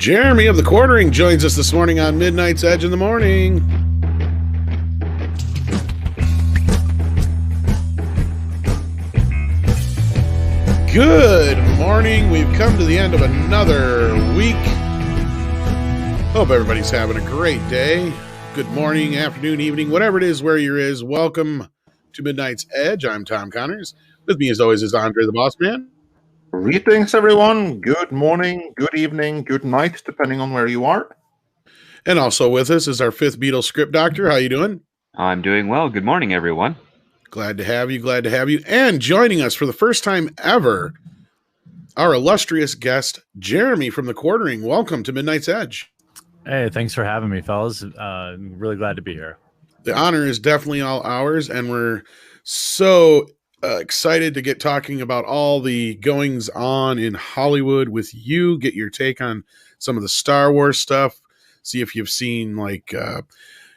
Jeremy of the Quartering joins us this morning on Midnight's Edge in the Morning. Good morning. We've come to the end of another week. Hope everybody's having a great day. Good morning, afternoon, evening, whatever it is, where you is. Welcome to Midnight's Edge. I'm Tom Connors. With me, as always, is Andre the Boss Man. Greetings, everyone. Good morning, good evening, good night, depending on where you are. And also with us is our fifth Beatle script doctor. How you doing? I'm doing well. Good morning, everyone. Glad to have you. Glad to have you. And joining us for the first time ever, our illustrious guest, Jeremy from the Quartering. Welcome to Midnight's Edge. Hey, thanks for having me, fellas. Really glad to be here. The honor is definitely all ours, and we're so excited to get talking about all the goings on in Hollywood with you, get your take on some of the Star Wars stuff, see if you've seen like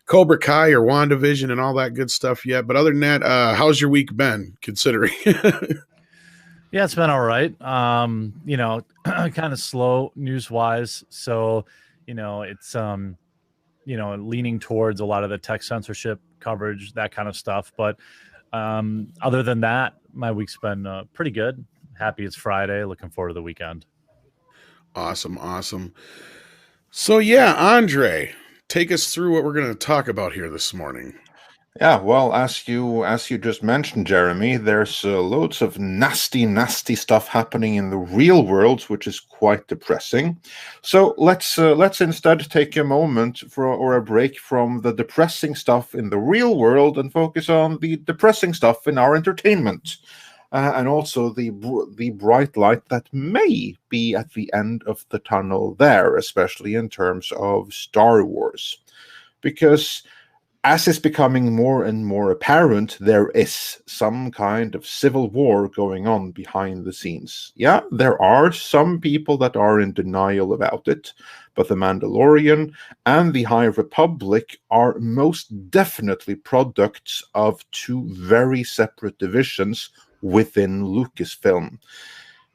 Cobra Kai or WandaVision and all that good stuff yet. But other than that, how's your week been, considering? Yeah, it's been all right. Kind of slow news-wise. So, it's, leaning towards a lot of the tech censorship coverage, that kind of stuff. But other than that, my week's been pretty good. Happy it's Friday. Looking forward to the weekend. Awesome. So yeah, Andre, take us through what we're going to talk about here this morning. Yeah, well, as you just mentioned, Jeremy, there's loads of nasty stuff happening in the real world, which is quite depressing. So let's instead take a moment or a break from the depressing stuff in the real world and focus on the depressing stuff in our entertainment, and also the bright light that may be at the end of the tunnel there, especially in terms of Star Wars, because as is becoming more and more apparent, there is some kind of civil war going on behind the scenes. Yeah, there are some people that are in denial about it, but The Mandalorian and the High Republic are most definitely products of two very separate divisions within Lucasfilm.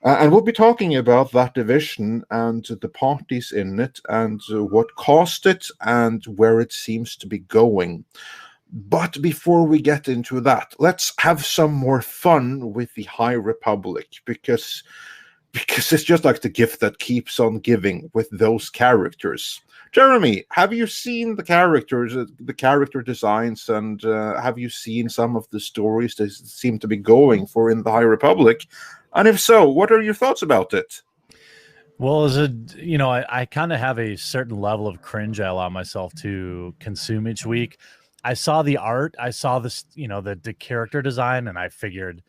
And we'll be talking about that division and the parties in it and what caused it and where it seems to be going. But before we get into that, let's have some more fun with the High Republic, because it's just like the gift that keeps on giving with those characters. Jeremy, have you seen the characters, the character designs, and have you seen some of the stories that seem to be going for in the High Republic? And if so, what are your thoughts about it? Well, I kind of have a certain level of cringe I allow myself to consume each week. I saw the art, I saw this, the character design, and I figured,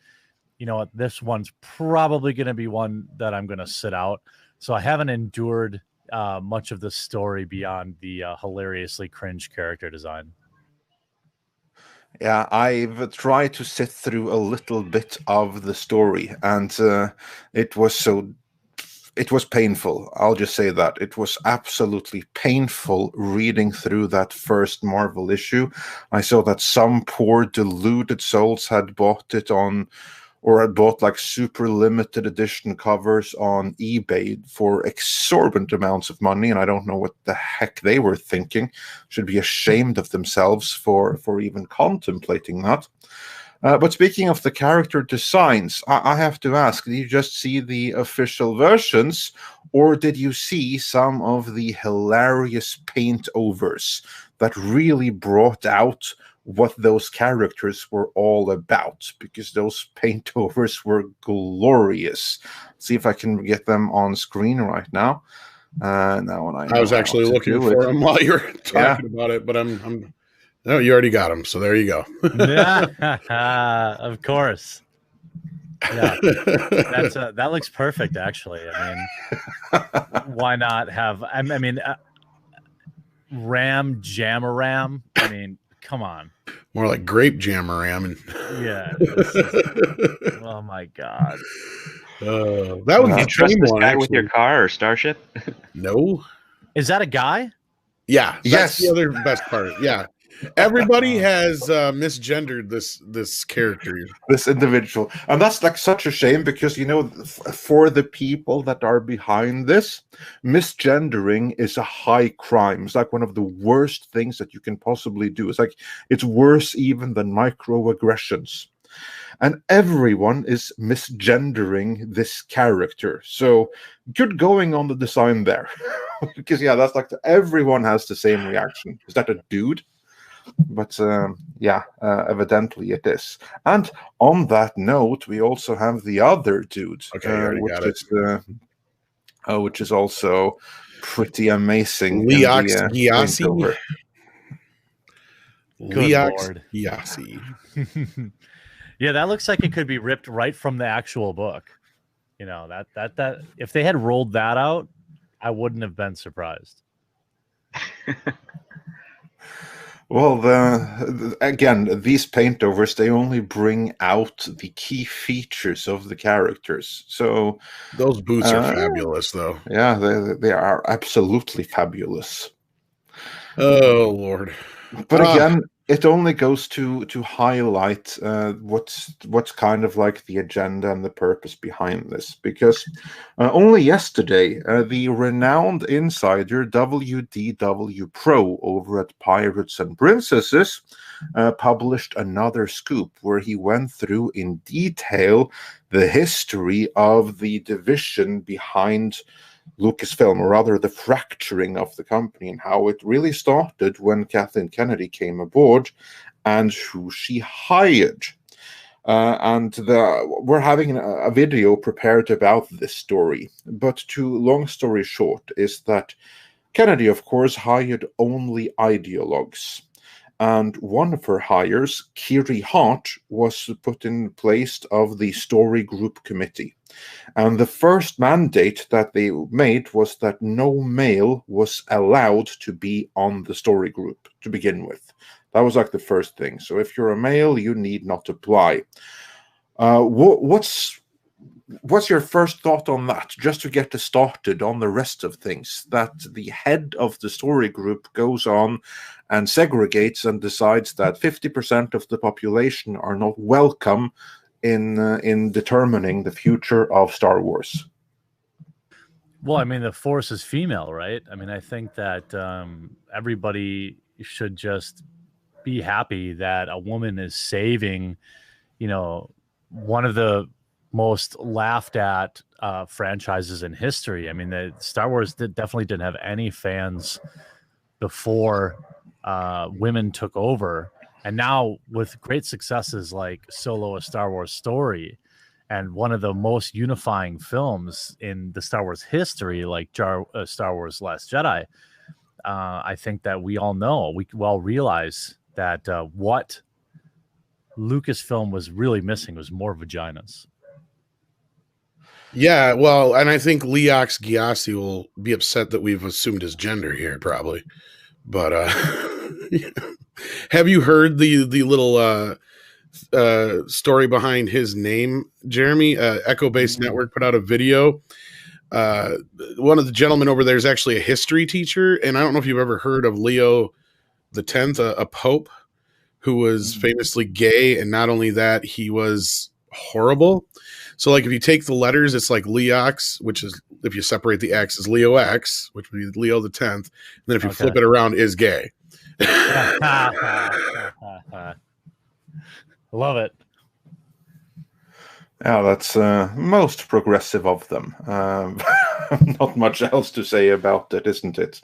this one's probably going to be one that I'm going to sit out. So I haven't endured much of the story beyond the hilariously cringe character design. Yeah, I've tried to sit through a little bit of the story, and it was painful. I'll just say that. It was absolutely painful reading through that first Marvel issue. I saw that some poor deluded souls had bought it had bought like super limited edition covers on eBay for exorbitant amounts of money, and I don't know what the heck they were thinking. Should be ashamed of themselves for even contemplating that. But speaking of the character designs, I have to ask, did you just see the official versions, or did you see some of the hilarious paint overs that really brought out what those characters were all about? Because those paint overs were glorious. Let's see if I can get them on screen right now. I was actually looking for them while you were talking about it, but no, you already got them, so there you go. Yeah, of course. Yeah, that looks perfect, actually. I mean, why not have? Ram Jamaram. I mean, come on. More like grape Jamaram. Yeah. Oh my God. That was you trust this guy with your car or starship? No. Is that a guy? Yeah. That's the other best part. Yeah. Everybody has misgendered this character. This individual, and that's like such a shame because for the people that are behind this, misgendering is a high crime. It's like one of the worst things that you can possibly do. It's worse even than microaggressions, and everyone is misgendering this character. So good going on the design there. Because that's like everyone has the same reaction. Is that a dude? But evidently it is. And on that note, we also have the other dude, which is also pretty amazing. Leox Gyasi. Leox Gyasi. Yeah, that looks like it could be ripped right from the actual book. That if they had rolled that out, I wouldn't have been surprised. Well, again, these paintovers, they only bring out the key features of the characters. So those boots are fabulous, though. Yeah, they are absolutely fabulous. Oh, Lord. But again, it only goes to highlight what's kind of like the agenda and the purpose behind this. Because only yesterday, the renowned insider WDW Pro over at Pirates and Princesses published another scoop where he went through in detail the history of the division behind Lucasfilm, or rather the fracturing of the company, and how it really started when Kathleen Kennedy came aboard and who she hired. We're having a video prepared about this story, but long story short is that Kennedy, of course, hired only ideologues. And one of her hires, Kiri Hart, was put in place of the Story Group Committee. And the first mandate that they made was that no male was allowed to be on the story group to begin with. That was like the first thing. So if you're a male, you need not apply. What's your first thought on that, just to get us started on the rest of things, that the head of the story group goes on and segregates and decides that 50% of the population are not welcome in determining the future of Star Wars? Well, I mean, the Force is female, right? I mean, I think that everybody should just be happy that a woman is saving, one of the most laughed at franchises in history. I mean, the Star Wars definitely didn't have any fans before women took over. And now with great successes like Solo: A Star Wars Story and one of the most unifying films in the Star Wars history, like Star Wars Last Jedi, I think that we all realize that what Lucasfilm was really missing was more vaginas. Yeah, well, and I think Leox Gyasi will be upset that we've assumed his gender here, probably. But have you heard the little story behind his name, Jeremy? Echo Base Network put out a video. One of the gentlemen over there is actually a history teacher, and I don't know if you've ever heard of Leo the 10th, a pope who was famously gay, and not only that, he was horrible. So, like, if you take the letters, it's like Leox, which is, if you separate the X, is Leo X, which would be Leo the 10th. And then if you flip it around, is gay. Love it. Yeah, that's most progressive of them. Not much else to say about it, isn't it?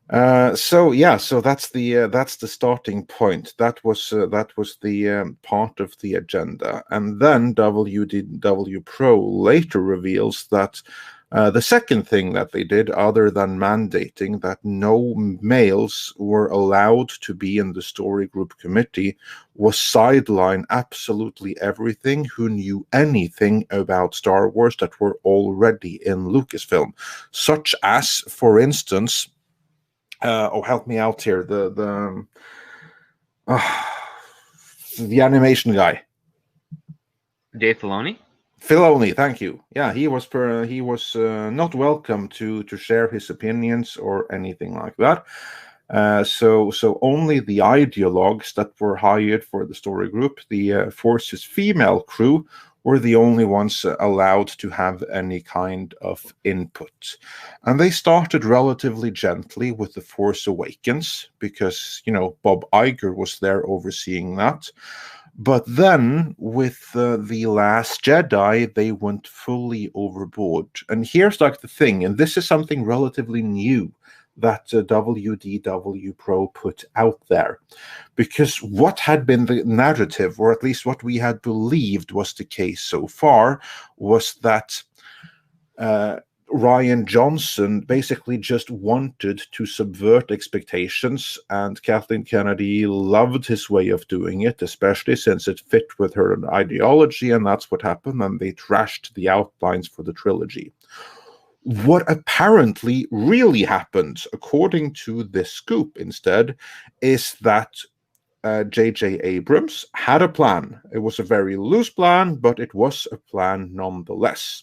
So that's the starting point. That was the part of the agenda, and then WDW Pro later reveals that the second thing that they did, other than mandating that no males were allowed to be in the story group committee, was sideline absolutely everything who knew anything about Star Wars that were already in Lucasfilm, such as, for instance, help me out here, the animation guy, Dave Filoni. Filoni, thank you. Yeah, he was not welcome to share his opinions or anything like that. So only the ideologues that were hired for the story group, the Force's female crew, were the only ones allowed to have any kind of input. And they started relatively gently with The Force Awakens, because, Bob Iger was there overseeing that. But then, with The Last Jedi, they went fully overboard. And here's like the thing, and this is something relatively new that WDW Pro put out there. Because what had been the narrative, or at least what we had believed was the case so far, was that Rian Johnson basically just wanted to subvert expectations, and Kathleen Kennedy loved his way of doing it, especially since it fit with her ideology, and that's what happened, and they trashed the outlines for the trilogy. What apparently really happened, according to this scoop instead, is that J.J. Abrams had a plan. It was a very loose plan, but it was a plan nonetheless.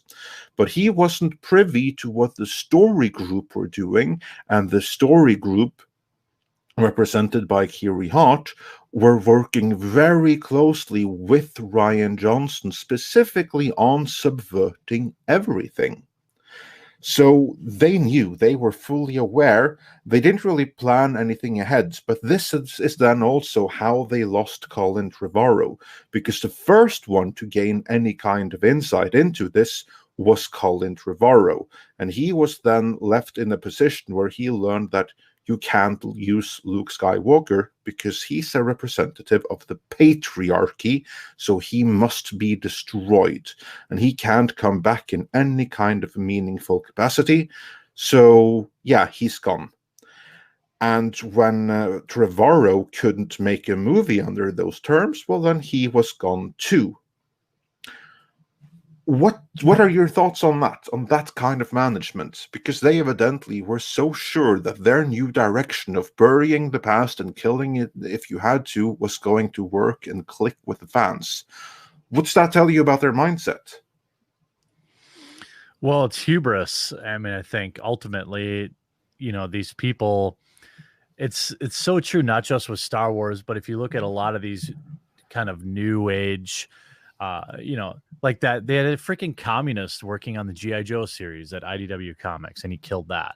But he wasn't privy to what the story group were doing, and the story group, represented by Kiri Hart, were working very closely with Rian Johnson, specifically on subverting everything. So they knew, they were fully aware. They didn't really plan anything ahead, but this is then also how they lost Colin Trevorrow, because the first one to gain any kind of insight into this was Colin Trevorrow, and he was then left in a position where he learned that you can't use Luke Skywalker because he's a representative of the patriarchy, so he must be destroyed, and he can't come back in any kind of meaningful capacity. So yeah, he's gone. And when Trevorrow couldn't make a movie under those terms, well, then he was gone too. What are your thoughts on that kind of management? Because they evidently were so sure that their new direction of burying the past and killing it if you had to was going to work and click with the fans. What's that tell you about their mindset? Well, it's hubris. I mean, I think ultimately, these people, it's so true, not just with Star Wars, but if you look at a lot of these kind of new age, like that, they had a freaking communist working on the G.I. Joe series at IDW Comics, and he killed that.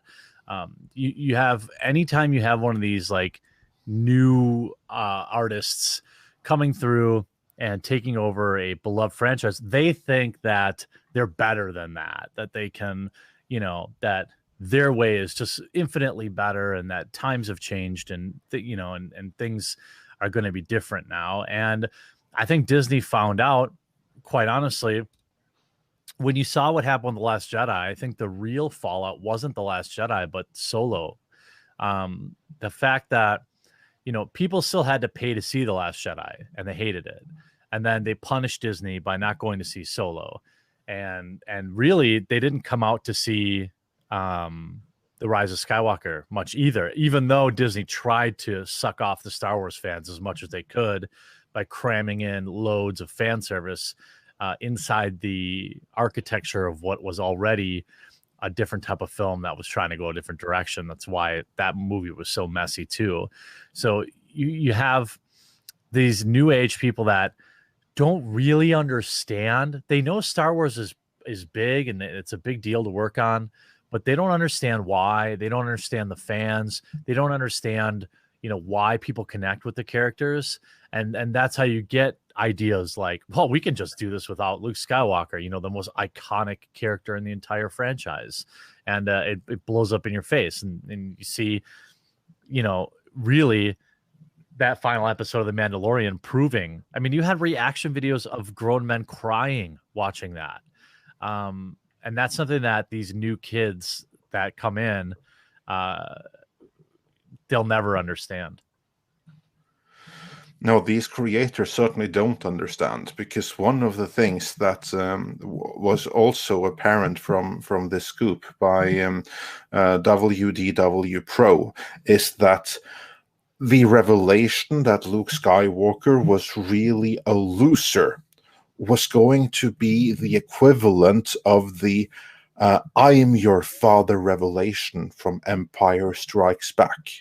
You have, anytime you have one of these like new artists coming through and taking over a beloved franchise, they think that they're better than that they can, that their way is just infinitely better, and that times have changed, and and things are going to be different now. And I think Disney found out, quite honestly, when you saw what happened with The Last Jedi. I think the real fallout wasn't The Last Jedi, but Solo. The fact that, people still had to pay to see The Last Jedi, and they hated it. And then they punished Disney by not going to see Solo. And really, they didn't come out to see The Rise of Skywalker much either, even though Disney tried to suck off the Star Wars fans as much as they could by cramming in loads of fan service inside the architecture of what was already a different type of film that was trying to go a different direction. That's why that movie was so messy too. So you have these new age people that don't really understand. They know Star Wars is big and it's a big deal to work on, but they don't understand why. They don't understand the fans. They don't understand, why people connect with the characters. And that's how you get ideas like, well, we can just do this without Luke Skywalker, the most iconic character in the entire franchise. And it blows up in your face. And you see, really that final episode of The Mandalorian proving, I mean, you had reaction videos of grown men crying watching that. And that's something that these new kids that come in, they'll never understand. No, these creators certainly don't understand, because one of the things that was also apparent from this scoop by WDW Pro is that the revelation that Luke Skywalker was really a loser was going to be the equivalent of the I am your father revelation from Empire Strikes Back.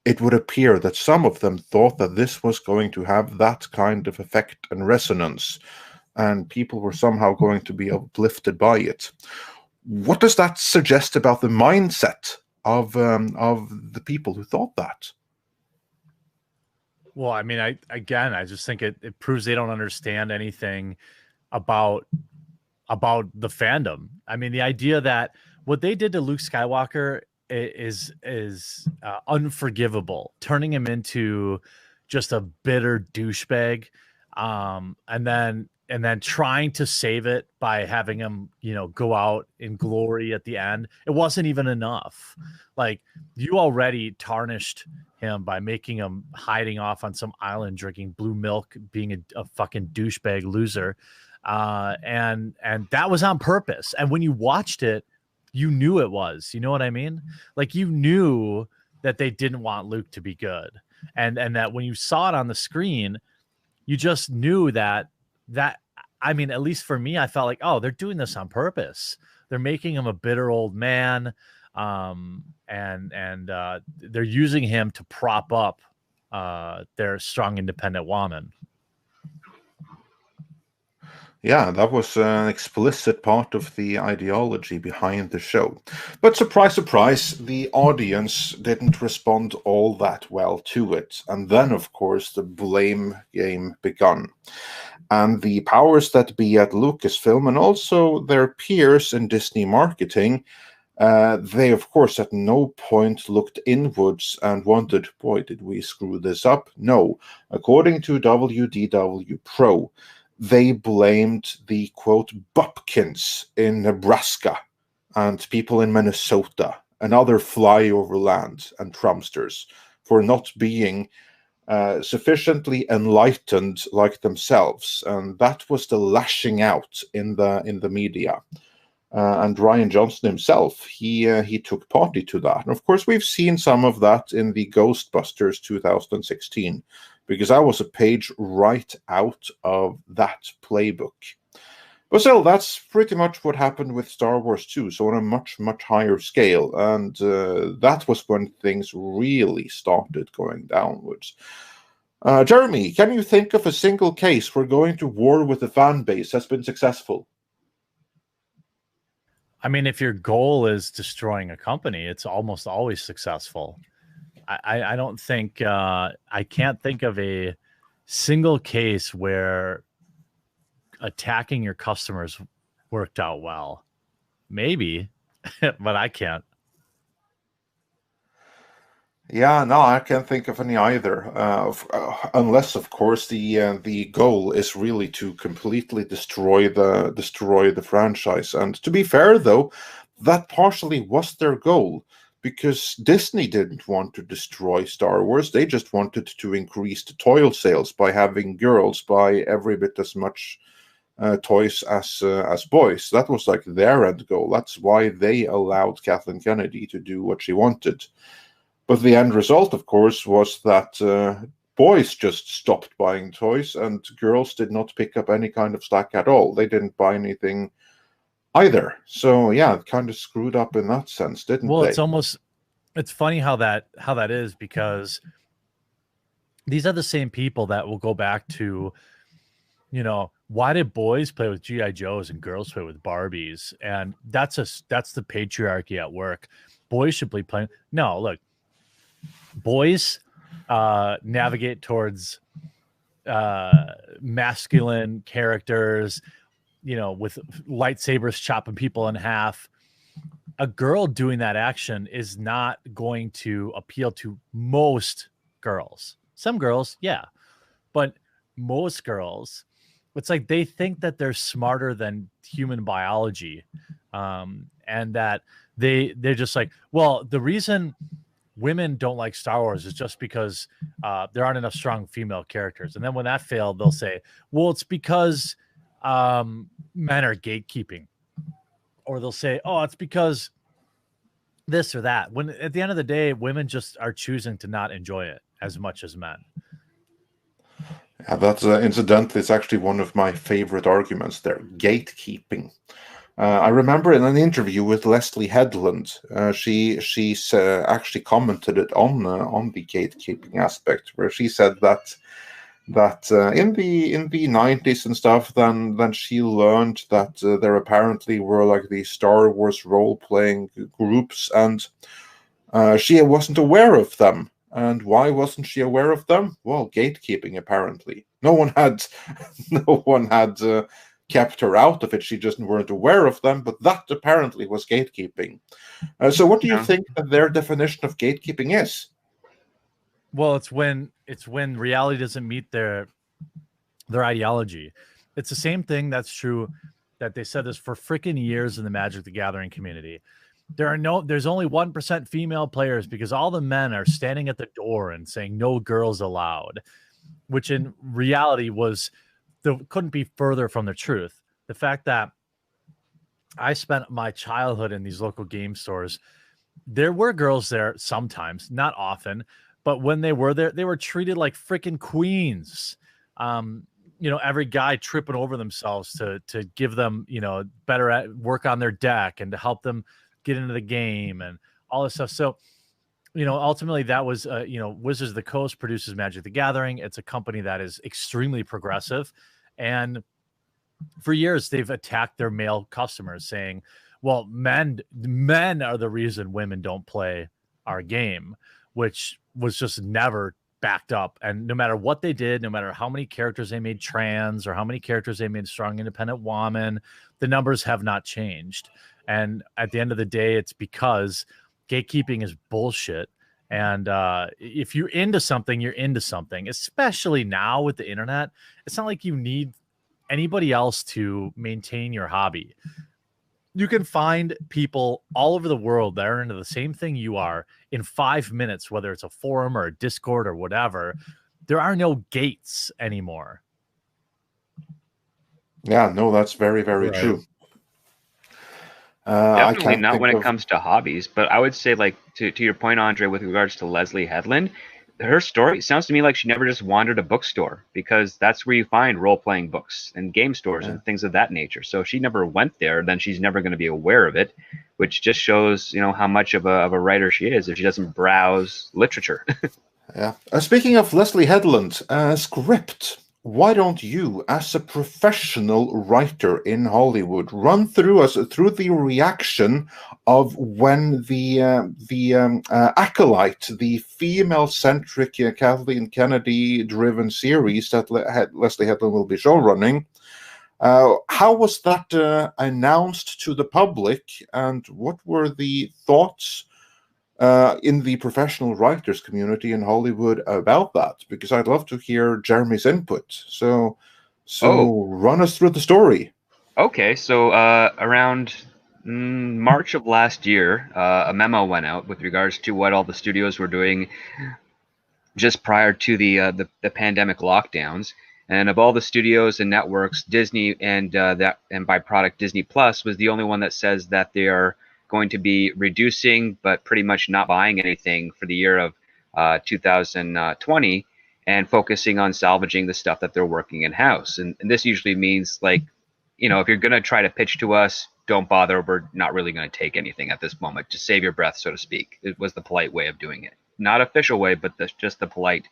it would appear that some of them thought that this was going to have that kind of effect and resonance, and people were somehow going to be uplifted by it. What does that suggest about the mindset of the people who thought that? Well, I mean, I just think it proves they don't understand anything about the fandom. I mean, the idea that what they did to Luke Skywalker is unforgivable, turning him into just a bitter douchebag, and then trying to save it by having him, go out in glory at the end. It wasn't even enough. Like, you already tarnished him by making him hiding off on some island drinking blue milk, being a fucking douchebag loser. And that was on purpose. And when you watched it, you knew it was, you know what I mean? Like, you knew that they didn't want Luke to be good. And that when you saw it on the screen, you just knew that, I mean, at least for me, I felt like, oh, they're doing this on purpose. They're making him a bitter old man. And they're using him to prop up their strong, independent woman. Yeah, that was an explicit part of the ideology behind the show. But surprise, surprise, the audience didn't respond all that well to it. And then, of course, the blame game begun. And the powers that be at Lucasfilm, and also their peers in Disney marketing, they, of course, at no point looked inwards and wondered, boy, did we screw this up? No. According to WDW Pro, they blamed the, quote, Bupkins in Nebraska and people in Minnesota and other flyover land and Trumpsters for not being sufficiently enlightened like themselves. And that was the lashing out in the media. And Rian Johnson himself, he took party to that. And of course, we've seen some of that in the Ghostbusters 2016, because that was a page right out of that playbook. But still, that's pretty much what happened with Star Wars 2, so on a much, much higher scale. And that was when things really started going downwards. Jeremy, can you think of a single case where going to war with the fan base has been successful? I mean, if your goal is destroying a company, it's almost always successful. I don't think I can't think of a single case where attacking your customers worked out well. Maybe, but I can't. Yeah, no, I can't think of any either. Unless, of course, the goal is really to completely destroy the franchise. And to be fair, though, that partially was their goal, because Disney didn't want to destroy Star Wars. They just wanted to increase the toy sales by having girls buy every bit as much toys as boys. That was like their end goal. That's why they allowed Kathleen Kennedy to do what she wanted. But the end result, of course, was that boys just stopped buying toys and girls did not pick up any kind of slack at all. They didn't buy anything either. So yeah, it kind of screwed up in that sense, didn't they? Well, it's funny how that is, because these are the same people that will go back to, why did boys play with G.I. Joes and girls play with Barbies? And that's the patriarchy at work. Boys should be playing. No, look, boys navigate towards masculine characters, with lightsabers chopping people in half. A girl doing that action is not going to appeal to most girls. Some girls, yeah, but most girls, it's like they think that they're smarter than human biology, and that they're just like, well, the reason women don't like Star Wars is just because there aren't enough strong female characters. And then when that failed, they'll say, well, it's because men are gatekeeping. Or they'll say, oh, it's because this or that. When at the end of the day, women just are choosing to not enjoy it as much as men. Yeah, that's incidentally, it's actually one of my favorite arguments there, gatekeeping. I remember in an interview with Leslie Headland, she actually commented it on the gatekeeping aspect, where she said that in the 90s and stuff, then she learned that there apparently were like these Star Wars role-playing groups, and she wasn't aware of them. And why wasn't she aware of them? Well, gatekeeping, apparently. No one had kept her out of it. She just weren't aware of them, but that apparently was gatekeeping. So what do you think that their definition of gatekeeping is? Well, it's when reality doesn't meet their ideology. It's the same thing that's true that they said this for freaking years in the Magic the Gathering community. There's only 1% female players because all the men are standing at the door and saying no girls allowed, which in reality couldn't be further from the truth. The fact that I spent my childhood in these local game stores, there were girls there sometimes, not often, but when they were there, they were treated like freaking queens. Every guy tripping over themselves to give them, better at work on their deck and to help them get into the game and all this stuff. So, ultimately that was, Wizards of the Coast produces Magic the Gathering. It's a company that is extremely progressive. And for years, they've attacked their male customers saying, well, men are the reason women don't play our game, which was just never backed up. And no matter what they did, no matter how many characters they made trans or how many characters they made strong, independent woman, the numbers have not changed. And at the end of the day, it's because gatekeeping is bullshit. And if you're into something, you're into something, especially now with the internet. It's not like you need anybody else to maintain your hobby. You can find people all over the world that are into the same thing you are in 5 minutes, whether it's a forum or a Discord or whatever. There are no gates anymore. Yeah, no, that's very, very Right. true. Definitely not when it comes to hobbies, but I would say, like, to your point, Andre, with regards to Leslie Headland, her story sounds to me like she never just wandered a bookstore, because that's where you find role-playing books and game stores and things of that nature. So if she never went there, then she's never going to be aware of it, which just shows, how much of a writer she is if she doesn't browse literature. Yeah. Speaking of Leslie Headland, script. Why don't you, as a professional writer in Hollywood, run through the reaction of when the Acolyte, the female-centric Kathleen Kennedy-driven series that Leslie Headland will be showrunning, how was that announced to the public, and what were the thoughts in the professional writers community in Hollywood about that? Because I'd love to hear Jeremy's input. So run us through the story. Okay, so around March of last year, a memo went out with regards to what all the studios were doing just prior to the pandemic lockdowns. And of all the studios and networks, Disney and by product Disney Plus was the only one that says that they are going to be reducing, but pretty much not buying anything for the year of 2020, and focusing on salvaging the stuff that they're working in-house. And this usually means, like, if you're going to try to pitch to us, don't bother. We're not really going to take anything at this moment. Just save your breath, so to speak. It was the polite way of doing it. Not official way, but just the polite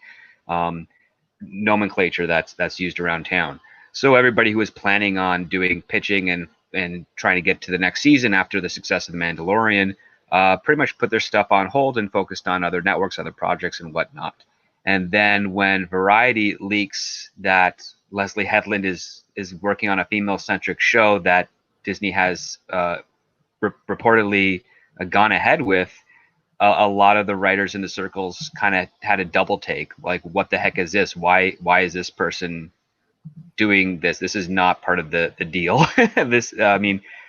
nomenclature that's used around town. So everybody who was planning on doing pitching and trying to get to the next season after the success of The Mandalorian pretty much put their stuff on hold and focused on other networks, other projects, and whatnot. And then when Variety leaks that Leslie Headland is working on a female-centric show that Disney has reportedly gone ahead with, a lot of the writers in the circles kind of had a double take. Like, what the heck is this? Why is this person doing this? This is not part of the deal.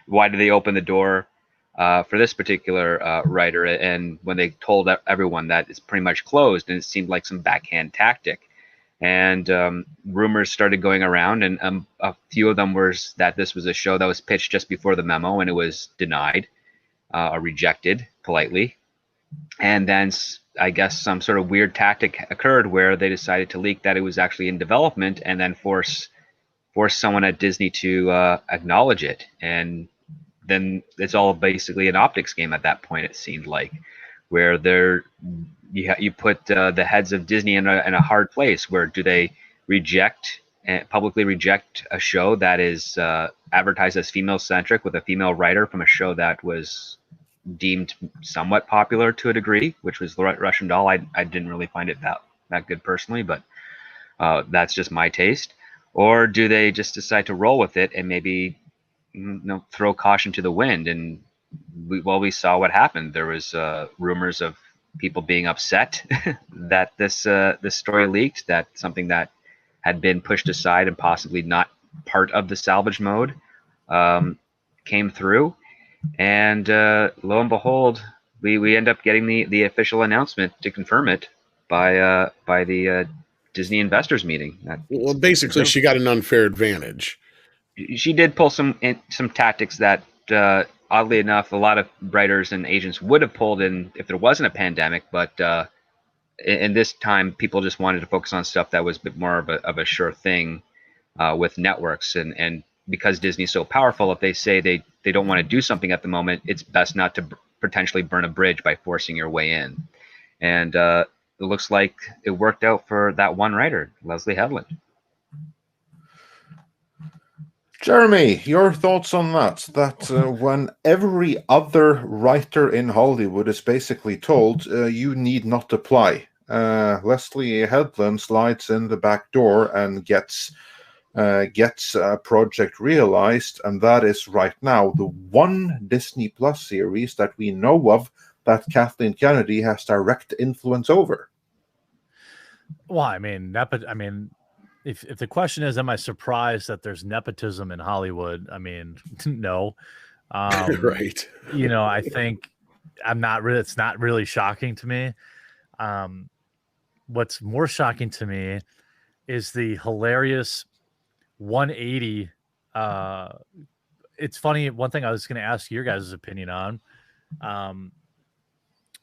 Why did they open the door for this particular writer? And when they told everyone that it's pretty much closed, and it seemed like some backhand tactic. And rumors started going around, and a few of them were that this was a show that was pitched just before the memo, and it was denied or rejected politely. And then I guess some sort of weird tactic occurred where they decided to leak that it was actually in development, and then force someone at Disney to acknowledge it. And then it's all basically an optics game at that point. It seemed like, where you put the heads of Disney in a hard place. Where do they publicly reject a show that is advertised as female centric with a female writer from a show that was deemed somewhat popular to a degree, which was the Russian Doll. I didn't really find it that good personally, but that's just my taste. Or do they just decide to roll with it and maybe throw caution to the wind? And we saw what happened. There was rumors of people being upset that this story leaked, that something that had been pushed aside and possibly not part of the salvage mode came through. And lo and behold, we end up getting the official announcement to confirm it by the Disney investors meeting. Well, basically, she got an unfair advantage. She did pull some tactics that, oddly enough, a lot of writers and agents would have pulled in if there wasn't a pandemic. But in this time, people just wanted to focus on stuff that was a bit more of a sure thing with networks. And because Disney's so powerful, if they say they don't want to do something at the moment, it's best not to potentially burn a bridge by forcing your way in. And it looks like it worked out for that one writer, Leslie Headland. Jeremy, your thoughts on that? When every other writer in Hollywood is basically told you need not apply, Leslie Headland slides in the back door and gets a project realized, and that is right now the one Disney Plus series that we know of that Kathleen Kennedy has direct influence over. Well, I mean, if the question is, am I surprised that there's nepotism in Hollywood? I mean, no. Right. I think it's not really shocking to me. What's more shocking to me is the hilarious 180. It's funny. One thing I was going to ask your guys' opinion on.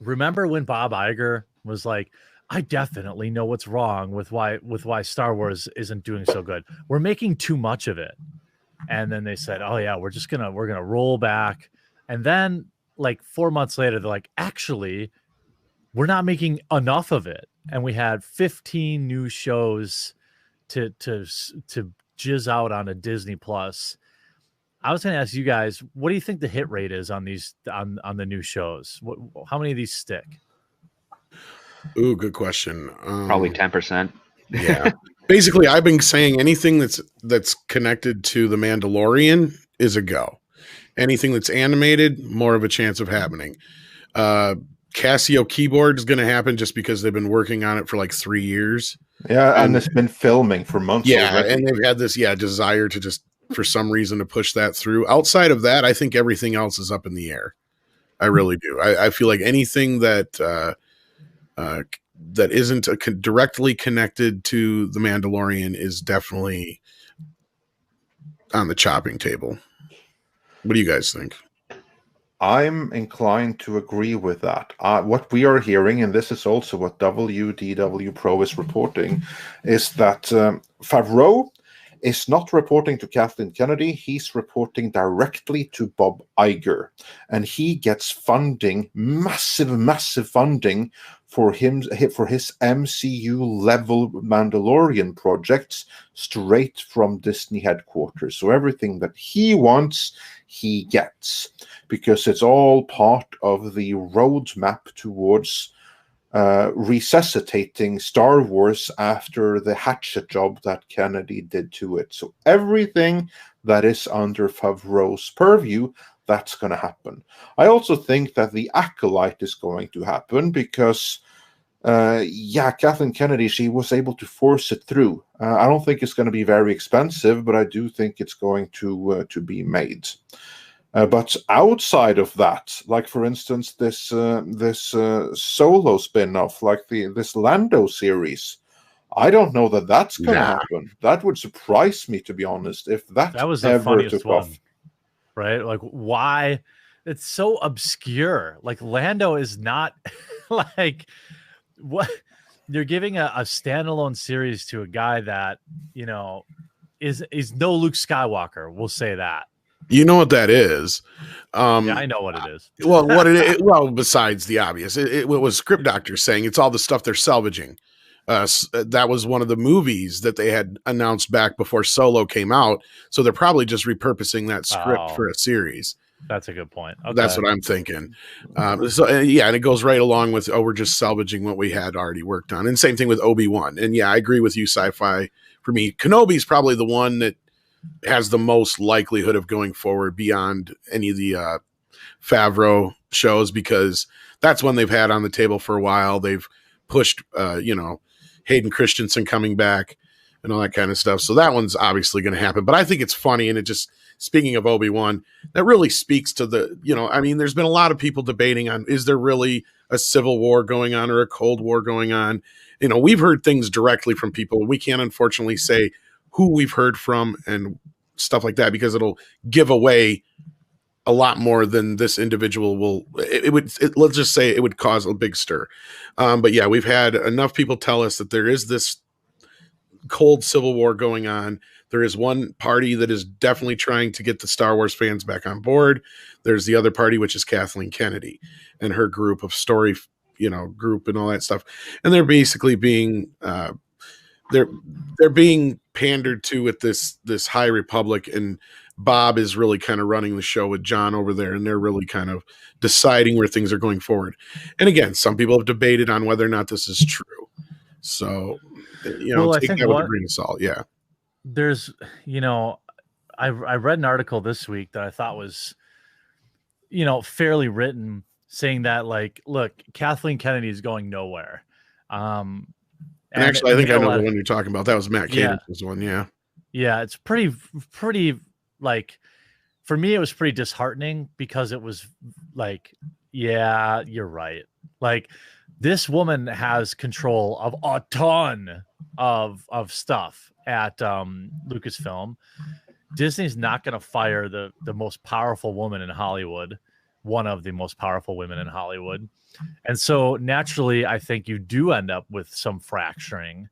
Remember when Bob Iger was like, I definitely know what's wrong with why Star Wars isn't doing so good. We're making too much of it. And then they said, oh yeah, we're gonna roll back. And then like 4 months later, they're like, actually, we're not making enough of it. And we had 15 new shows to jizz out on a Disney Plus. I was going to ask you guys, what do you think the hit rate is on these on the new shows? How many of these stick? Ooh, good question. Probably 10%. Yeah. Basically, I've been saying anything that's connected to The Mandalorian is a go. Anything that's animated, more of a chance of happening. Casio keyboard is going to happen just because they've been working on it for like 3 years. Yeah, and it's been filming for months already. And they've had this desire to just, for some reason, to push that through. Outside of that, I think everything else is up in the air. I really do. I feel like anything that isn't directly connected to The Mandalorian is definitely on the chopping table. What do you guys think? I'm inclined to agree with that. What we are hearing, and this is also what WDW Pro is reporting, is that Favreau is not reporting to Kathleen Kennedy. He's reporting directly to Bob Iger, and he gets funding, massive funding for his MCU level Mandalorian projects straight from Disney headquarters. So everything that he wants, he gets, because it's all part of the roadmap towards resuscitating Star Wars after the hatchet job that Kennedy did to it. So everything that is under Favreau's purview, that's going to happen. I also think that the Acolyte is going to happen because, Kathleen Kennedy, she was able to force it through. I don't think it's going to be very expensive, but I do think it's going to be made. But outside of that, like for instance, this solo spin-off, like this Lando series, I don't know that that's going to happen. That would surprise me, to be honest, if that was the funniest one, off. Right? Like, why? It's so obscure. Like, Lando is not like what you're giving a standalone series to a guy that is no Luke Skywalker. We'll say that. You know what that is? Yeah, I know what it is. Well, well, besides the obvious, it was Script Doctor saying it's all the stuff they're salvaging. That was one of the movies that they had announced back before Solo came out, so they're probably just repurposing that script for a series. That's a good point. Okay. That's what I'm thinking. Yeah, and it goes right along with, we're just salvaging what we had already worked on. And same thing with Obi-Wan. And yeah, I agree with you, sci-fi. For me, Kenobi's probably the one that has the most likelihood of going forward beyond any of the Favreau shows, because that's one they've had on the table for a while. They've pushed, Hayden Christensen coming back and all that kind of stuff. So that one's obviously going to happen. But I think it's funny, and it just, speaking of Obi-Wan, that really speaks to the, there's been a lot of people debating on, is there really a civil war going on or a Cold War going on? We've heard things directly from people. We can't unfortunately say who we've heard from and stuff like that, because it'll give away a lot more than this individual will. Let's just say it would cause a big stir. But yeah, we've had enough people tell us that there is this cold civil war going on. There is one party that is definitely trying to get the Star Wars fans back on board. There's the other party, which is Kathleen Kennedy and her group of story, group and all that stuff. And they're basically being, they're being pandered to at this High Republic, and Bob is really kind of running the show with John over there, and they're really kind of deciding where things are going forward. And again, some people have debated on whether or not this is true. So, take that with a grain of salt. Yeah. There's, I read an article this week that I thought was, fairly written, saying that, like, look, Kathleen Kennedy is going nowhere. And actually, I think I know the one you're talking about. That was Matt Cadence's one. Yeah. Yeah. It's pretty, like, for me, it was pretty disheartening, because it was like, yeah, you're right. Like, this woman has control of a ton of stuff at Lucasfilm. Disney's not going to fire the most powerful woman in Hollywood, one of the most powerful women in Hollywood. And so naturally, I think you do end up with some fracturing,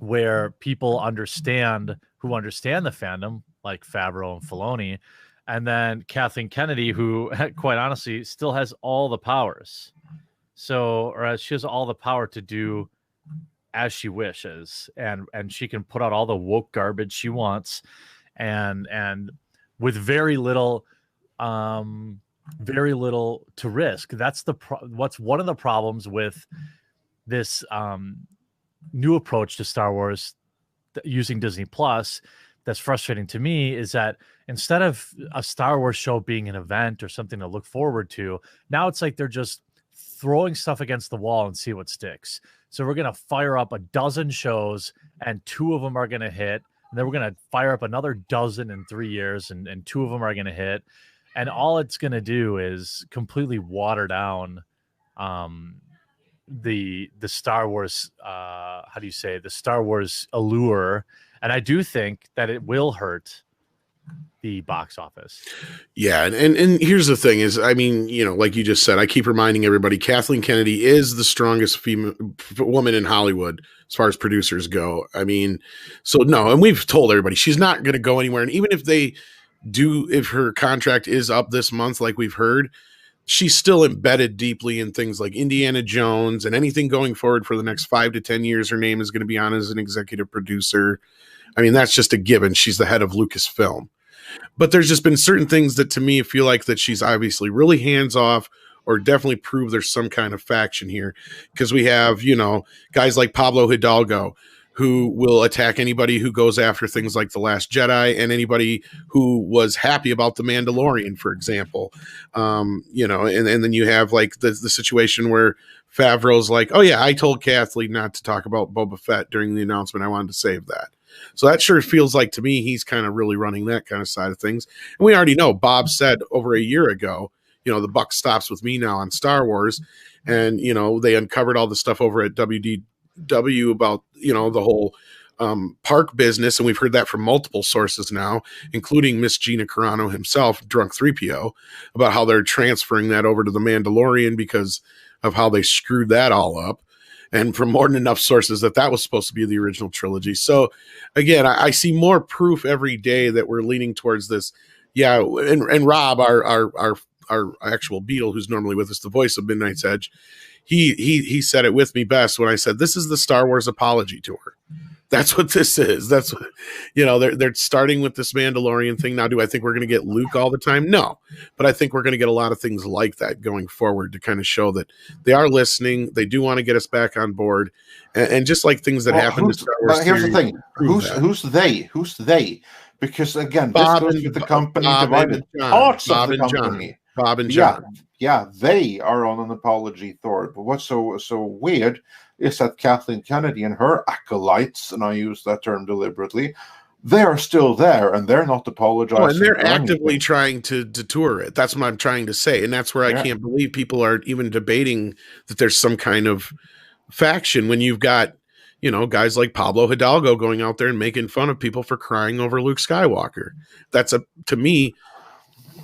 where people who understand the fandom, like Favreau and Filoni, and then Kathleen Kennedy, who quite honestly still has all the powers. She has all the power to do as she wishes, and she can put out all the woke garbage she wants, and with very little to risk. That's what's one of the problems with this new approach to Star Wars using Disney Plus that's frustrating to me, is that instead of a Star Wars show being an event or something to look forward to, now it's like they're just throwing stuff against the wall and see what sticks. So we're going to fire up a dozen shows, and 2 of them are going to hit. And then we're going to fire up another dozen in 3 years, and 2 of them are going to hit. And all it's going to do is completely water down the Star Wars, the Star Wars allure. And I do think that it will hurt the box office. Yeah, and here's the thing is, I mean, like you just said, I keep reminding everybody, Kathleen Kennedy is the strongest female woman in Hollywood as far as producers go. I mean, so no, and we've told everybody she's not going to go anywhere. And even if her contract is up this month, like we've heard, she's still embedded deeply in things like Indiana Jones, and anything going forward for the next 5 to 10 years, her name is going to be on as an executive producer. I mean, that's just a given. She's the head of Lucasfilm. But there's just been certain things that to me feel like that she's obviously really hands off, or definitely prove there's some kind of faction here. Because we have, guys like Pablo Hidalgo, who will attack anybody who goes after things like The Last Jedi, and anybody who was happy about The Mandalorian, for example. And then you have like the situation where Favreau's like, oh yeah, I told Kathleen not to talk about Boba Fett during the announcement. I wanted to save that. So that sure feels like to me he's kind of really running that kind of side of things. And we already know Bob said over a year ago, the buck stops with me now on Star Wars. And, they uncovered all the stuff over at WDW about, the whole park business. And we've heard that from multiple sources now, including Miss Gina Carano himself, Drunk 3PO, about how they're transferring that over to The Mandalorian because of how they screwed that all up. and from more than enough sources that was supposed to be the original trilogy. So again, I see more proof every day that we're leaning towards this. Yeah, and Rob, our actual Beetle, who's normally with us, the voice of Midnight's Edge, he said it with me best when I said this is the Star Wars apology tour. That's what this is. That's what, they're starting with this Mandalorian thing. Now, do I think we're going to get Luke all the time? No, but I think we're going to get a lot of things like that going forward to kind of show that they are listening. They do want to get us back on board, and just like things that happen to Star Wars. But here's the thing: who's they? Who's they? Because again, Bob this goes with the company divided parts of the company. Bob and John. Yeah, they are on an apology tour. But what's so weird is that Kathleen Kennedy and her acolytes, and I use that term deliberately, they are still there, and they're not apologizing. Oh, and they're actively trying to tour it. That's what I'm trying to say. And that's where I can't believe people are even debating that there's some kind of faction when you've got, guys like Pablo Hidalgo going out there and making fun of people for crying over Luke Skywalker. That's to me,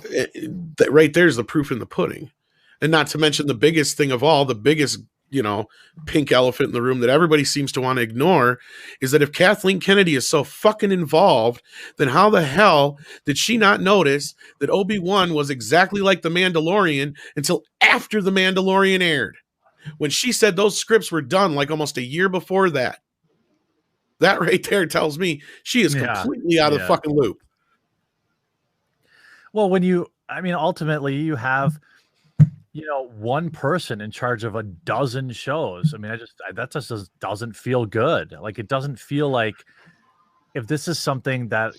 that right there's the proof in the pudding. And not to mention the biggest thing of all, the biggest pink elephant in the room that everybody seems to want to ignore is that if Kathleen Kennedy is so fucking involved, then how the hell did she not notice that Obi-Wan was exactly like The Mandalorian until after The Mandalorian aired? When she said those scripts were done like almost a year before that. That right there tells me she is completely out of the fucking loop. Well, ultimately you have one person in charge of a dozen shows. I mean, that just doesn't feel good. Like, it doesn't feel like, if this is something that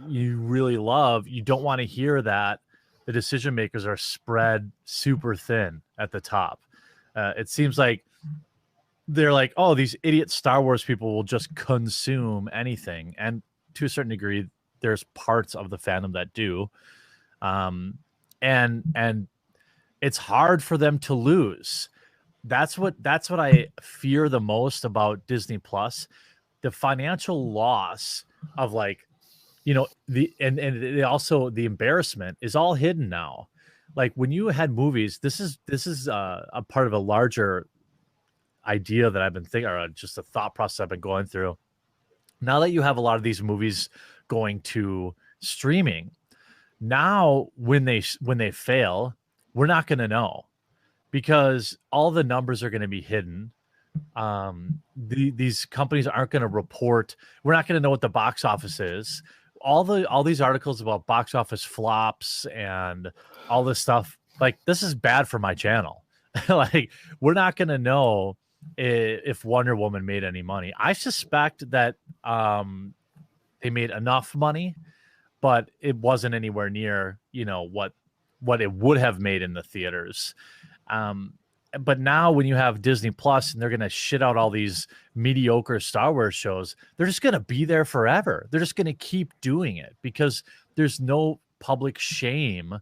you really love, you don't want to hear that the decision makers are spread super thin at the top. It seems like they're like, oh, these idiot Star Wars people will just consume anything. And to a certain degree, there's parts of the fandom that do. And it's hard for them to lose. That's what I fear the most about Disney Plus. The financial loss of also the embarrassment is all hidden now. Like, when you had movies, this is a part of a larger idea that I've been thinking, or just a thought process I've been going through. Now that you have a lot of these movies going to streaming, now when they fail, we're not going to know, because all the numbers are going to be hidden. These companies aren't going to report. We're not going to know what the box office is. All these articles about box office flops and all this stuff, like, this is bad for my channel. Like, we're not going to know if Wonder Woman made any money. I suspect that they made enough money, but it wasn't anywhere near what it would have made in the theaters. But now when you have Disney Plus and they're going to shit out all these mediocre Star Wars shows, they're just going to be there forever. They're just going to keep doing it because there's no public shame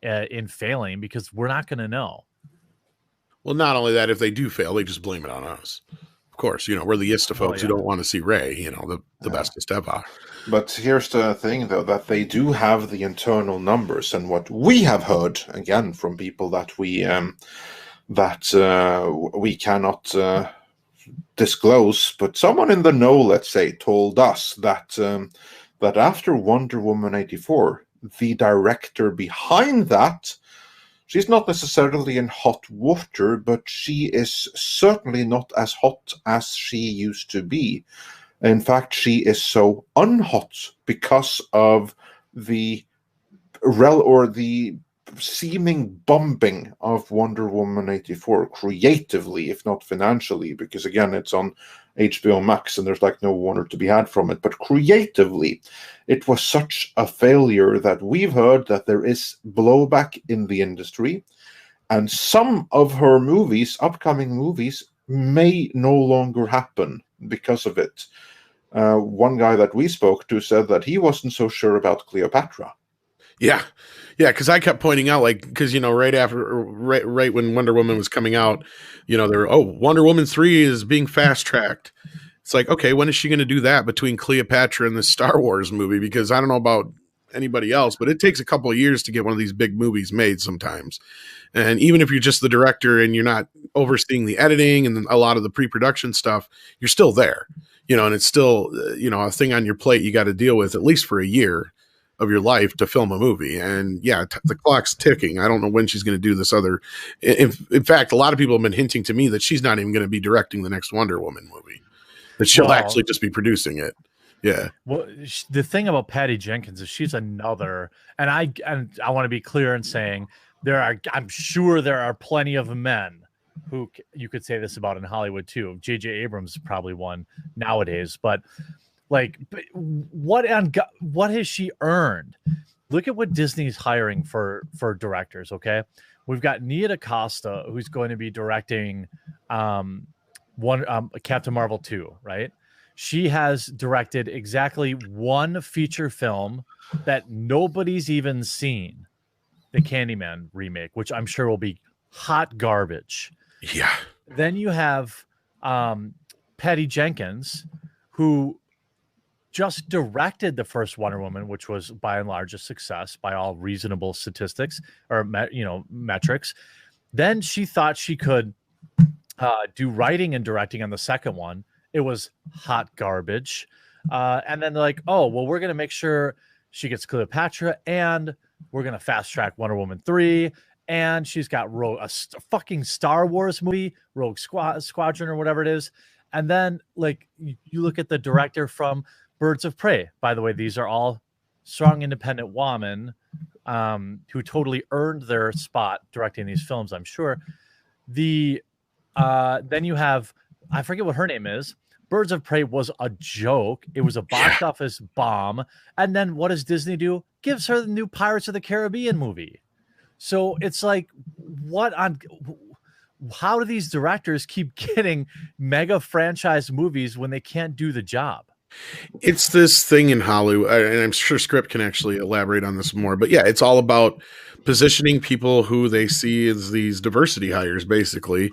in failing, because we're not going to know. Well, not only that, if they do fail, they just blame it on us. Of course, we're the Ista folks who don't want to see Rey, the bestest ever. But here's the thing, though, that they do have the internal numbers, and what we have heard, again, from people that we cannot disclose, but someone in the know, let's say, told us that that after Wonder Woman 84, the director behind that, she's not necessarily in hot water, but she is certainly not as hot as she used to be. In fact, she is so unhot because of the seeming bombing of Wonder Woman 84 creatively, if not financially, because again, it's on HBO Max and there's no Warner to be had from it. But creatively, it was such a failure that we've heard that there is blowback in the industry, and some of her movies, upcoming movies, may no longer happen because of it. One guy that we spoke to said that he wasn't so sure about Cleopatra. Yeah, because I kept pointing out, because right when Wonder Woman was coming out, they were, Wonder Woman 3 is being fast tracked. It's like, okay, when is she going to do that between Cleopatra and the Star Wars movie? Because I don't know about anybody else, but it takes a couple of years to get one of these big movies made sometimes. And even if you're just the director and you're not overseeing the editing and a lot of the pre-production stuff, you're still there, and it's still, a thing on your plate you got to deal with at least for a year of your life to film a movie. And yeah, the clock's ticking. I don't know when she's going to do this other. In fact, a lot of people have been hinting to me that she's not even going to be directing the next Wonder Woman movie, that she'll actually just be producing it. Yeah. Well, the thing about Patty Jenkins is she's another, and I want to be clear in saying I'm sure there are plenty of men who you could say this about in Hollywood too. J.J. Abrams is probably one nowadays, but what has she earned? Look at what Disney's hiring for directors. Okay, we've got Nia DaCosta, who's going to be directing Captain Marvel 2, right? She has directed exactly one feature film that nobody's even seen, the Candyman remake, which I'm sure will be hot garbage. Yeah. Then you have Patty Jenkins, who just directed the first Wonder Woman, which was by and large a success by all reasonable statistics or metrics. Then she thought she could do writing and directing on the second one. It was hot garbage. And then they're like, oh, well, we're going to make sure she gets Cleopatra and we're going to fast track Wonder Woman 3. And she's got a fucking Star Wars movie, Rogue Squadron or whatever it is. And then you look at the director from Birds of Prey. By the way, these are all strong, independent women who totally earned their spot directing these films, I'm sure. Then you have, I forget what her name is. Birds of Prey was a joke. It was a box office bomb. And then what does Disney do? Gives her the new Pirates of the Caribbean movie. So it's like, how do these directors keep getting mega franchise movies when they can't do the job? It's this thing in Hollywood, and I'm sure Script can actually elaborate on this more, but yeah, it's all about positioning people who they see as these diversity hires, basically.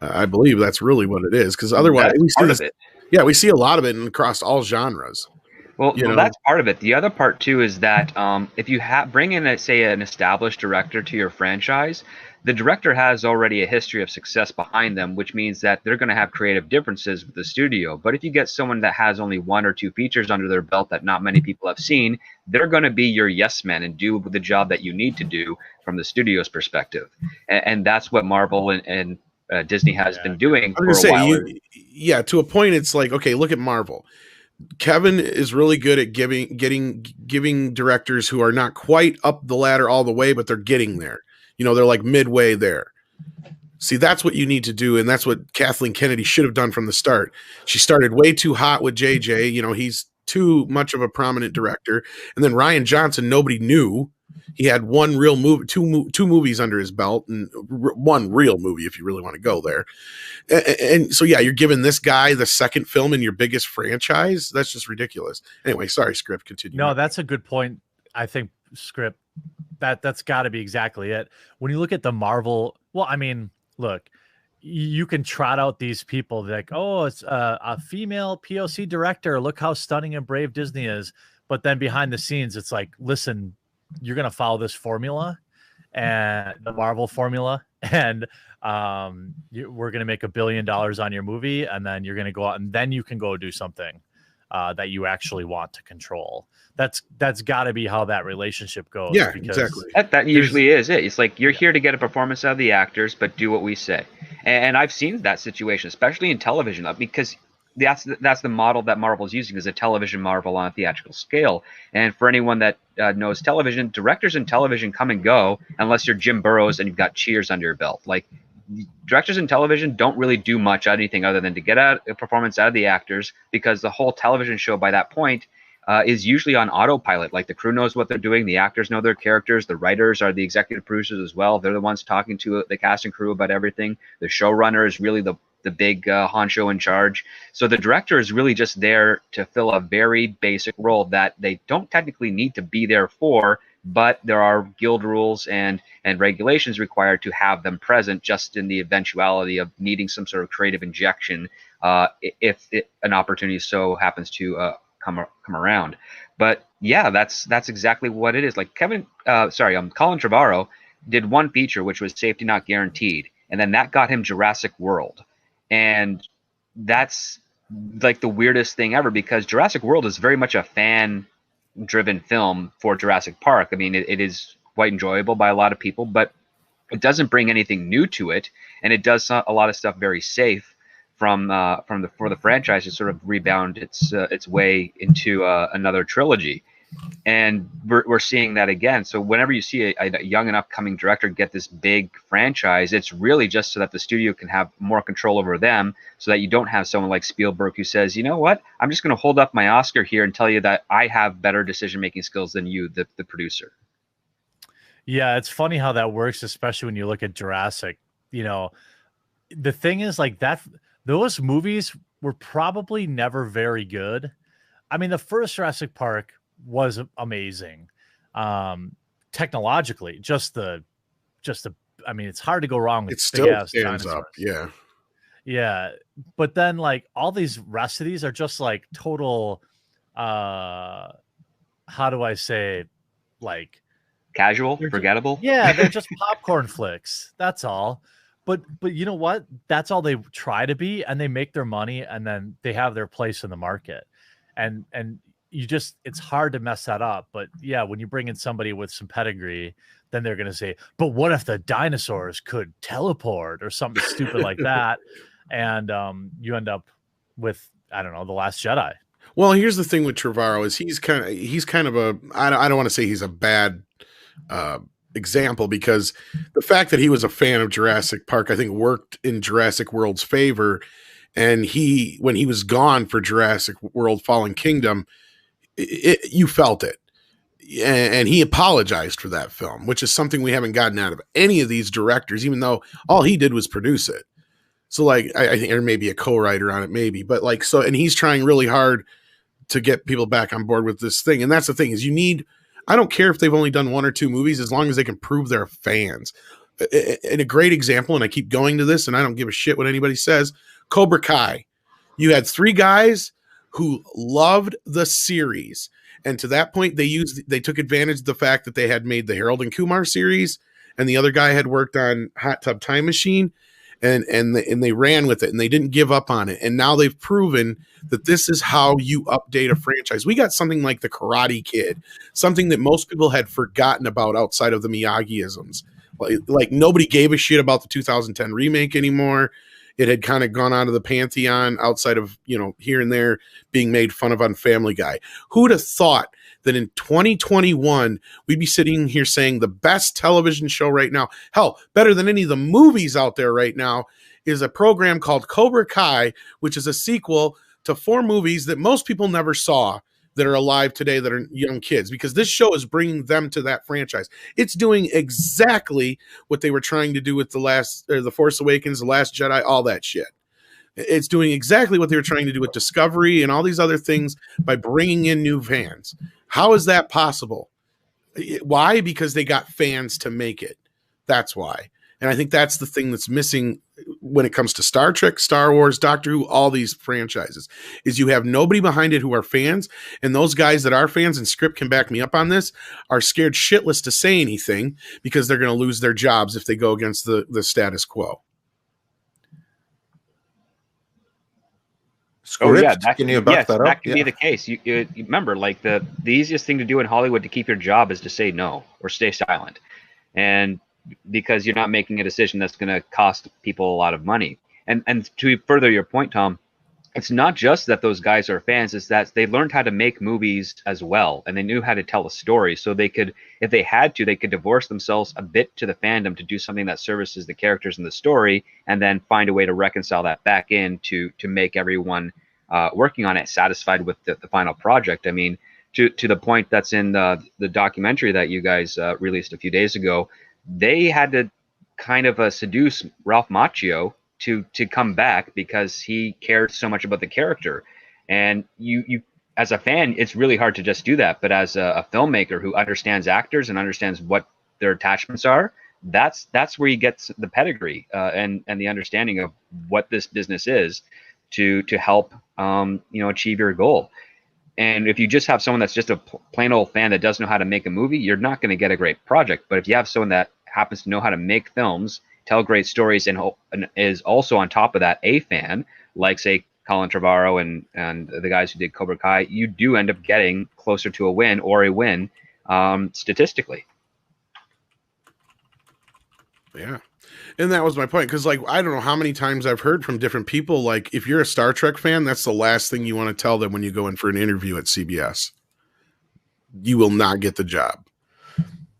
I believe that's really what it is, because otherwise we see a lot of it across all genres. Well, that's part of it. The other part too is that if you bring in, say, an established director to your franchise, the director has already a history of success behind them, which means that they're going to have creative differences with the studio. But if you get someone that has only one or two features under their belt that not many people have seen, they're going to be your yes man and do the job that you need to do from the studio's perspective. And that's what Marvel and Disney has been doing for a while. To a point, it's like, okay, look at Marvel. Kevin is really good at giving directors who are not quite up the ladder all the way, but they're getting there. They're like midway there. See, that's what you need to do, and that's what Kathleen Kennedy should have done from the start. She started way too hot with JJ. He's too much of a prominent director. And then Rian Johnson, nobody knew. He had one real movie, two movies under his belt, and one real movie, if you really want to go there. And so, yeah, you're giving this guy the second film in your biggest franchise. That's just ridiculous. Anyway, sorry, Script, continue. No, that's a good point. I think, Script, that's got to be exactly it. When you look at the Marvel, well, I mean, look, you can trot out these people like, oh, it's a female POC director. Look how stunning and brave Disney is. But then behind the scenes, it's like, listen, you're going to follow this formula and the Marvel formula, and we're going to make $1 billion on your movie, and then you're going to go out and then you can go do something that you actually want to control. That's got to be how that relationship goes. Yeah, exactly. That usually is it. It's like, you're here to get a performance out of the actors, but do what we say. And I've seen that situation, especially in television, because that's the model that Marvel's using, is a television Marvel on a theatrical scale. And for anyone that knows television, directors in television come and go unless you're Jim Burrows and you've got Cheers under your belt. Like, directors in television don't really do much anything other than to get a performance out of the actors, because the whole television show by that point is usually on autopilot. Like, the crew knows what they're doing, the actors know their characters, the writers are the executive producers as well. They're the ones talking to the cast and crew about everything. The showrunner is really the big honcho in charge. So the director is really just there to fill a very basic role that they don't technically need to be there for, but there are guild rules and regulations required to have them present, just in the eventuality of needing some sort of creative injection if an opportunity so happens to come around. But yeah, that's exactly what it is. Like Colin Trevorrow did one feature, which was Safety Not Guaranteed, and then that got him Jurassic World. And that's like the weirdest thing ever, because Jurassic World is very much a fan-driven film for Jurassic Park. I mean, it is quite enjoyable by a lot of people, but it doesn't bring anything new to it, and it does a lot of stuff very safe for the franchise to sort of rebound its way into another trilogy. And we're seeing that again. So whenever you see a young and upcoming director get this big franchise, it's really just so that the studio can have more control over them, so that you don't have someone like Spielberg who says, you know what, I'm just going to hold up my Oscar here and tell you that I have better decision-making skills than you, the producer. Yeah, it's funny how that works, especially when you look at Jurassic. You know, the thing is, like, that those movies were probably never very good. I mean, the first Jurassic Park was amazing, technologically. I mean, it's hard to go wrong with It still stands up. Yeah, but then like all these rest of these are just like total, how do I say, like casual, forgettable. Yeah, they're just popcorn flicks. That's all. But you know what? That's all they try to be, and they make their money, and then they have their place in the market. And it's hard to mess that up. But yeah, when you bring in somebody with some pedigree, then they're going to say, but what if the dinosaurs could teleport or something stupid like that? And you end up with, I don't know, The Last Jedi. Well, here's the thing with Trevorrow is he's kind of a, I don't want to say he's a bad example, because the fact that he was a fan of Jurassic Park, I think, worked in Jurassic World's favor. And when he was gone for Jurassic World Fallen Kingdom, you felt it. And he apologized for that film, which is something we haven't gotten out of any of these directors, even though all he did was produce it. So like, I think there may be a co-writer on it, maybe, but like, so, and he's trying really hard to get people back on board with this thing. And that's the thing is I don't care if they've only done one or two movies, as long as they can prove they're fans. And a great example, and I keep going to this and I don't give a shit what anybody says, Cobra Kai. You had three guys who loved the series. And to that point, they took advantage of the fact that they had made the Harold and Kumar series, and the other guy had worked on Hot Tub Time Machine, and they ran with it, and they didn't give up on it. And now they've proven that this is how you update a franchise. We got something like the Karate Kid, something that most people had forgotten about outside of the Miyagi-isms. Like nobody gave a shit about the 2010 remake anymore. It had kind of gone out of the pantheon outside of, here and there being made fun of on Family Guy. Who'd have thought that in 2021, we'd be sitting here saying the best television show right now, hell, better than any of the movies out there right now, is a program called Cobra Kai, which is a sequel to 4 movies that most people never saw that are alive today that are young kids, because this show is bringing them to that franchise. It's doing exactly what they were trying to do with The Force Awakens, The Last Jedi, all that shit. It's doing exactly what they were trying to do with Discovery and all these other things by bringing in new fans. How is that possible? Why? Because they got fans to make it. That's why. And I think that's the thing that's missing when it comes to Star Trek, Star Wars, Doctor Who, all these franchises, is you have nobody behind it who are fans. And those guys that are fans, and Script can back me up on this, are scared shitless to say anything because they're going to lose their jobs if they go against the status quo. Script? Can you back that up? That can be the case. You remember, like the easiest thing to do in Hollywood to keep your job is to say no or stay silent. And because you're not making a decision that's going to cost people a lot of money. And to further your point, Tom, it's not just that those guys are fans, it's that they learned how to make movies as well, and they knew how to tell a story. So they could, if they had to, they could divorce themselves a bit to the fandom to do something that services the characters in the story, and then find a way to reconcile that back in to make everyone working on it satisfied with the final project. I mean, to the point that's in the documentary that you guys released a few days ago, they had to kind of seduce Ralph Macchio to come back because he cared so much about the character. And you as a fan, it's really hard to just do that. But as a filmmaker who understands actors and understands what their attachments are, that's where you get the pedigree and the understanding of what this business is to help achieve your goal. And if you just have someone that's just a plain old fan that doesn't know how to make a movie, you're not going to get a great project. But if you have someone that happens to know how to make films, tell great stories, and is also on top of that a fan, like say Colin Trevorrow and the guys who did Cobra Kai, you do end up getting closer to a win or a win statistically. Yeah. And that was my point. Because, like, I don't know how many times I've heard from different people, like, if you're a Star Trek fan, that's the last thing you want to tell them when you go in for an interview at CBS. You will not get the job.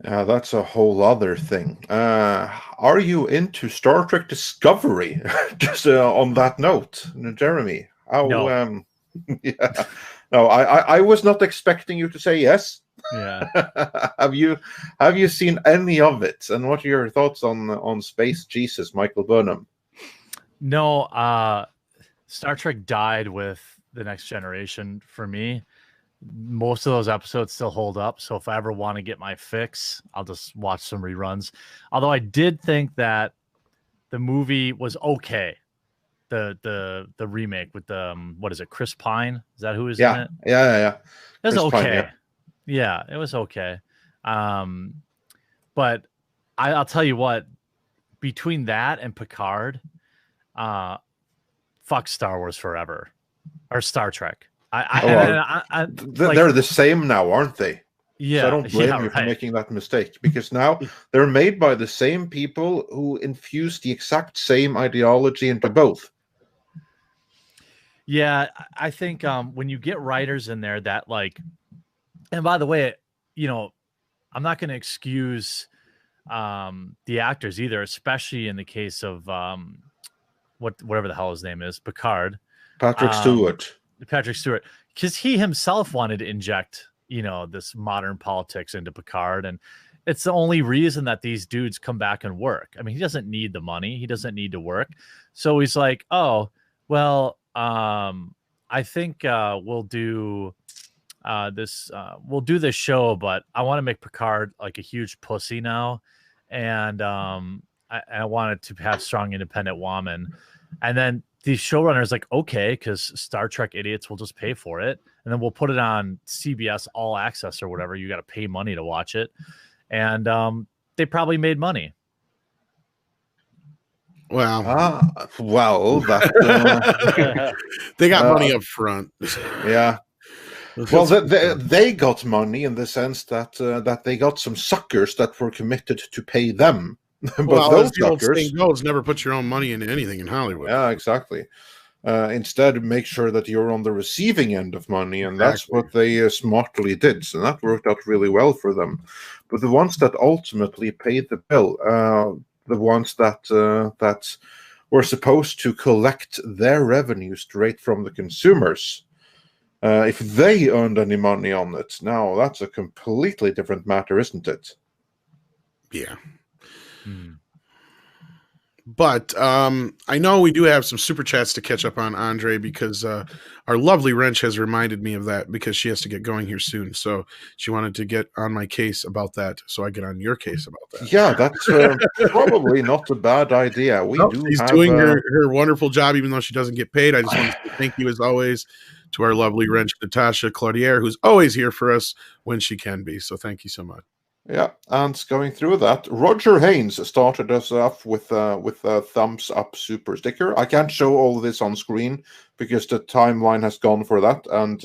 That's a whole other thing. Are you into Star Trek Discovery? Just on that note, Jeremy. No. Yeah. No, I was not expecting you to say yes. Yeah. Have you seen any of it? And what are your thoughts on Space Jesus, Michael Burnham? No, Star Trek died with The Next Generation for me. Most of those episodes still hold up, so if I ever want to get my fix, I'll just watch some reruns. Although I did think that the movie was okay. The remake with the what is it, Chris Pine? Is that who is in it? Yeah. It was Chris okay. Pine, yeah, it was okay. But I'll tell you what, between that and Picard, fuck Star Wars forever, or Star Trek. They're the same now, aren't they? Yeah. So I don't blame you for making that mistake, because now they're made by the same people who infuse the exact same ideology into both. Yeah, I think when you get writers in there that like, and by the way, you know, I'm not going to excuse the actors either, especially in the case of whatever the hell his name is, Picard. Patrick Stewart, because he himself wanted to inject, you know, this modern politics into Picard, and it's the only reason that these dudes come back and work. I mean, he doesn't need the money, he doesn't need to work, so he's like, oh well, I think we'll do this show, but I want to make Picard like a huge pussy now, and I wanted to have strong independent woman, and then the showrunner's like, okay, because Star Trek idiots will just pay for it, and then we'll put it on CBS All Access or whatever. You got to pay money to watch it, and they probably made money. Wow. They got money up front. Yeah. Well, they got money in the sense that they got some suckers that were committed to pay them. But well, those the old suckers saying goes, never put your own money into anything in Hollywood. Yeah, exactly. Instead, make sure that you're on the receiving end of money, and that's what they smartly did. So that worked out really well for them. But the ones that ultimately paid the bill, the ones that were supposed to collect their revenue straight from the consumers, if they earned any money on it, now that's a completely different matter, isn't it? Yeah. But I know we do have some super chats to catch up on, Andre, because our lovely Wrench has reminded me of that because she has to get going here soon. So she wanted to get on my case about that, so I get on your case about that. Yeah, that's probably not a bad idea. She's doing her wonderful job, even though she doesn't get paid. I just want to say thank you, as always, to our lovely Wrench, Natasha Claudier, who's always here for us when she can be. So thank you so much. Yeah, and going through that, Roger Haynes started us off with a thumbs up super sticker. I can't show all of this on screen because the timeline has gone for that, and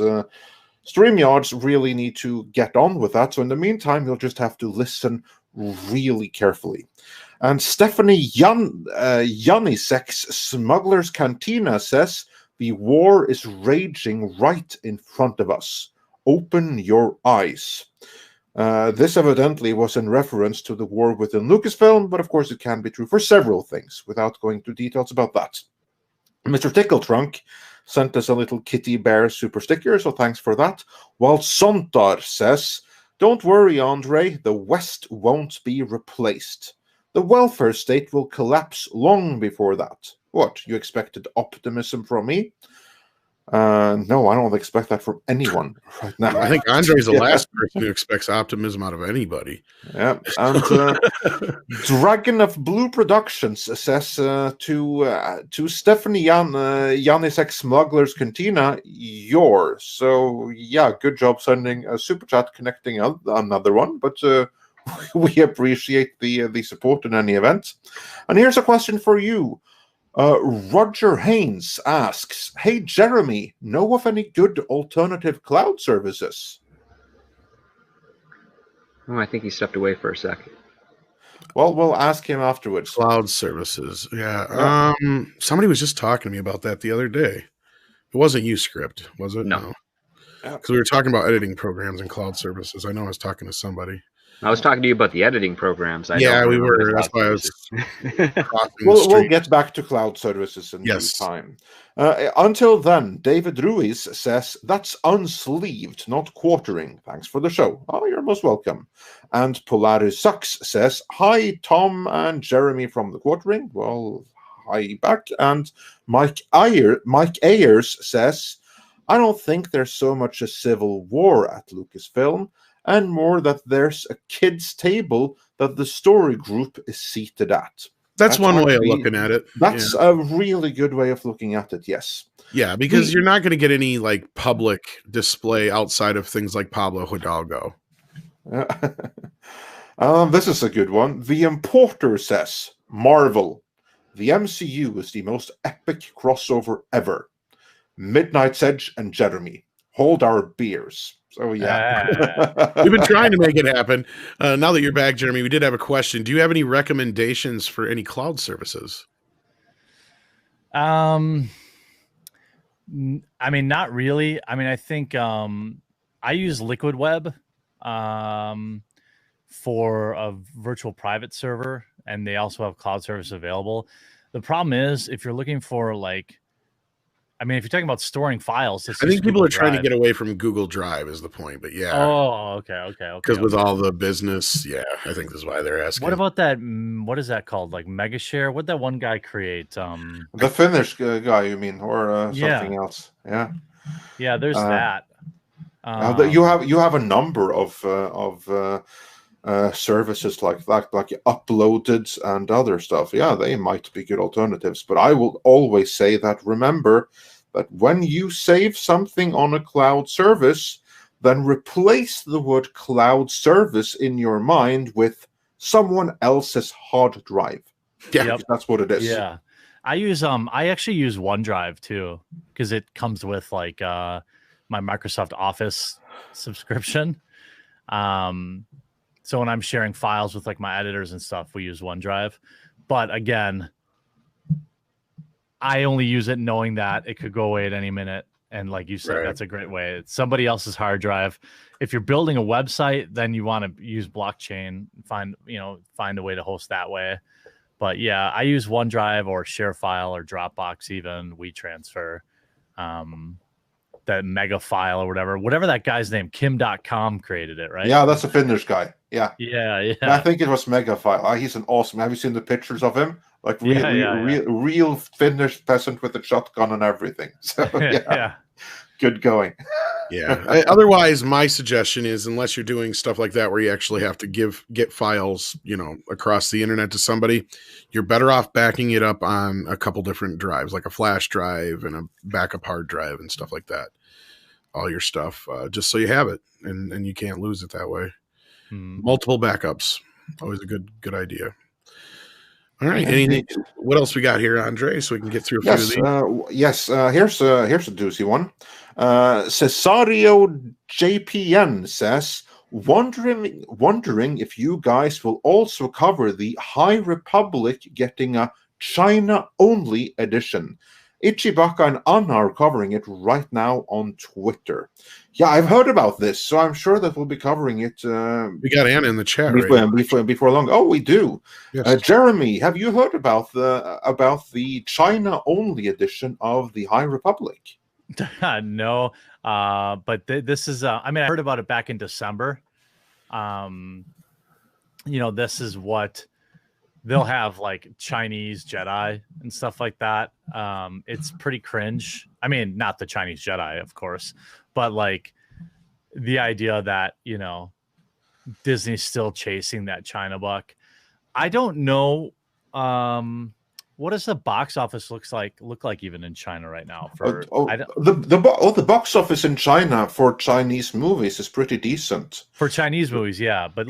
StreamYards really need to get on with that. So in the meantime, you'll just have to listen really carefully. And Stephanie Yanisek's Smuggler's Cantina says, the war is raging right in front of us. Open your eyes. This evidently was in reference to the war within Lucasfilm, but of course it can be true for several things, without going into details about that. Mr. Tickletrunk sent us a little kitty bear super sticker, so thanks for that. While Sontar says, don't worry, Andre, the West won't be replaced. The welfare state will collapse long before that. What, you expected optimism from me? No, I don't expect that from anyone right now. I think Andre's the last person who expects optimism out of anybody. Yeah, and Dragon of Blue Productions says to Stephanie Yanisek Smuggler's Cantina, yours. So yeah, good job sending a super chat connecting another one. But We appreciate the support in any event. And here's a question for you. Roger Haynes asks, "Hey Jeremy, know of any good alternative cloud services?" Oh, I think he stepped away for a second. Well, we'll ask him afterwards. Cloud services. Yeah. Somebody was just talking to me about that the other day. It wasn't Uscript, was it? No. Because we were talking about editing programs and cloud services. I know I was talking to somebody. I was talking to you about the editing programs. We were. That's why I was. We'll get back to cloud services in due time. Until then, David Ruiz says, "That's unsleeved, not quartering. Thanks for the show." Oh, you're most welcome. And Polaris Sucks says, "Hi, Tom and Jeremy from the quartering." Well, hi back. And Mike Ayers says, "I don't think there's so much a civil war at Lucasfilm, and more that there's a kids' table that the story group is seated at." That's one way of looking at it. That's a really good way of looking at it, yes. Yeah, because you're not going to get any like public display outside of things like Pablo Hidalgo. This is a good one. The Importer says, "Marvel. The MCU is the most epic crossover ever. Midnight's Edge and Jeremy. Hold our beers." So yeah. We've been trying to make it happen. Now that you're back, Jeremy, we did have a question. Do you have any recommendations for any cloud services? I mean, not really. I mean, I think I use Liquid Web for a virtual private server, and they also have cloud service available. The problem is, if you're looking for like, I mean, if you're talking about storing files, I think people are trying to get away from Google Drive is the point, but yeah. Oh, okay. Because with all the business, yeah, I think this is why they're asking. What about that? What is that called? Like Megashare? What'd that one guy create? The Finnish guy, you mean, or something else? Yeah. Yeah, there's that. You have a number of services like that, like Uploaded and other stuff. Yeah, they might be good alternatives, but I will always say that remember that when you save something on a cloud service, then replace the word cloud service in your mind with someone else's hard drive. Yeah, yep. That's what it is. Yeah, I actually use OneDrive too, because it comes with like my Microsoft Office subscription. So when I'm sharing files with like my editors and stuff, we use OneDrive. But again, I only use it knowing that it could go away at any minute. And like you said, that's a great way. It's somebody else's hard drive. If you're building a website, then you want to use blockchain, find a way to host that way. But yeah, I use OneDrive or ShareFile or Dropbox, even WeTransfer, that mega file or whatever that guy's name, Kim.com created it, right? Yeah, that's a Finnish guy. Yeah. Yeah. I think it was Megafile. He's an awesome. Have you seen the pictures of him? Like real Finnish peasant with a shotgun and everything. So yeah. Good going. Yeah. Otherwise, my suggestion is, unless you're doing stuff like that where you actually have to get files, across the internet to somebody, you're better off backing it up on a couple different drives, like a flash drive and a backup hard drive and stuff like that. All your stuff, just so you have it and you can't lose it that way. Multiple backups, always a good idea. All right. Anything? What else we got here, Andre? So we can get through a few of these. Here's a doozy one. Cesario JPN says, wondering if you guys will also cover the High Republic getting a China-only edition. Ichibaka and Anna are covering it right now on Twitter. Yeah, I've heard about this, so I'm sure that we'll be covering it. We got Anna in the chat before long. Oh, we do. Yes. Jeremy, have you heard about the China-only edition of the High Republic? No, but this is. I heard about it back in December. This is what. They'll have like Chinese Jedi and stuff like that. It's pretty cringe. I mean, not the Chinese Jedi, of course, but like the idea that, Disney's still chasing that China buck. I don't know. What does the box office look like even in China right now? The box office in China for Chinese movies is pretty decent. For Chinese movies, yeah. But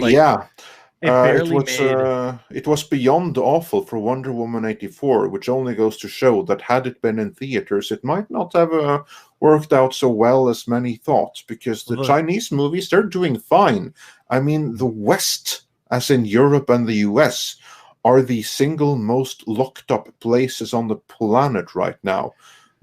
It barely made. It was beyond awful for Wonder Woman 84, which only goes to show that had it been in theaters, it might not have worked out so well as many thought, because the Chinese movies, they're doing fine. I mean, the West, as in Europe and the US, are the single most locked up places on the planet right now.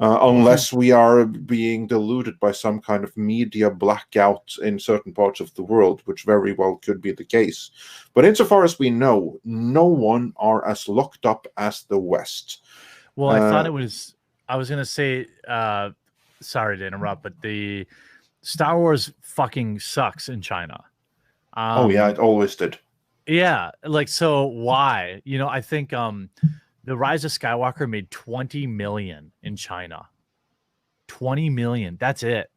Unless we are being deluded by some kind of media blackout in certain parts of the world, which very well could be the case. But insofar as we know, no one are as locked up as the West. Well, I thought it was, I was going to say, sorry to interrupt, but the Star Wars fucking sucks in China. Oh, yeah, it always did. Yeah, like, so why? You know, I think The Rise of Skywalker made 20 million in China. 20 million. That's it.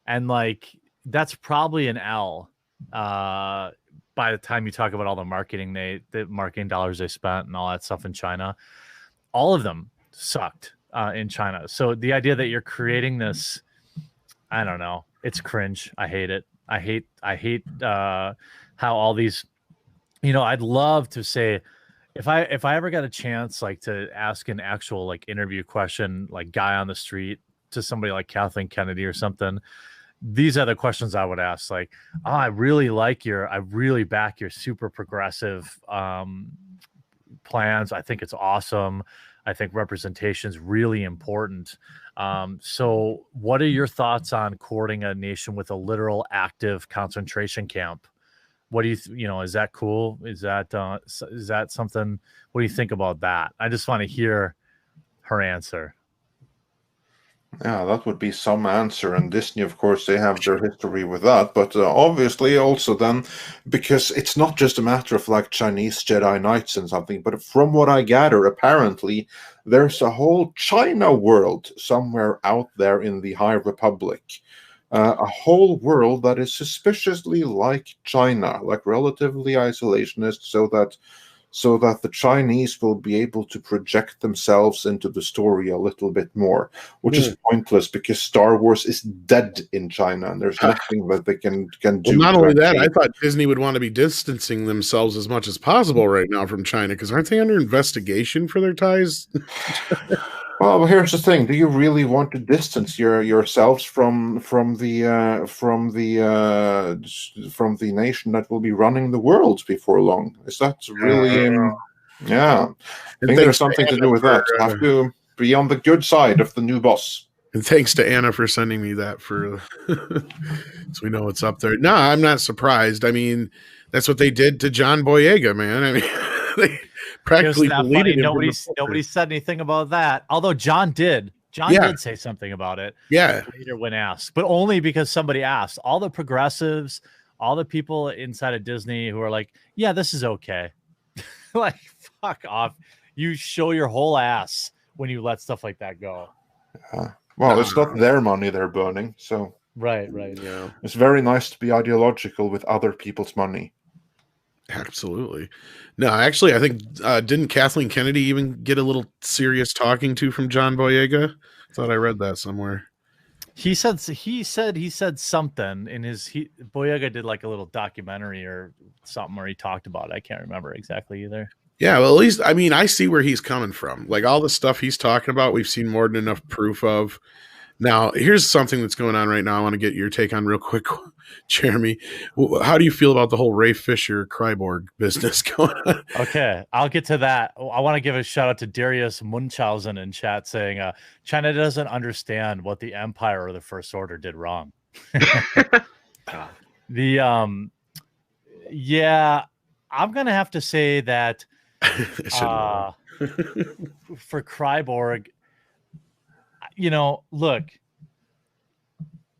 And like, that's probably an L by the time you talk about all the marketing dollars they spent and all that stuff in China. All of them sucked in China. So the idea that you're creating this, I don't know, it's cringe. I hate it. I hate how all these, you know, I'd love to say, if I ever got a chance, like, to ask an actual, like, interview question, like, guy on the street, to somebody like Kathleen Kennedy or something, these are the questions I would ask. Like, oh, I really back your super progressive plans. I think it's awesome. I think representation is really important. So what are your thoughts on courting a nation with a literal active concentration camp? What do you, is that cool? Is that something? What do you think about that? I just want to hear her answer. Yeah, that would be some answer. And Disney, of course, they have their history with that. But obviously also then, because it's not just a matter of like Chinese Jedi Knights and something, but from what I gather, apparently there's a whole China world somewhere out there in the High Republic. A whole world that is suspiciously like China, like relatively isolationist, so that the Chinese will be able to project themselves into the story a little bit more, which is pointless because Star Wars is dead in China and there's nothing that they can do. Well, not only that, I thought Disney would want to be distancing themselves as much as possible right now from China, because aren't they under investigation for their ties? Well, here's the thing: do you really want to distance yourselves from the nation that will be running the world before long? Is that really? Yeah, I think there's something to do with that. Have to be on the good side of the new boss. And thanks to Anna for sending me that, so we know what's up there. No, I'm not surprised. I mean, that's what they did to John Boyega, man. I mean, they practically deleted him. Nobody said anything about that. Although John did. John did say something about it. Yeah. Later when asked, but only because somebody asked. All the progressives, all the people inside of Disney who are like, yeah, this is okay. Like, fuck off. You show your whole ass when you let stuff like that go. Well, it's not their money they're burning, so right. Yeah. It's very nice to be ideological with other people's money. Absolutely. No, actually, I think didn't Kathleen Kennedy even get a little serious talking to from John Boyega? I thought I read that somewhere. He said something in Boyega did like a little documentary or something where he talked about it. I can't remember exactly either. Yeah, well, at least, I mean, I see where he's coming from. Like, all the stuff he's talking about, we've seen more than enough proof of. Now, here's something that's going on right now I want to get your take on real quick, Jeremy. How do you feel about the whole Ray Fisher Kryborg business going on? Okay, I'll get to that. I want to give a shout out to Darius Munchausen in chat saying, China doesn't understand what the Empire or the First Order did wrong. Yeah, I'm going to have to say that for Kryborg, look,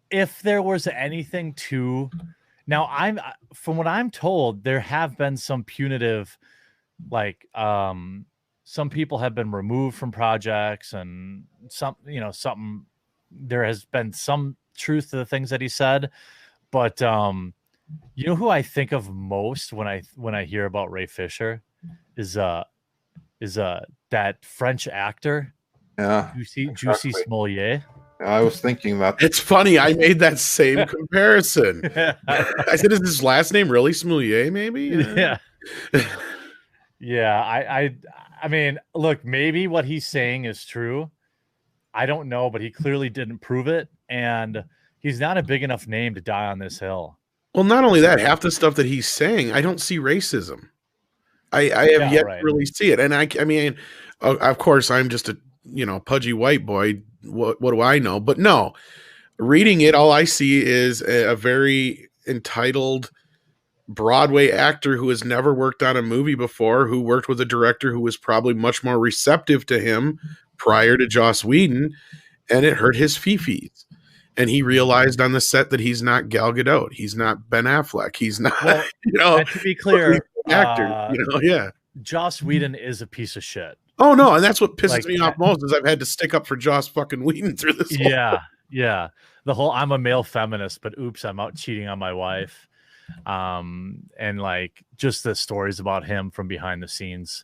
if there was anything to, now from what I'm told, there have been some punitive, like, some people have been removed from projects and something, there has been some truth to the things that he said, but, who I think of most when I hear about Ray Fisher is that French actor. Yeah, Juicy Smollett. I was thinking that. It's funny. I made that same comparison. I said, "Is his last name really Smoulier? Maybe." Yeah. Yeah. I mean, look, maybe what he's saying is true. I don't know, but he clearly didn't prove it, and he's not a big enough name to die on this hill. Well, not only that, half the stuff that he's saying, I don't see racism. I have yet to really see it, and I mean, of course, I'm just a pudgy white boy. What do I know? But no, reading it, all I see is a very entitled Broadway actor who has never worked on a movie before, who worked with a director who was probably much more receptive to him prior to Joss Whedon, and it hurt his fifis. And he realized on the set that he's not Gal Gadot, he's not Ben Affleck, he's not, and to be clear, actor, yeah. Joss Whedon is a piece of shit. Oh no, and that's what pisses me off most is I've had to stick up for Joss fucking Whedon through this. Yeah. The whole I'm a male feminist, but oops, I'm out cheating on my wife. And like just the stories about him from behind the scenes.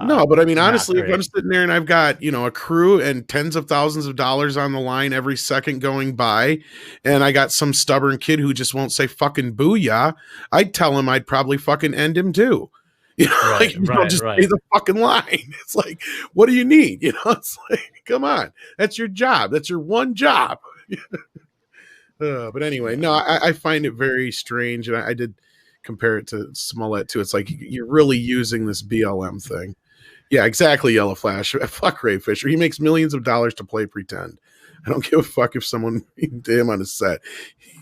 No, but I mean, honestly, if I'm sitting there and I've got, a crew and tens of thousands of dollars on the line every second going by, and I got some stubborn kid who just won't say fucking booyah, I'd tell him I'd probably fucking end him too. Just say the fucking line. It's like, what do you need? It's like, come on, that's your job. That's your one job. But anyway, no, I find it very strange, and I did compare it to Smollett too. It's like you're really using this BLM thing. Yeah, exactly. Yellow Flash. Fuck Ray Fisher. He makes millions of dollars to play pretend. I don't give a fuck if someone to him on his set.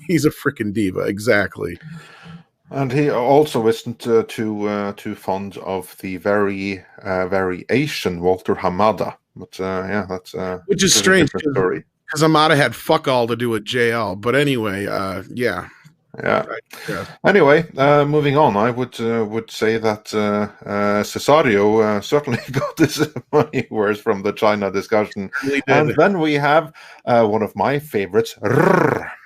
He's a freaking diva. Exactly. And he also isn't too fond of the very Asian Walter Hamada. But that's which is strange because Hamada had fuck all to do with JL. But anyway, yeah. Anyway, moving on, I would say that Cesario certainly got his money worth from the China discussion. And then we have one of my favorites,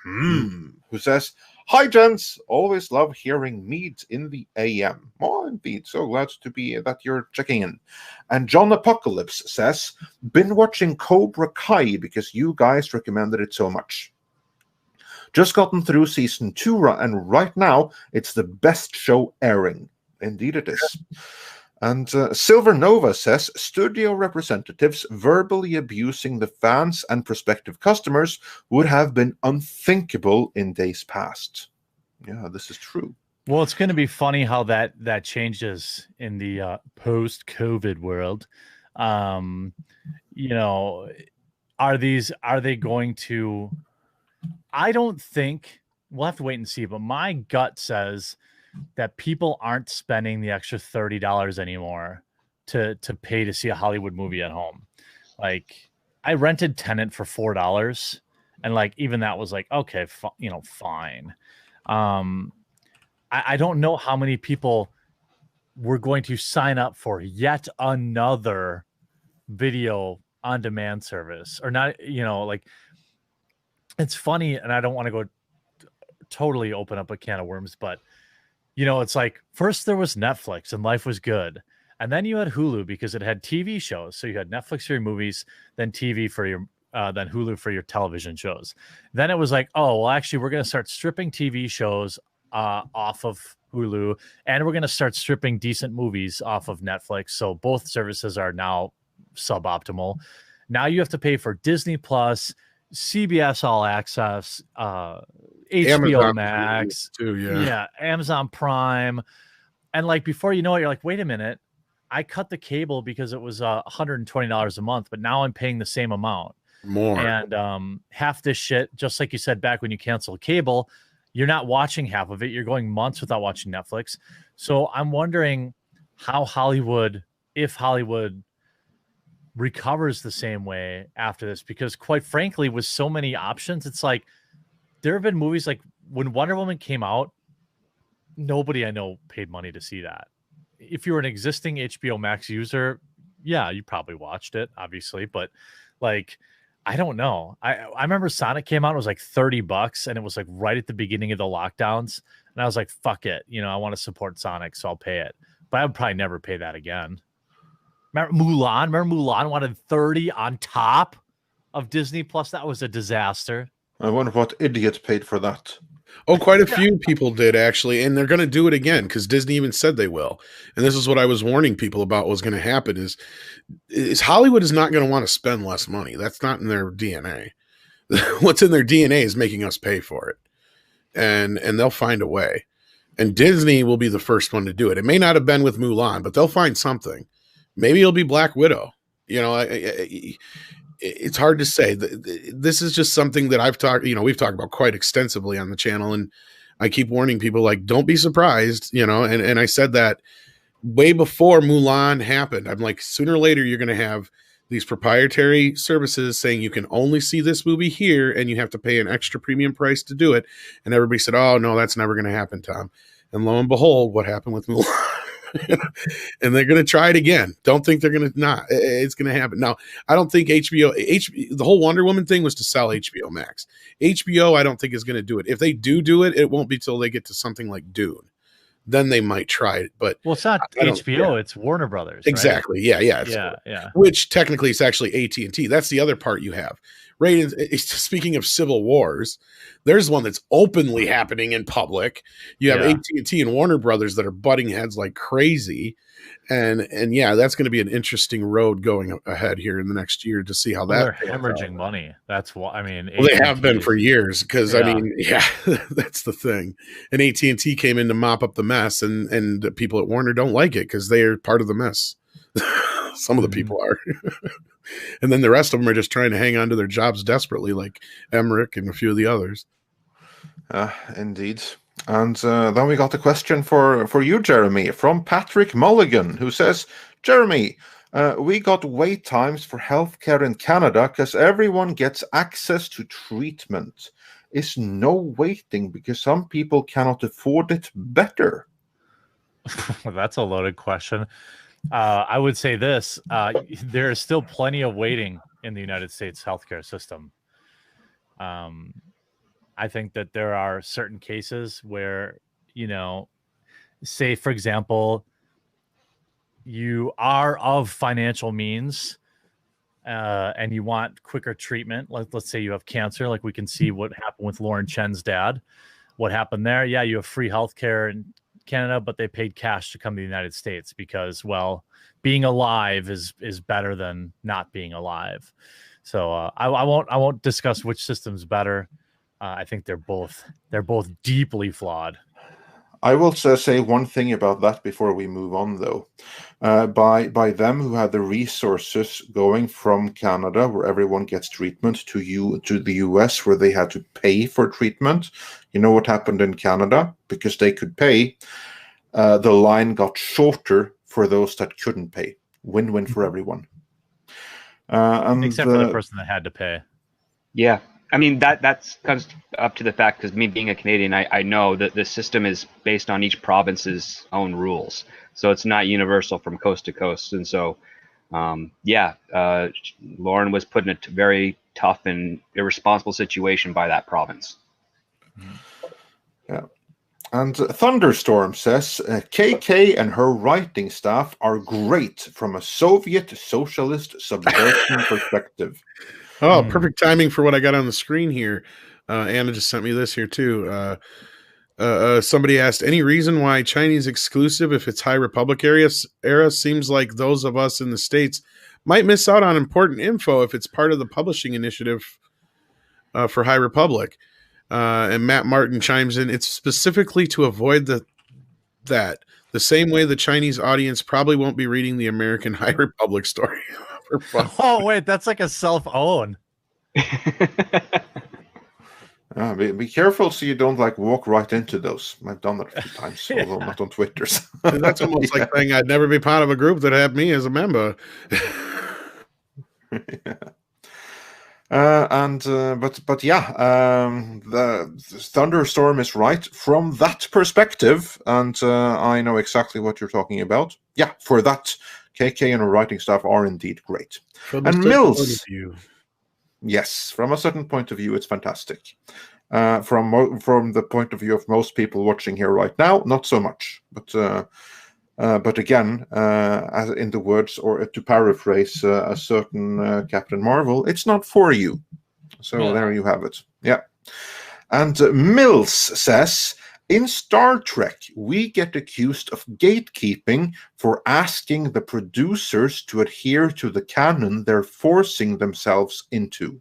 who says, "Hi, gents. Always love hearing Mead in the AM. Oh, indeed. So glad to be that you're checking in." And John Apocalypse says, "Been watching Cobra Kai because you guys recommended it so much. Just gotten through season 2, and right now it's the best show airing." Indeed it is. And Silver Nova says, "Studio representatives verbally abusing the fans and prospective customers would have been unthinkable in days past." Yeah, this is true. Well, it's going to be funny how that changes in the post-COVID world. Are they going to... I don't think, we'll have to wait and see, but my gut says that people aren't spending the extra $30 anymore to pay to see a Hollywood movie at home. Like, I rented Tenet for $4, and like even that was like, okay, fine. I don't know how many people were going to sign up for yet another video on demand service, or not, like, it's funny, and I don't want to go totally open up a can of worms, but it's like first there was Netflix and life was good, and then you had Hulu because it had TV shows. So you had Netflix for your movies, then TV for your then Hulu for your television shows. Then it was like, oh well, actually we're going to start stripping TV shows off of Hulu, and we're going to start stripping decent movies off of Netflix. So both services are now suboptimal. Now you have to pay for Disney Plus, CBS All Access, HBO Amazon Max, too, yeah, Amazon Prime, and like before you know it, you're like, wait a minute, I cut the cable because it was $120 a month, but now I'm paying the same amount more. And half this shit, just like you said back when you canceled cable, you're not watching half of it. You're going months without watching Netflix. So I'm wondering how Hollywood, if Hollywood recovers the same way after this, because quite frankly, with so many options, it's like there have been movies like when Wonder Woman came out, nobody I know paid money to see that. If you were an existing HBO Max user, yeah, you probably watched it, obviously, but like, I don't know. I remember Sonic came out, it was like $30, and it was like right at the beginning of the lockdowns, and I was like, fuck it, I want to support Sonic, so I'll pay it. But I would probably never pay that again. Remember Mulan wanted 30 on top? of Disney Plus. That was a disaster. I wonder what idiot paid for that. Oh, quite a few people did actually, and they're going to do it again because Disney even said they will. And this is what I was warning people about was going to happen: is Hollywood is not going to want to spend less money. That's not in their DNA. What's in their DNA is making us pay for it, and they'll find a way. And Disney will be the first one to do it. It may not have been with Mulan, but they'll find something. Maybe it'll be Black Widow. You know, it's hard to say. This is just something that we've talked about quite extensively on the channel. And I keep warning people, like, don't be surprised, you know, and I said that way before Mulan happened. I'm like, sooner or later, you're going to have these proprietary services saying you can only see this movie here and you have to pay an extra premium price to do it. And everybody said, oh, no, that's never going to happen, Tom. And lo and behold, what happened with Mulan? And they're going to try it again. Don't think they're going to not. It's going to happen. Now, I don't think the whole Wonder Woman thing was to sell HBO Max. HBO, I don't think is going to do it. If they do it, it won't be till they get to something like Dune. Then they might try it. But well, it's not HBO, it's Warner Brothers. Exactly. Right? Yeah. Which technically it's actually AT&T. That's the other part you have. Right. Speaking of civil wars, there's one that's openly happening in public. You have AT&T and Warner Brothers that are butting heads like crazy. And yeah, that's going to be an interesting road going ahead here in the next year to see how they're hemorrhaging money. That's what I mean. Well, they have been for years because I mean, that's the thing. And AT&T came in to mop up the mess, and the people at Warner don't like it because they are part of the mess. Some of the people are. And then the rest of them are just trying to hang on to their jobs desperately, like Emmerich and a few of the others. Indeed. And then we got a question for you, Jeremy, from Patrick Mulligan, who says, Jeremy, we got wait times for healthcare in Canada because everyone gets access to treatment. Is no waiting because some people cannot afford it better? Well, that's a loaded question. I would say this. There is still plenty of waiting in the United States healthcare system. I think that there are certain cases where, you know, say, for example, you are of financial means and you want quicker treatment. Let's say you have cancer, like we can see what happened with Lauren Chen's dad. What happened there? Yeah, you have free healthcare in Canada, but they paid cash to come to the United States because, well, being alive is better than not being alive. So I won't discuss which system's better. I think they're both deeply flawed. I will say one thing about that before we move on, though. By them who had the resources going from Canada, where everyone gets treatment, to the US, where they had to pay for treatment. You know what happened in Canada? Because they could pay, the line got shorter for those that couldn't pay. Win-win for everyone. Except for the person that had to pay. Yeah. I mean, that comes up to the fact, because me being a Canadian, I know that the system is based on each province's own rules. So it's not universal from coast to coast. And so, Lauren was put in a very tough and irresponsible situation by that province. Yeah. And Thunderstorm says, KK and her writing staff are great from a Soviet socialist subversion perspective. Oh, perfect timing for what I got on the screen here. Anna just sent me this here too. Somebody asked, any reason why Chinese exclusive, if it's High Republic era, seems like those of us in the States might miss out on important info if it's part of the publishing initiative for High Republic. And Matt Martin chimes in, it's specifically to avoid that. The same way the Chinese audience probably won't be reading the American High Republic story. Oh, wait, that's like a self-own. Be careful so you don't walk right into those. I've done that a few times, although not on Twitter. That's almost like saying I'd never be part of a group that had me as a member. The Thunderstorm is right from that perspective, and I know exactly what you're talking about. Yeah, for that, KK and her writing staff are indeed great. And Mills, yes, from a certain point of view, it's fantastic. From the point of view of most people watching here right now, not so much. But But again, as in the words, or to paraphrase a certain Captain Marvel, it's not for you. So there you have it. Yeah. And Mills says, in Star Trek, we get accused of gatekeeping for asking the producers to adhere to the canon they're forcing themselves into.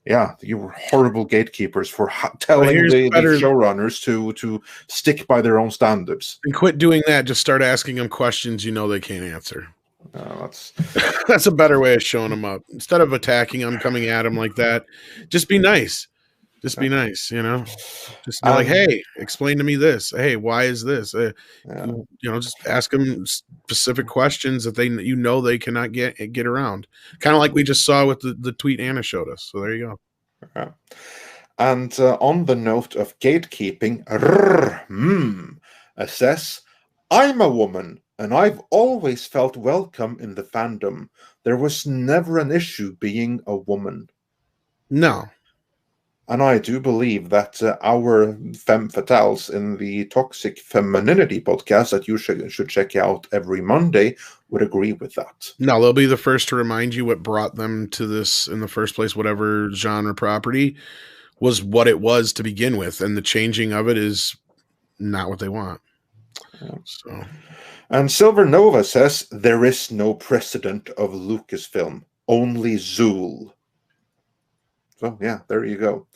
Yeah, you were horrible gatekeepers for telling the showrunners to stick by their own standards. And quit doing that. Just start asking them questions you know they can't answer. That's that's a better way of showing them up. Instead of attacking them, coming at them like that, just be nice. Just be nice, you know. Just be like, "Hey, explain to me this. Hey, why is this?" You know, just ask them specific questions that you know they cannot get around. Kind of like we just saw with the tweet Anna showed us. So there you go. Yeah. And on the note of gatekeeping, says, I'm a woman, and I've always felt welcome in the fandom. There was never an issue being a woman. No. And I do believe that our femme fatales in the Toxic Femininity podcast that you should check out every Monday would agree with that. No, they'll be the first to remind you what brought them to this in the first place, whatever genre property was what it was to begin with. And the changing of it is not what they want. Yeah. So, and Silver Nova says, there is no precedent of Lucasfilm, only Zool. So, yeah, there you go.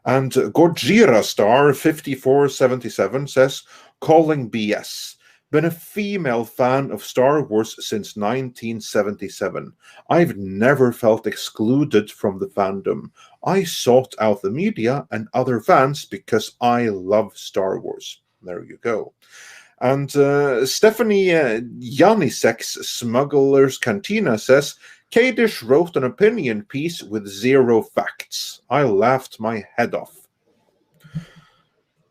And Gojira Star 5477 says, calling BS. Been a female fan of Star Wars since 1977. I've never felt excluded from the fandom. I sought out the media and other fans because I love Star Wars. There you go. And Stephanie Yanisek's Smuggler's Cantina says, Kadish wrote an opinion piece with 0 facts. I laughed my head off.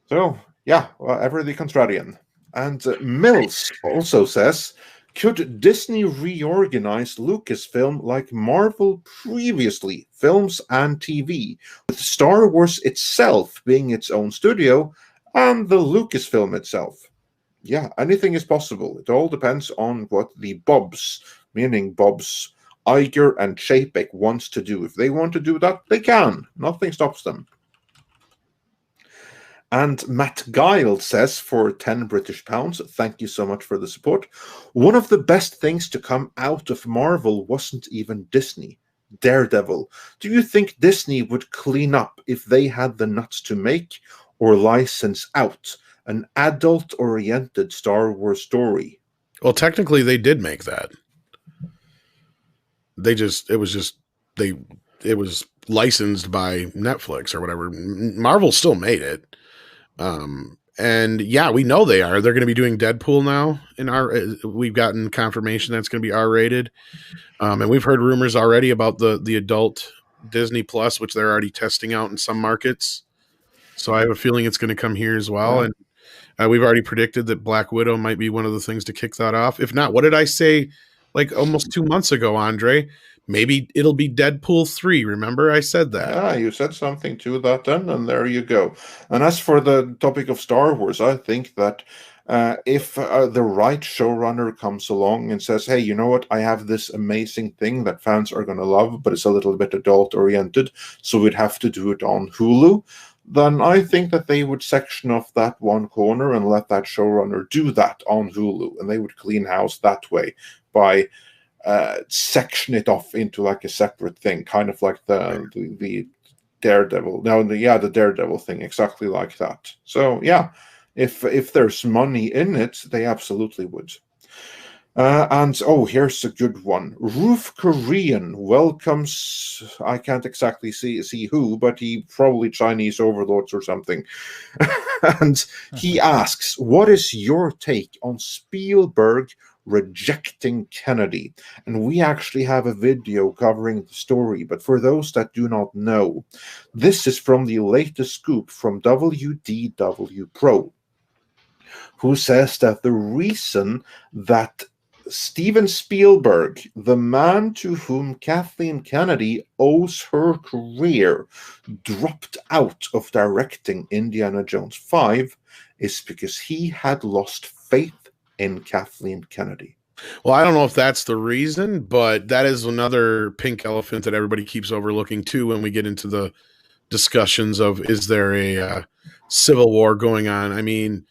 So, yeah, ever the contrarian. And Mills also says, could Disney reorganize Lucasfilm like Marvel previously, films and TV, with Star Wars itself being its own studio and the Lucasfilm itself? Yeah, anything is possible. It all depends on what the Bobs, meaning Bobs, Iger and Chapek wants to do. If they want to do that, they can. Nothing stops them. And Matt Guile says, for 10 British pounds, thank you so much for the support. One of the best things to come out of Marvel wasn't even Disney. Daredevil. Do you think Disney would clean up if they had the nuts to make or license out an adult-oriented Star Wars story? Well, technically, they did make that. It was licensed by Netflix or whatever. Marvel still made it. And yeah, we know they are. They're going to be doing Deadpool now. We've gotten confirmation that's going to be R-rated. And we've heard rumors already about the adult Disney Plus, which they're already testing out in some markets. So I have a feeling it's going to come here as well. Yeah. And we've already predicted that Black Widow might be one of the things to kick that off. If not, what did I say like almost 2 months ago, Andre? Maybe it'll be Deadpool 3. Remember I said that? Yeah, you said something to that then, and there you go. And as for the topic of Star Wars, I think that if the right showrunner comes along and says, hey, you know what, I have this amazing thing that fans are going to love, but it's a little bit adult-oriented, so we'd have to do it on Hulu, then I think that they would section off that one corner and let that showrunner do that on Hulu, and they would clean house that way by section it off into like a separate thing, kind of like the Daredevil. The Daredevil thing, exactly like that. So yeah, if there's money in it, they absolutely would. And here's a good one. Roof Korean welcomes, I can't exactly see who, but he probably Chinese overlords or something. And he asks, what is your take on Spielberg rejecting Kennedy? And we actually have a video covering the story, but for those that do not know, this is from the latest scoop from WDW Pro, who says that the reason that Steven Spielberg, the man to whom Kathleen Kennedy owes her career, dropped out of directing Indiana Jones 5 is because he had lost faith in Kathleen Kennedy. Well, I don't know if that's the reason, but that is another pink elephant that everybody keeps overlooking too when we get into the discussions of is there a civil war going on. I mean,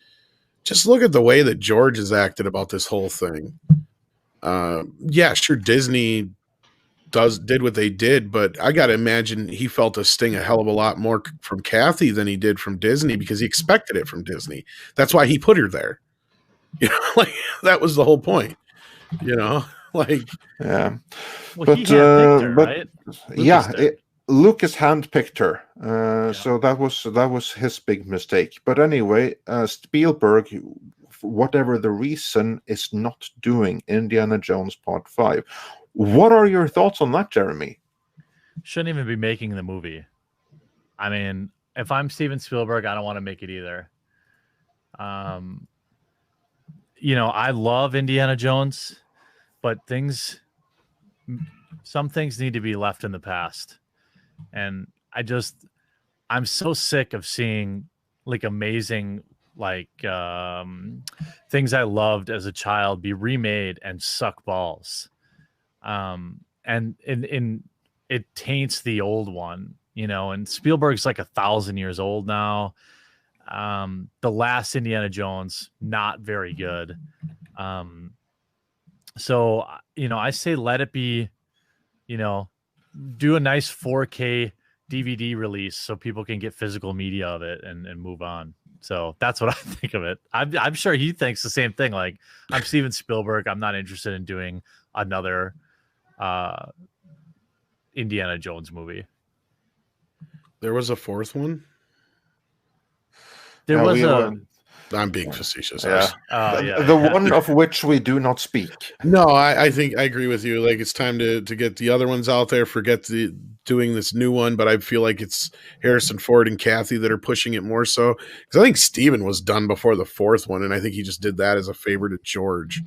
just look at the way that George has acted about this whole thing. Yeah, sure, Disney did what they did, but I got to imagine he felt a sting a hell of a lot more from Kathy than he did from Disney because he expected it from Disney. That's why he put her there. You know, like that was the whole point. You know, like Yeah, well, he handpicked her, right? Yeah, did. Lucas handpicked her, so that was his big mistake. But anyway, Spielberg, for whatever the reason, is not doing Indiana Jones Part 5. What are your thoughts on that, Jeremy? Shouldn't even be making the movie. I mean, if I'm Steven Spielberg, I don't want to make it either. You know, I love Indiana Jones, but some things need to be left in the past. And I'm so sick of seeing like amazing things I loved as a child be remade and suck balls. And it taints the old one, you know, and Spielberg's like 1,000 years old now. The last Indiana Jones, not very good. So, you know, I say let it be, you know, do a nice 4K DVD release so people can get physical media of it and move on. So that's what I think of it. I'm sure he thinks the same thing. Like, I'm Steven Spielberg. I'm not interested in doing another Indiana Jones movie. there was a fourth one. There was I'm being facetious. Yeah. yeah. The one of which we do not speak. No, I think I agree with you. Like it's time to get the other ones out there. Forget doing this new one, but I feel like it's Harrison Ford and Kathy that are pushing it more so. Because I think Steven was done before the fourth one, and I think he just did that as a favor to George.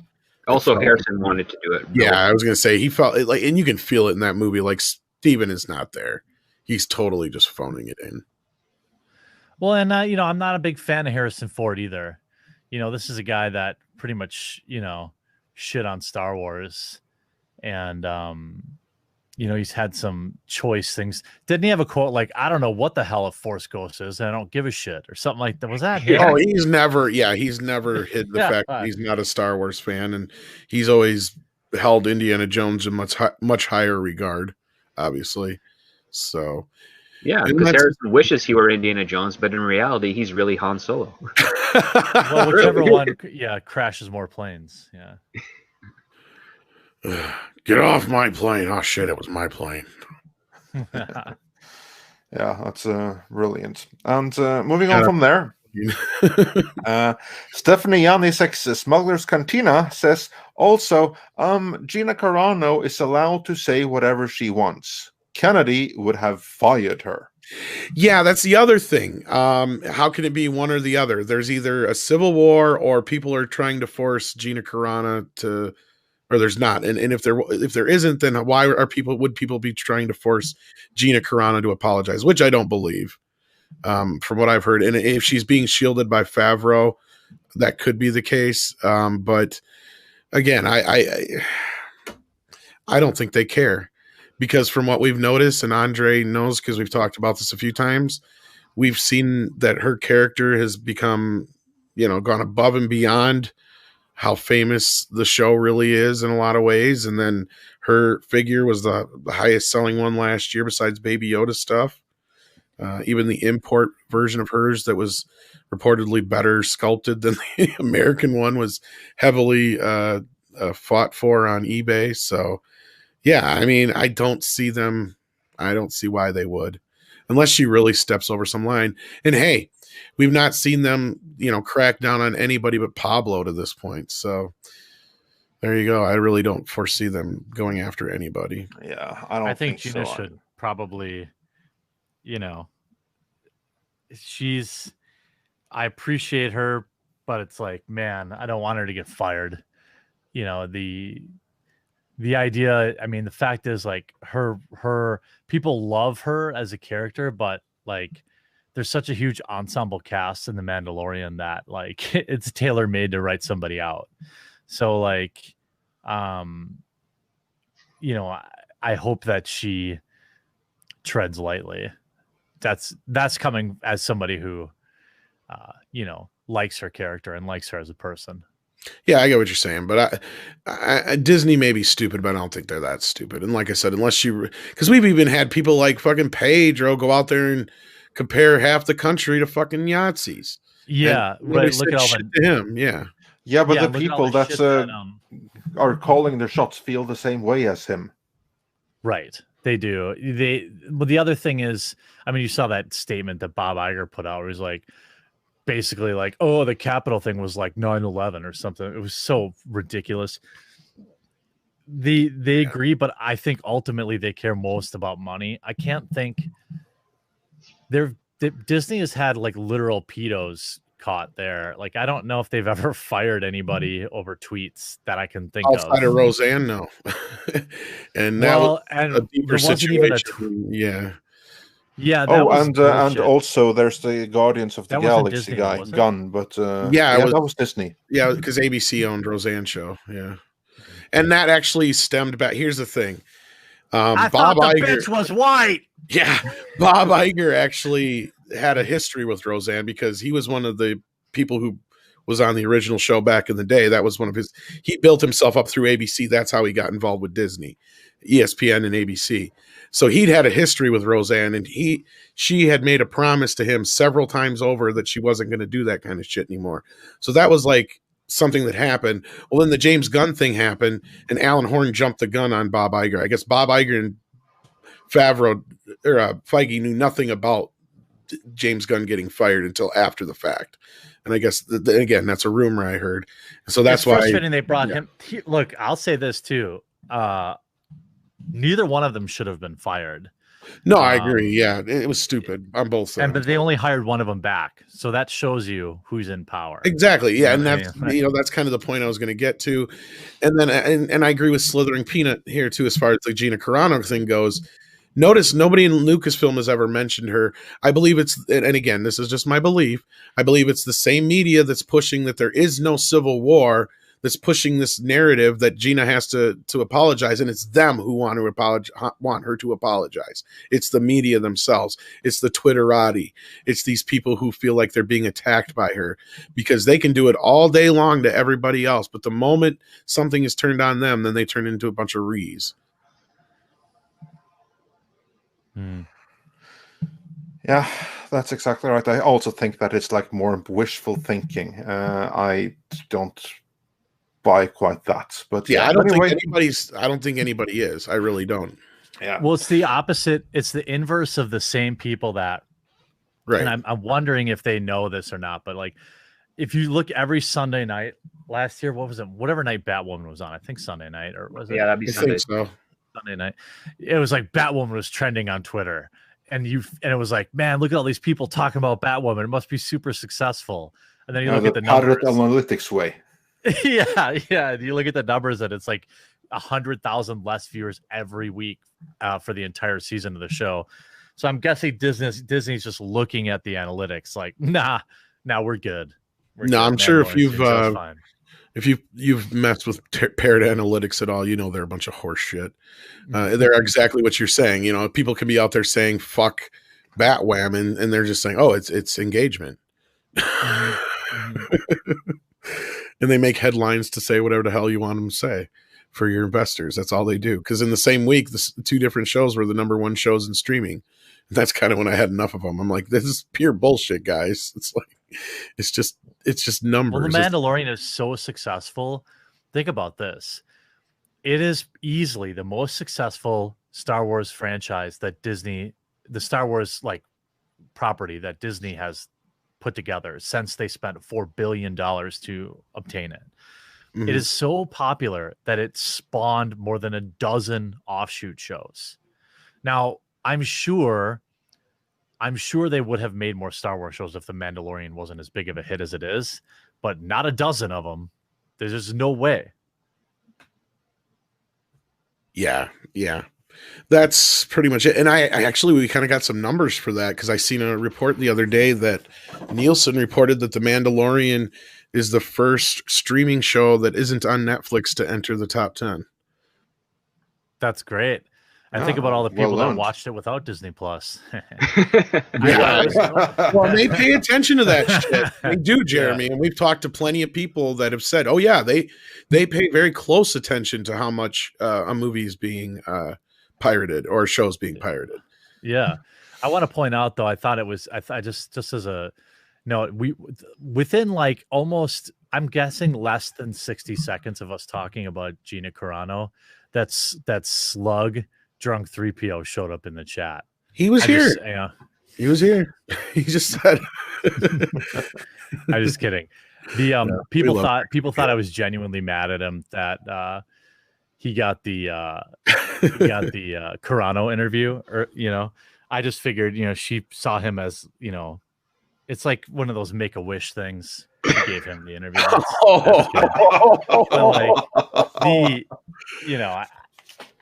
Also, Harrison wanted to do it. Yeah, I was gonna say he felt like, and you can feel it in that movie. Like Steven is not there; he's totally just phoning it in. Well, and you know, I'm not a big fan of Harrison Ford either. You know, this is a guy that pretty much, you know, shit on Star Wars, and you know, he's had some choice things. Didn't he have a quote like, "I don't know what the hell a Force Ghost is, and I don't give a shit," or something like that? Was that him? Oh, he's never hid the fact that he's not a Star Wars fan, and he's always held Indiana Jones in much higher regard, obviously. So. Yeah, because Harrison wishes he were Indiana Jones, but in reality, he's really Han Solo. Well, whichever one, crashes more planes. Yeah. Get off my plane! Oh shit, it was my plane. Yeah, that's brilliant. And moving on from there, Stephanie Yanisek, Smuggler's Cantina, says also, Gina Carano is allowed to say whatever she wants. Kennedy would have fired her. Yeah, that's the other thing. How can it be one or the other? There's either a civil war or people are trying to force Gina Carano to, or there's not. And if there isn't, then why would people be trying to force Gina Carano to apologize? Which I don't believe, from what I've heard. And if she's being shielded by Favreau, that could be the case. But again, I don't think they care. Because from what we've noticed, and Andre knows because we've talked about this a few times, we've seen that her character has become, you know, gone above and beyond how famous the show really is in a lot of ways. And then her figure was the highest selling one last year besides Baby Yoda stuff. Even the import version of hers that was reportedly better sculpted than the American one was heavily fought for on eBay. So, yeah, I mean, I don't see why they would, unless she really steps over some line. And hey, we've not seen them, you know, crack down on anybody but Pablo to this point. So there you go. I really don't foresee them going after anybody. Yeah, I think Gina should probably, you know, I appreciate her, but it's like, man, I don't want her to get fired. You know, the idea, I mean, the fact is like her people love her as a character, but like there's such a huge ensemble cast in The Mandalorian that like it's tailor made to write somebody out. So like, you know, I hope that she treads lightly. That's coming as somebody who, you know, likes her character and likes her as a person. Yeah, I get what you're saying, but Disney may be stupid, but I don't think they're that stupid. And like I said, unless because we've even had people like fucking Pedro go out there and compare half the country to fucking Yahtzees. Yeah, right. Look at all shit to him. Yeah, Yeah, but yeah, the look at all people the that shit that, are calling their shots feel the same way as him. right. They do. But the other thing is, I mean, you saw that statement that Bob Iger put out where he's like, basically like, oh, the Capitol thing was like 9/11 or something. It was so ridiculous. They agree, but I think ultimately they care most about money. I can't think Disney has had like literal pedos caught there. Like, I don't know if they've ever fired anybody over tweets that I can think outside of Roseanne, no. And that was a deeper situation. Yeah, that and also there's the Guardians of the Galaxy guy, Gunn, but that was Disney. Yeah, because ABC owned Roseanne show. Yeah, and that actually stemmed back. Here's the thing: I thought the bitch was white. Yeah, Bob Iger actually had a history with Roseanne because he was one of the people who was on the original show back in the day. That was one of his. He built himself up through ABC. That's how he got involved with Disney, ESPN, and ABC. So he'd had a history with Roseanne, and she had made a promise to him several times over that she wasn't going to do that kind of shit anymore. So that was like something that happened. Well, then the James Gunn thing happened, and Alan Horn jumped the gun on Bob Iger. I guess Bob Iger and Favreau or Feige knew nothing about James Gunn getting fired until after the fact. And I guess again, that's a rumor I heard. So that's why frustrating they brought him. Look, I'll say this too. Neither one of them should have been fired. No, I agree. Yeah, it was stupid on both sides. But they only hired one of them back, so that shows you who's in power. Exactly. Yeah, and that's that's kind of the point I was going to get to. And then and I agree with Slithering Peanut here too, as far as the Gina Carano thing goes. Notice nobody in Lucasfilm has ever mentioned her. I believe it's, and again, this is just my belief. I believe it's the same media that's pushing that there is no civil war, that's pushing this narrative that Gina has to apologize, and it's them who want her to apologize. It's the media themselves. It's the Twitterati. It's these people who feel like they're being attacked by her because they can do it all day long to everybody else, but the moment something is turned on them, then they turn into a bunch of rees. Yeah, that's exactly right. I also think that it's like more wishful thinking. I don't buy quite that, but I don't think anybody is. I really don't. Yeah. Well, it's the opposite. It's the inverse of the same people that. Right. And I'm wondering if they know this or not. But like, if you look every Sunday night last year, what was it? Whatever night Batwoman was on, I think Sunday night, or was it? Yeah, that'd be Sunday. I think so. Sunday night. It was like Batwoman was trending on Twitter, and it was like, man, look at all these people talking about Batwoman. It must be super successful. And then you look at the numbers. Analytics way. Yeah. You look at the numbers, and it's like 100,000 less viewers every week for the entire season of the show. So I'm guessing Disney's just looking at the analytics, like, nah, we're good. I'm sure if you've messed with paired analytics at all, you know they're a bunch of horse shit. They're exactly what you're saying. You know, people can be out there saying "fuck Batwham," and they're just saying, "Oh, it's engagement," and they make headlines to say whatever the hell you want them to say for your investors. That's all they do. Because in the same week, the two different shows were the #1 shows in streaming. And that's kind of when I had enough of them. I'm like, this is pure bullshit, guys. It's like, it's just numbers. Well, The Mandalorian is so successful. Think about this. It is easily the most successful Star Wars franchise that the Star Wars like property that Disney has put together since they spent $4 billion to obtain it. Mm-hmm. It is so popular that it spawned more than a dozen offshoot shows. Now, I'm sure they would have made more Star Wars shows if The Mandalorian wasn't as big of a hit as it is, but not a dozen of them. There's just no way. Yeah. That's pretty much it. And I actually, we kind of got some numbers for that because I seen a report the other day that Nielsen reported that The Mandalorian is the first streaming show that isn't on Netflix to enter the top 10. That's great. And think about all the people that watched it without Disney Plus. Well, they pay attention to that shit. They do, Jeremy. Yeah. And we've talked to plenty of people that have said, oh, yeah, they pay very close attention to how much a movie is being pirated or shows being pirated. Yeah. I want to point out, though, I thought it was, I just as a note, within like almost, I'm guessing less than 60 seconds of us talking about Gina Carano, that slug drunk 3PO showed up in the chat. He was here. He was here. He just said, I'm just kidding. The people thought I was genuinely mad at him that he got the Carano interview, or I just figured she saw him as it's like one of those Make-A-Wish things. She gave him the interview.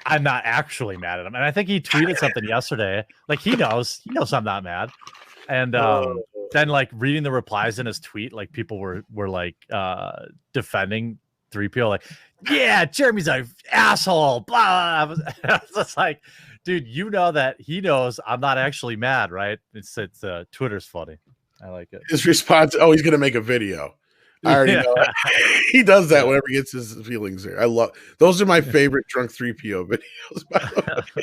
I'm not actually mad at him. And I think he tweeted something yesterday. Like he knows I'm not mad. And then like reading the replies in his tweet, like people were like defending 3PO, like, yeah, Jeremy's an asshole. Blah. I was just like, dude, that he knows I'm not actually mad, right? It's Twitter's funny. I like it. His response, he's gonna make a video. I already know it. He does that whenever he gets his feelings there. I love those are my favorite drunk 3PO videos, by the way.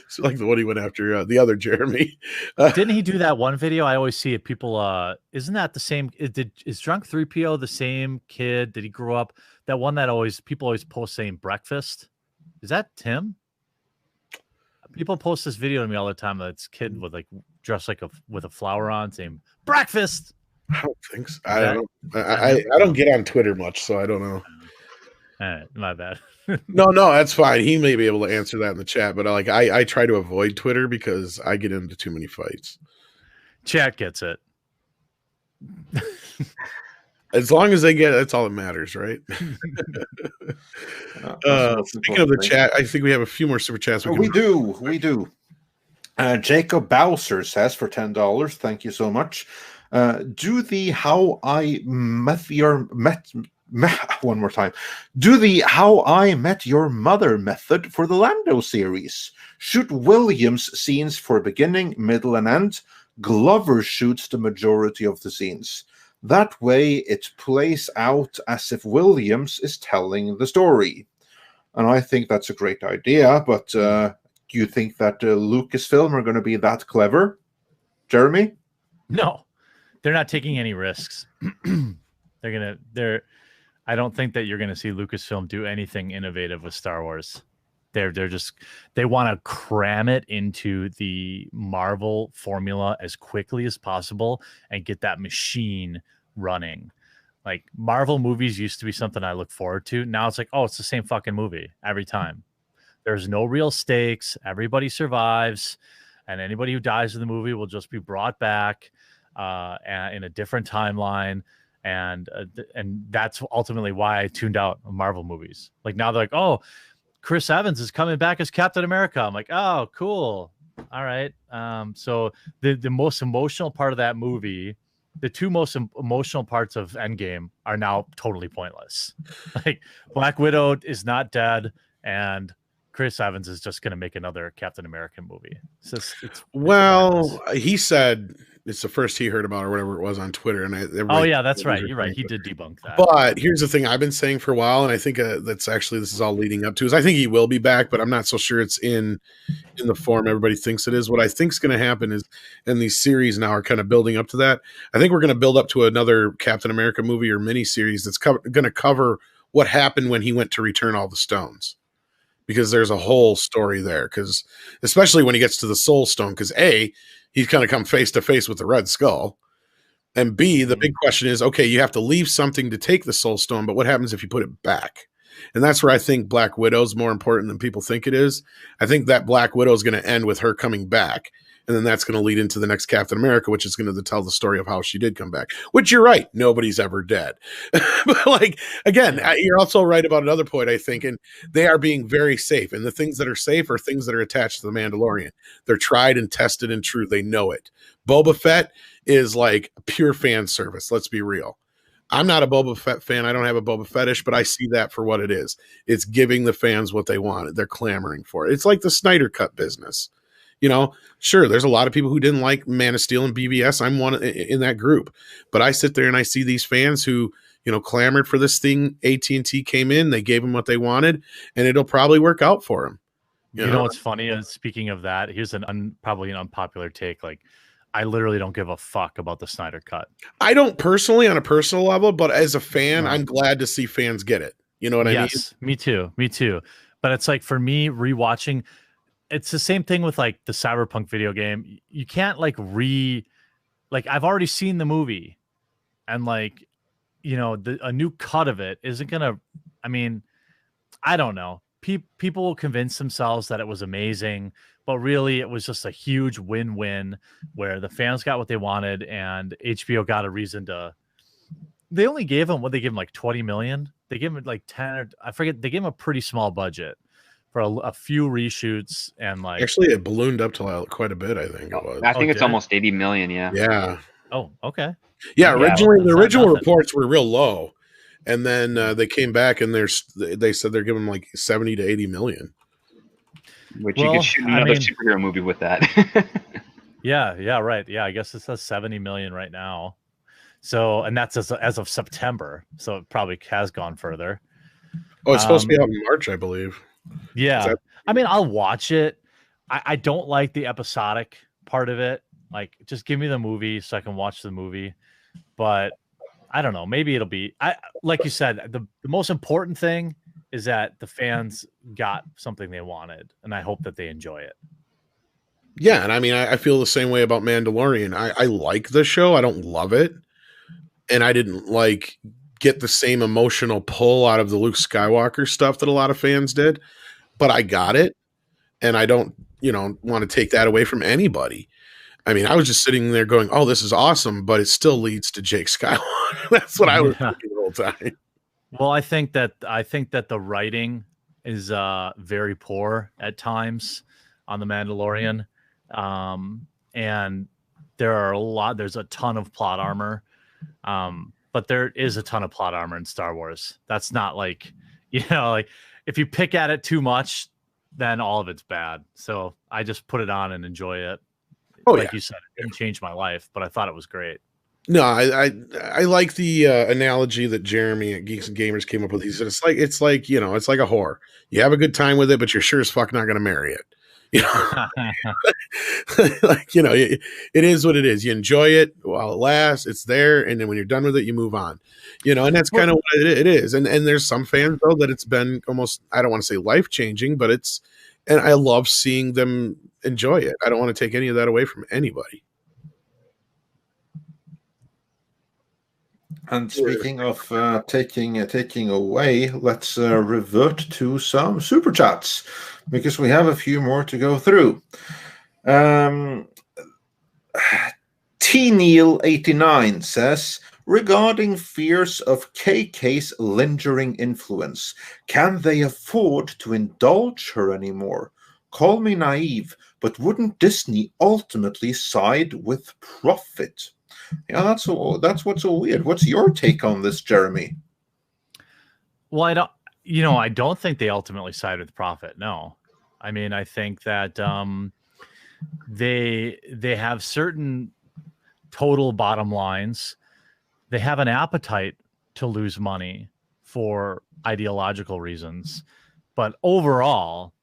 So like the one he went after the other Jeremy. Didn't he do that one video? I always see it. People, isn't that the same? Is drunk 3PO the same kid? Did he grow up? That one that people always post saying breakfast. Is that Tim? People post this video to me all the time. That's kid with like dressed like with a flower on, saying breakfast. I don't think so. I don't get on Twitter much, so I don't know. All right, my bad. No, that's fine. He may be able to answer that in the chat, but I try to avoid Twitter because I get into too many fights. Chat gets it. As long as they get it, that's all that matters, right? Speaking of the chat, I think we have a few more super chats. We do. Jacob Bowser says for $10, thank you so much. Do the How I Met Your Mother method for the Lando series. Shoot Williams scenes for beginning, middle, and end. Glover shoots the majority of the scenes. That way, it plays out as if Williams is telling the story. And I think that's a great idea, but do you think that Lucasfilm are going to be that clever? Jeremy? No, they're not taking any risks. I don't think that you're going to see Lucasfilm do anything innovative with Star Wars. They want to cram it into the Marvel formula as quickly as possible and get that machine running. Like Marvel movies used to be something I look forward to. Now it's like, it's the same fucking movie every time. There's no real stakes. Everybody survives, and anybody who dies in the movie will just be brought back in a different timeline. And that's ultimately why I tuned out Marvel movies. Like now they're like, Chris Evans is coming back as Captain America. I'm like, oh, cool. All right. So the most emotional part of that movie, the two most emotional parts of Endgame are now totally pointless. Like Black Widow is not dead, and Chris Evans is just going to make another Captain America movie. He said it's the first he heard about or whatever it was on Twitter. And that's right. You're right. He did debunk that. But here's the thing I've been saying for a while, and I think this is all leading up to, is I think he will be back, but I'm not so sure it's in the form everybody thinks it is. What I think is going to happen is, and these series now are kind of building up to that, I think we're going to build up to another Captain America movie or miniseries that's going to cover what happened when he went to return all the stones. Because there's a whole story there. Because especially when he gets to the Soul Stone, because A, he's kind of come face to face with the Red Skull, and B, the big question is, okay, you have to leave something to take the Soul Stone, but what happens if you put it back? And that's where I think Black Widow is more important than people think it is. I think that Black Widow is going to end with her coming back, and then that's going to lead into the next Captain America, which is going to tell the story of how she did come back. Which you're right, nobody's ever dead. But like again, you're also right about another point, I think, and they are being very safe. And the things that are safe are things that are attached to the Mandalorian. They're tried and tested and true. They know it. Boba Fett is like pure fan service. Let's be real. I'm not a Boba Fett fan. I don't have a Boba fetish, but I see that for what it is. It's giving the fans what they wanted. They're clamoring for it. It's like the Snyder Cut business. You know, sure, there's a lot of people who didn't like Man of Steel and BVS. I'm one in that group. But I sit there and I see these fans who, you know, clamored for this thing. AT&T came in, they gave them what they wanted, and it'll probably work out for them. You know what's funny? Speaking of that, here's probably an unpopular take. Like, I literally don't give a fuck about the Snyder Cut. I don't personally on a personal level, but as a fan, I'm glad to see fans get it. You know what I mean? Yes, me too. Me too. But it's like for me, rewatching, it's the same thing with like the Cyberpunk video game. You can't like I've already seen the movie, and like, you know, a new cut of it isn't gonna, I mean, I don't know. People will convince themselves that it was amazing, but really it was just a huge win-win where the fans got what they wanted and HBO got a reason to. They only gave him they gave him like 20 million. They gave him like 10 or I forget. They gave him a pretty small budget for a few reshoots, and like actually it ballooned up to quite a bit. I think it was. I think it's almost 80 million. Yeah. Yeah. Oh, okay. Yeah. Originally, the original reports were real low. And then they came back and they said they're giving them like 70 to 80 million. Which you could shoot another superhero movie with that. Yeah, right. Yeah, I guess it says 70 million right now. So, and that's as of September. So it probably has gone further. Oh, it's supposed to be out in March, I believe. Yeah. I mean, I'll watch it. I don't like the episodic part of it. Like, just give me the movie so I can watch the movie. But I don't know. Maybe it'll be. Like you said, the most important thing is that the fans got something they wanted, and I hope that they enjoy it. Yeah, and I mean, I feel the same way about Mandalorian. I like the show. I don't love it, and I didn't get the same emotional pull out of the Luke Skywalker stuff that a lot of fans did, but I got it, and I don't, want to take that away from anybody. I mean, I was just sitting there going, "Oh, this is awesome," but it still leads to Jake Skywalker. That's what I was thinking the whole time. Well, I think that the writing is very poor at times on The Mandalorian, and there's a ton of plot armor, but there is a ton of plot armor in Star Wars. That's not like if you pick at it too much, then all of it's bad. So I just put it on and enjoy it. Oh, like you said, it didn't change my life, but I thought it was great. No, I like the analogy that Jeremy at Geeks and Gamers came up with. He said it's like it's like a whore. You have a good time with it, but you're sure as fuck not going to marry it. It is what it is. You enjoy it while it lasts. It's there, and then when you're done with it, you move on. And that's kind of what it is. And there's some fans though that it's been almost, I don't want to say life changing, but and I love seeing them enjoy it. I don't want to take any of that away from anybody. And speaking of taking away, let's revert to some super chats because we have a few more to go through. T-Neil89 says, regarding fears of KK's lingering influence, can they afford to indulge her anymore? Call me naive, but wouldn't Disney ultimately side with profit? Yeah, that's what's so weird. What's your take on this, Jeremy? Well, I don't think they ultimately side with profit. No, I mean, I think that they have certain total bottom lines. They have an appetite to lose money for ideological reasons, but overall,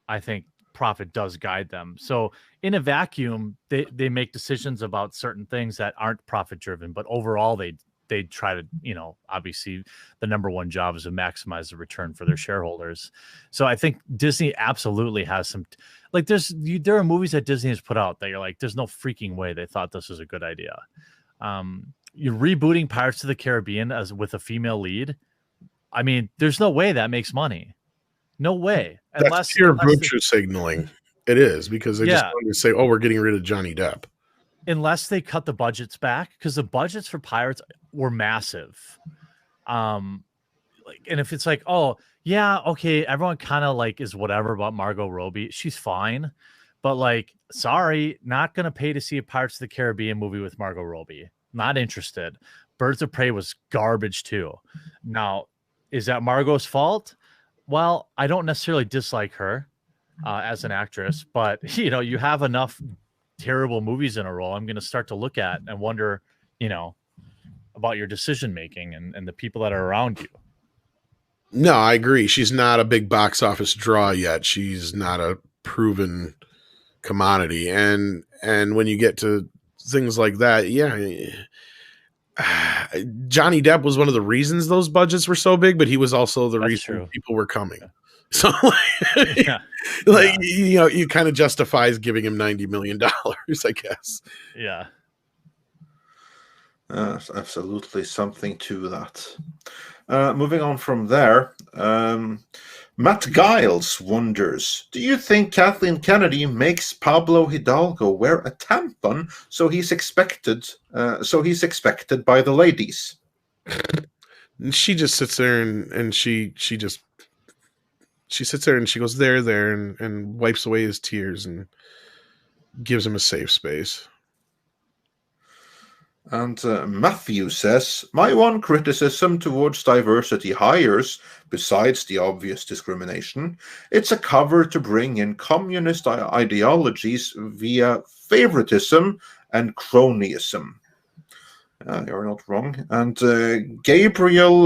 I think profit does guide them. So in a vacuum, they make decisions about certain things that aren't profit driven, but overall they try to, obviously the number one job is to maximize the return for their shareholders. So I think Disney absolutely has some, there are movies that Disney has put out that you're like, there's no freaking way they thought this was a good idea. You're rebooting Pirates of the Caribbean with a female lead. I mean, there's no way that makes money. No way. That's pure virtue signaling. It is, because they just Yeah. wanted to say, "Oh, we're getting rid of Johnny Depp." Unless they cut the budgets back, because the budgets for Pirates were massive. Like, and if it's like, oh yeah, okay, everyone kind of like is whatever about Margot Robbie, she's fine, but like, sorry, not gonna pay to see a Pirates of the Caribbean movie with Margot Robbie. Not interested. Birds of Prey was garbage too. Now, is that Margot's fault? Well, I don't necessarily dislike her as an actress, but you know, you have enough terrible movies in a row. I'm going to start to look at and wonder, you know, about your decision making and the people that are around you. No, I agree. She's not a big box office draw yet. She's not a proven commodity. And when you get to things like that, yeah, Johnny Depp was one of the reasons those budgets were so big, but he was also the reason people were coming. So Yeah. you know, you kind of justifies giving him $90 million, I guess. Yeah. Absolutely something to that. Moving on from there, Matt Giles wonders, do you think Kathleen Kennedy makes Pablo Hidalgo wear a tampon so he's expected by the ladies? And she just sits there and she sits there and she goes there and wipes away his tears and gives him a safe space. And Matthew says, my one criticism towards diversity hires, besides the obvious discrimination, it's a cover to bring in communist ideologies via favoritism and cronyism. You're not wrong. And Gabriel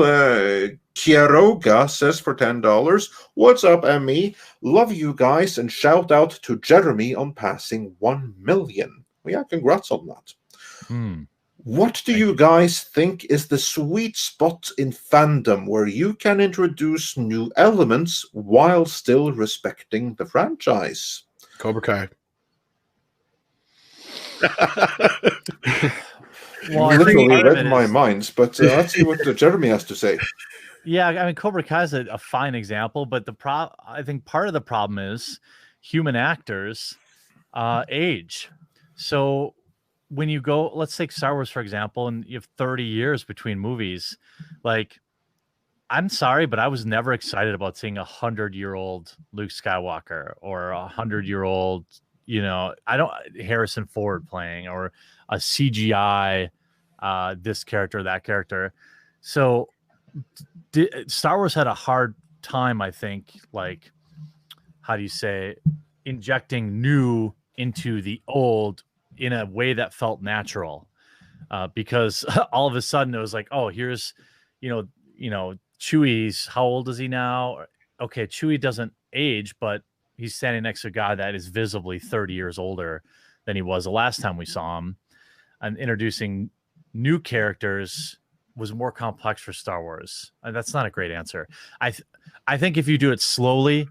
Quiroga says for $10, what's up, ME? Love you guys, and shout out to Jeremy on passing 1 million. Well, yeah, congrats on that. What do you guys think is the sweet spot in fandom where you can introduce new elements while still respecting the franchise? Cobra Kai. Well, literally read my mind, but let's see what Jeremy has to say. Yeah, I mean, Cobra Kai is a fine example, but I think part of the problem is human actors age. So when you go, let's take Star Wars, for example, and you have 30 years between movies, like, I'm sorry, but I was never excited about seeing 100-year-old Luke Skywalker or 100-year-old, you know, Harrison Ford playing, or a CGI, this character, that character. So Star Wars had a hard time, I think, like, how do you say, injecting new into the old in a way that felt natural, because all of a sudden it was like, oh, here's, you know, Chewie's, how old is he now? Okay, Chewie doesn't age, but he's standing next to a guy that is visibly 30 years older than he was the last time we saw him. And introducing new characters was more complex for Star Wars. And that's not a great answer. I think if you do it slowly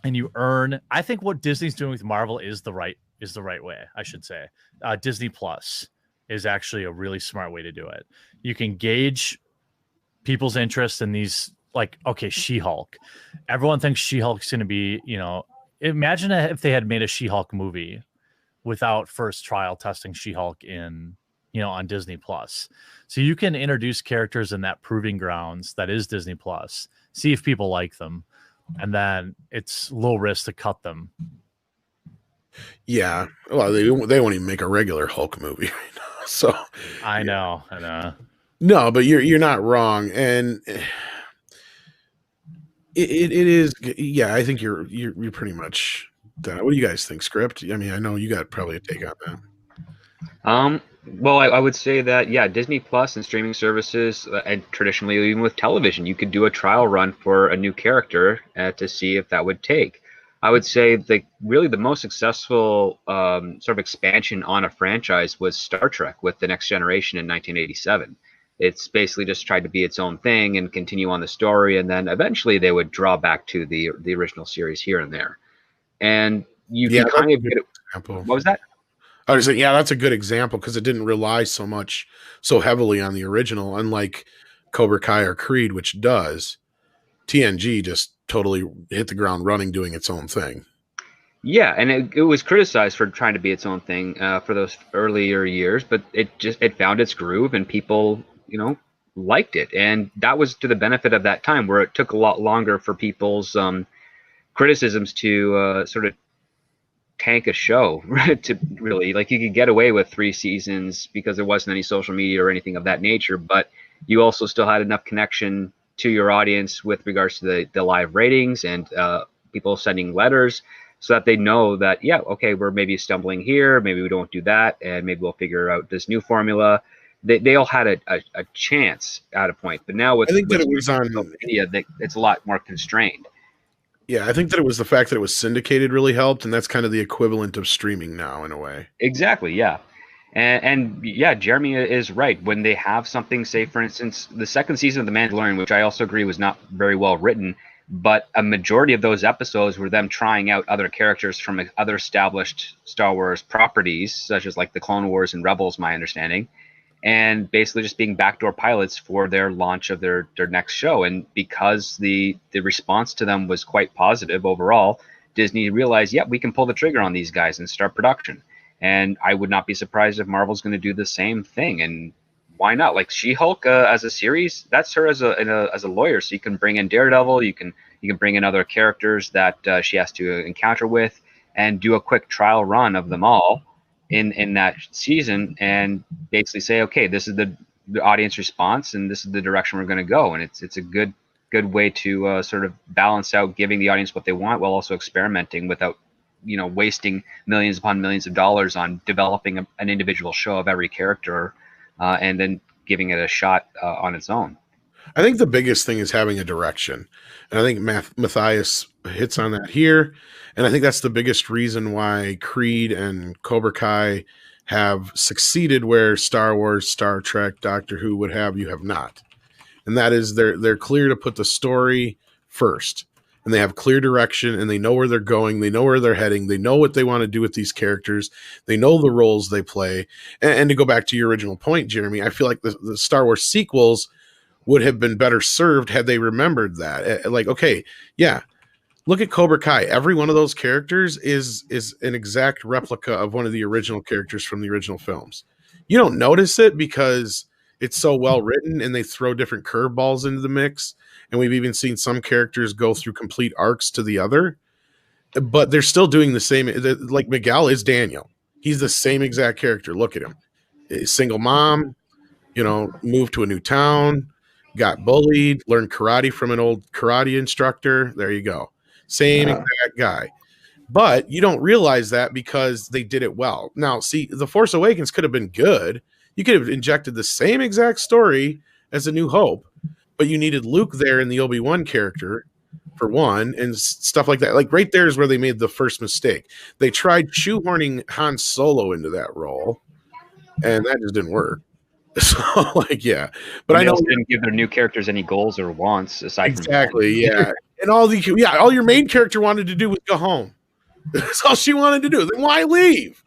and you earn, I think what Disney's doing with Marvel is the right way, I should say. Disney Plus is actually a really smart way to do it. You can gauge people's interest in these, like, okay, She-Hulk. Everyone thinks She-Hulk's going to be, you know, imagine if they had made a She-Hulk movie without first trial testing She-Hulk in, you know, on Disney Plus. So you can introduce characters in that proving grounds that is Disney Plus, see if people like them, and then it's low risk to cut them. Yeah, well, they won't even make a regular Hulk movie right now. So I know. No, but you're not wrong, and it is. Yeah, I think you're pretty much done. What do you guys think, Script? I mean, I know you got probably a take on that. Well, I would say that, yeah, Disney Plus and streaming services, and traditionally even with television, you could do a trial run for a new character to see if that would take. I would say really the most successful sort of expansion on a franchise was Star Trek with The Next Generation in 1987. It's basically just tried to be its own thing and continue on the story, and then eventually they would draw back to the original series here and there. And you can kind of get it. What was that? I was saying, yeah, that's a good example because it didn't rely so heavily on the original, unlike Cobra Kai or Creed, which does. TNG just totally hit the ground running, doing its own thing. Yeah, and it was criticized for trying to be its own thing for those earlier years, but it found its groove, and people, liked it, and that was to the benefit of that time, where it took a lot longer for people's criticisms to sort of tank a show. To really, like, you could get away with 3 seasons because there wasn't any social media or anything of that nature, but you also still had enough connection to your audience with regards to the live ratings and people sending letters, so that they know that, yeah, okay, we're maybe stumbling here, maybe we don't do that, and maybe we'll figure out this new formula. They all had a chance at a point, but now with I think that it was social on. media, it's a lot more constrained. Yeah, I think that it was the fact that it was syndicated really helped, and that's kind of the equivalent of streaming now in a way. Exactly, yeah. And yeah, Jeremy is right. When they have something, say for instance, the second season of The Mandalorian, which I also agree was not very well written, but a majority of those episodes were them trying out other characters from other established Star Wars properties, such as like the Clone Wars and Rebels, my understanding, and basically just being backdoor pilots for their launch of their next show. And because the response to them was quite positive overall, Disney realized, yeah, we can pull the trigger on these guys and start production. And I would not be surprised if Marvel's going to do the same thing. And why not? Like She-Hulk as a series, that's her as a lawyer. So you can bring in Daredevil, you can bring in other characters that she has to encounter with, and do a quick trial run of them all in that season, and basically say, okay, this is the audience response, and this is the direction we're going to go. And it's a good way to sort of balance out giving the audience what they want, while also experimenting without wasting millions upon millions of dollars on developing an individual show of every character, and then giving it a shot on its own. I think the biggest thing is having a direction. And I think Matthias hits on that here. And I think that's the biggest reason why Creed and Cobra Kai have succeeded where Star Wars, Star Trek, Doctor Who, what have you, have not. And that is they're clear to put the story first. And they have clear direction, and they know where they're going. They know where they're heading. They know what they want to do with these characters. They know the roles they play. And to go back to your original point, Jeremy, I feel like the Star Wars sequels would have been better served had they remembered that. Like, okay, yeah, look at Cobra Kai. Every one of those characters is an exact replica of one of the original characters from the original films. You don't notice it because it's so well written, and they throw different curveballs into the mix. And we've even seen some characters go through complete arcs to the other, but they're still doing the same. Like Miguel is Daniel. He's the same exact character. Look at him. A single mom, moved to a new town, got bullied, learned karate from an old karate instructor. There you go. Same exact guy. But you don't realize that because they did it well. Now, see, The Force Awakens could have been good. You could have injected the same exact story as A New Hope, but you needed Luke there in the Obi-Wan character, for one, and stuff like that. Like, right there is where they made the first mistake. They tried shoehorning Han Solo into that role, and that just didn't work. So, like, yeah. But I know also didn't give their new characters any goals or wants aside exactly, from yeah. And all your main character wanted to do was go home. That's all she wanted to do. Then why leave?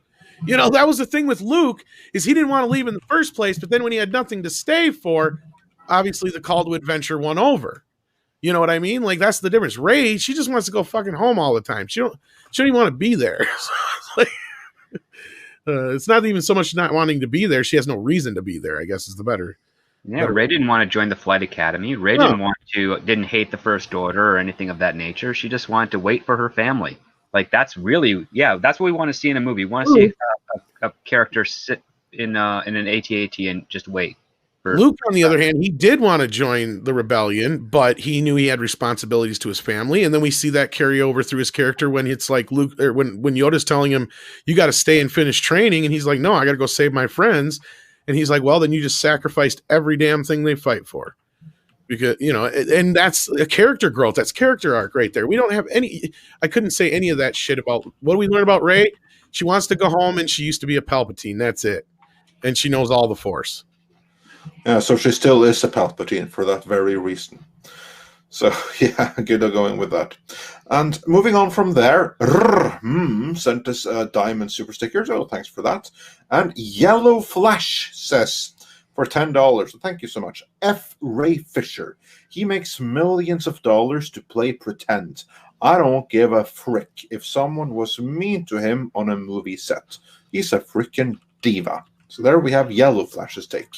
That was the thing with Luke, is he didn't want to leave in the first place, but then when he had nothing to stay for, obviously the call to adventure won over. You know what I mean? Like, that's the difference. Rey, she just wants to go fucking home all the time. She don't even want to be there. It's not even so much not wanting to be there. She has no reason to be there, I guess is the better. Yeah, Rey didn't want to join the flight academy. Rey didn't hate the First Order or anything of that nature. She just wanted to wait for her family. Like, that's really, that's what we want to see in a movie. We want to see a character sit in an AT-AT and just wait. Luke, on the other hand, he did want to join the rebellion, but he knew he had responsibilities to his family. And then we see that carry over through his character when it's like Luke, or when Yoda's telling him, you got to stay and finish training. And he's like, no, I got to go save my friends. And he's like, well, then you just sacrificed every damn thing they fight for. Because, and that's a character growth. That's character arc right there. We don't have I couldn't say any of that shit about, what do we learn about Rey? She wants to go home, and she used to be a Palpatine. That's it. And she knows all the Force. Yeah, so she still is a Palpatine for that very reason. So, yeah, good going with that. And moving on from there, sent us a Diamond Super Sticker, so thanks for that. And Yellow Flash says, for $10, thank you so much, F. Ray Fisher. He makes millions of dollars to play pretend. I don't give a frick if someone was mean to him on a movie set. He's a freaking diva. So there we have Yellow Flash's take.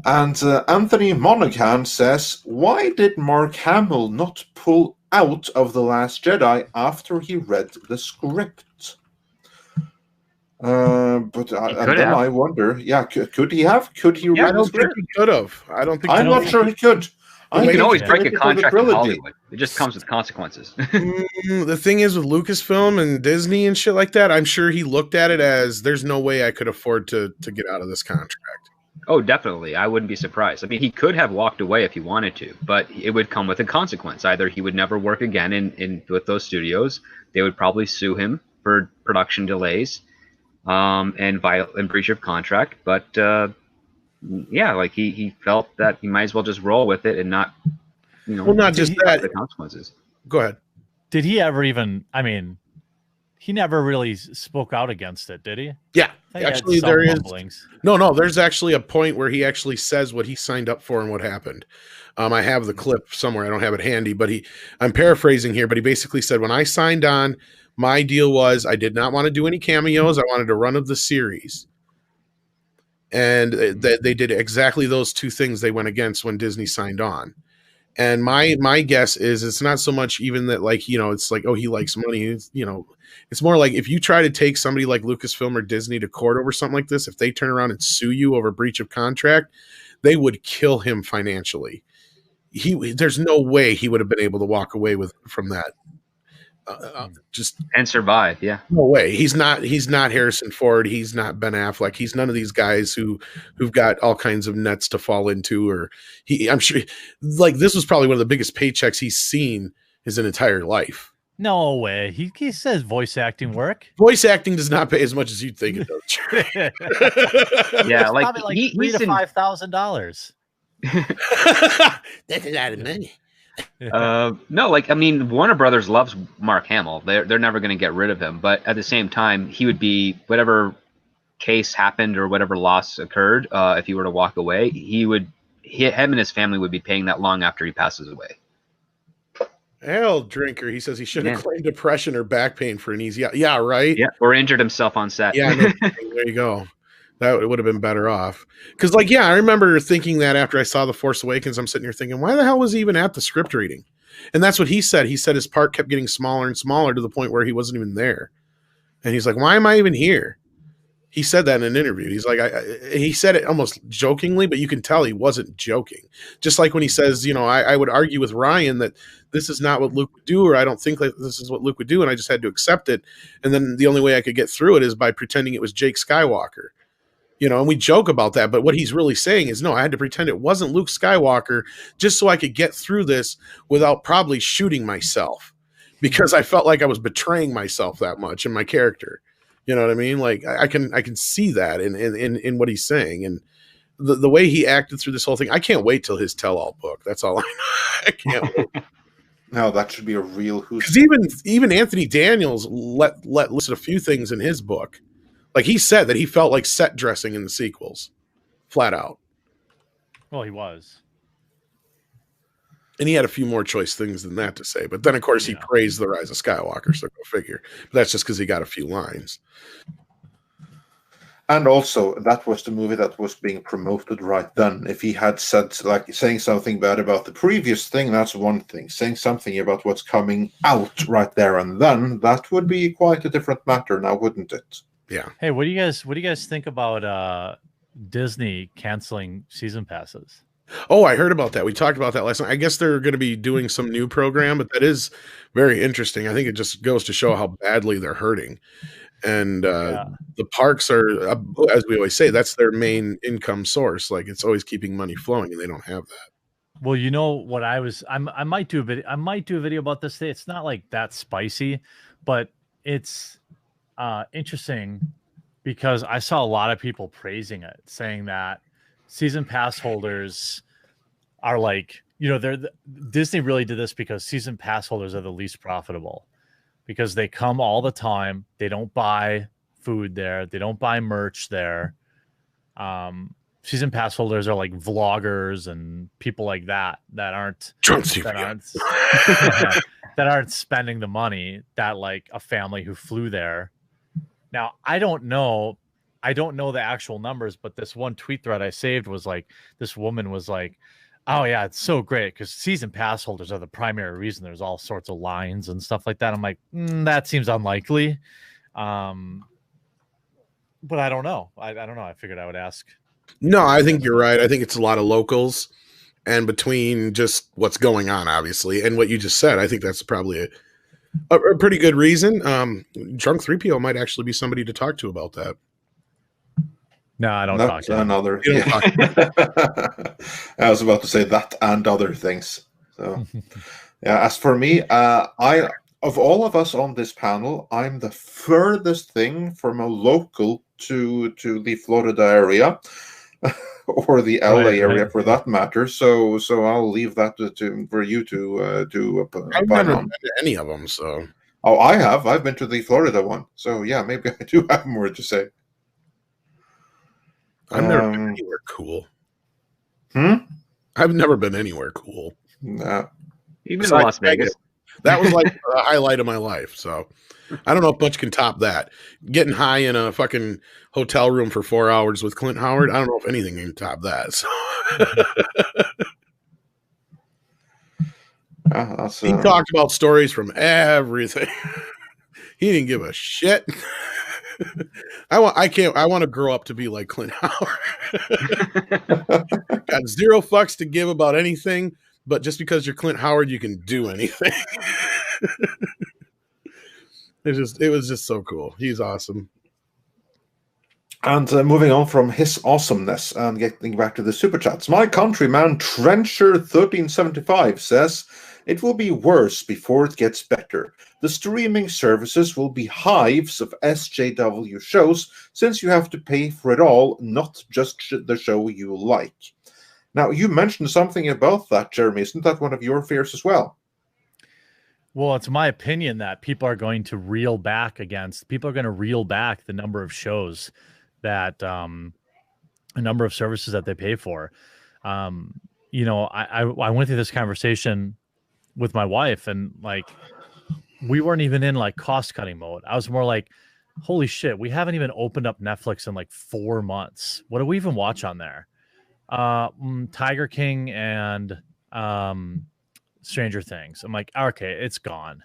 And Anthony Monaghan says, why did Mark Hamill not pull out of The Last Jedi after he read the script? But I wonder, could he have? Could he read I don't think he could have. I'm not sure he could. You can always break a contract in Hollywood. It just comes with consequences. The thing is with Lucasfilm and Disney and shit like that, I'm sure he looked at it as there's no way I could afford to get out of this contract. Oh, definitely. I wouldn't be surprised. I mean, he could have walked away if he wanted to, but it would come with a consequence. Either he would never work again with those studios. They would probably sue him for production delays and breach of contract. But yeah, like he felt that he might as well just roll with it and not, well, not just that, the consequences. Go ahead. Did he ever even? I mean, he never really spoke out against it, did he? Yeah, actually, there is rumblings. No. There's actually a point where he actually says what he signed up for and what happened. I have the clip somewhere. I don't have it handy, but I'm paraphrasing here, but he basically said, when I signed on, my deal was I did not want to do any cameos. I wanted to run of the series. And they did exactly those two things they went against when Disney signed on. And my guess is it's not so much even that, like, it's like, oh, he likes money. It's more like if you try to take somebody like Lucasfilm or Disney to court over something like this, if they turn around and sue you over breach of contract, they would kill him financially. There's no way he would have been able to walk away from that. And survive. Yeah, no way. He's not Harrison Ford. He's not Ben Affleck. He's none of these guys who've got all kinds of nets to fall into. Or I'm sure, like, this was probably one of the biggest paychecks he's seen his entire life. No way. He says voice acting work. Voice acting does not pay as much as you'd think it does. Yeah, like $3,000 to $5,000. That's a lot of money. No, like, I mean, Warner Brothers loves Mark Hamill. They're never going to get rid of him. But at the same time, he would be, whatever case happened or whatever loss occurred, if he were to walk away, him and his family would be paying that long after he passes away. Hell, Drinker, he says he should have claimed depression or back pain for an easy. Yeah, right. Yeah, or injured himself on set. Yeah, no, there you go. That would have been better off. Because, like, yeah, I remember thinking that after I saw The Force Awakens, I'm sitting here thinking, why the hell was he even at the script reading? And that's what he said. He said his part kept getting smaller and smaller to the point where he wasn't even there. And he's like, why am I even here? He said that in an interview. He's like, he said it almost jokingly, but you can tell he wasn't joking. Just like when he says, I would argue with Ryan that this is not what Luke would do, or I don't think like this is what Luke would do, and I just had to accept it. And then the only way I could get through it is by pretending it was Jake Skywalker. And we joke about that, but what he's really saying is, no, I had to pretend it wasn't Luke Skywalker just so I could get through this without probably shooting myself, because I felt like I was betraying myself that much in my character. You know what I mean? Like, I can see that in what he's saying, and the way he acted through this whole thing. I can't wait till his tell-all book. That's all I know. I can't wait. No, that should be a real hoot. Because even Anthony Daniels let list a few things in his book. Like, he said that he felt like set dressing in the sequels, flat out. Well, he was. And he had a few more choice things than that to say. But then, of course, he praised The Rise of Skywalker, so go figure. But that's just because he got a few lines. And also, that was the movie that was being promoted right then. If he had said, like, saying something bad about the previous thing, that's one thing. Saying something about what's coming out right there and then, that would be quite a different matter now, wouldn't it? Yeah. Hey, what do you guys think about Disney canceling season passes? Oh, I heard about that. We talked about that last night. I guess they're going to be doing some new program, but that is very interesting. I think it just goes to show how badly they're hurting. And the parks are, as we always say, that's their main income source. Like, it's always keeping money flowing, and they don't have that. Well, you know what I might do a video about this today. It's not like that spicy, but it's interesting because I saw a lot of people praising it, saying that season pass holders are like, Disney really did this because season pass holders are the least profitable because they come all the time. They don't buy food there. They don't buy merch there. season pass holders are like vloggers and people like that aren't Drunk that CPO. aren't that aren't spending the money that like a family who flew there. Now, I don't know the actual numbers, but this one tweet thread I saved was like, this woman was like, oh yeah, it's so great because season pass holders are the primary reason there's all sorts of lines and stuff like that. I'm like, that seems unlikely. But I don't know. I don't know. I figured I would ask. No, I think you're right. I think it's a lot of locals, and between just what's going on, obviously, and what you just said, I think that's probably a pretty good reason. Drunk 3PO might actually be somebody to talk to about that. No, I don't talk to another. You don't Yeah. I was about to say that and other things. So, yeah. As for me, I of all of us on this panel, I'm the furthest thing from a local to the Florida area. Or the LA area for that matter. So I'll leave that for you to I've never been to any of them. So I have. I've been to the Florida one. So yeah, maybe I do have more to say. I've never been anywhere cool. I've never been anywhere cool. No. Even in Las Vegas. That was like the highlight of my life. So I don't know if much can top that. Getting high in a fucking hotel room for 4 hours with Clint Howard, I don't know if anything can top that. So. He talked about stories from everything. He didn't give a shit. I want to grow up to be like Clint Howard. Got zero fucks to give about anything, but just because you're Clint Howard, you can do anything. It was just so cool. He's awesome. And moving on from his awesomeness and getting back to the super chats, my countryman Trencher1375 says, it will be worse before it gets better. The streaming services will be hives of SJW shows since you have to pay for it all, not just the show you like. Now, you mentioned something about that, Jeremy. Isn't that one of your fears as well? Well, it's my opinion that people are going to reel back the number of shows that a number of services that they pay for. You know, I went through this conversation with my wife, and like we weren't even in like cost cutting mode. I was more like, holy shit, we haven't even opened up Netflix in like 4 months. What do we even watch on there? Tiger King and Stranger Things. I'm like, okay, it's gone.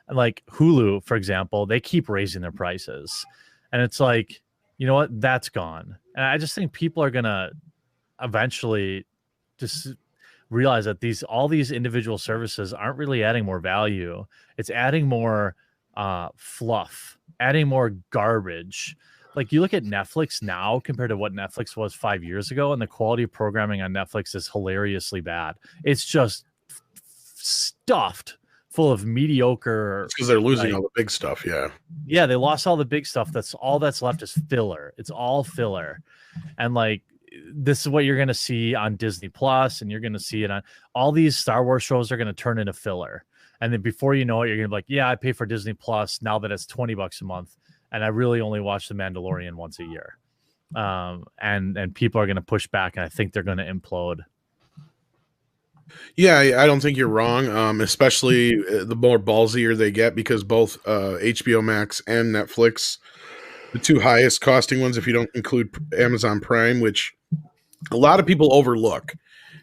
And like Hulu, for example, they keep raising their prices, and it's like, you know what, that's gone. And I just think people are gonna eventually just realize that all these individual services aren't really adding more value. It's adding more fluff, adding more garbage. Like you look at Netflix now compared to what Netflix was 5 years ago, and the quality of programming on Netflix is hilariously bad. It's just stuffed full of mediocre. Because they're losing all the big stuff. Yeah, they lost all the big stuff. That's all that's left is filler. It's all filler. And like this is what you're going to see on Disney Plus, and you're going to see it on all these Star Wars shows are going to turn into filler. And then before you know it, you're going to be like, yeah, I pay for Disney Plus now that it's $20 a month, and I really only watch The Mandalorian once a year. And people are going to push back, and I think they're going to implode. Yeah, I don't think you're wrong, especially the more ballsier they get, because both HBO Max and Netflix, the two highest costing ones, if you don't include Amazon Prime, which a lot of people overlook.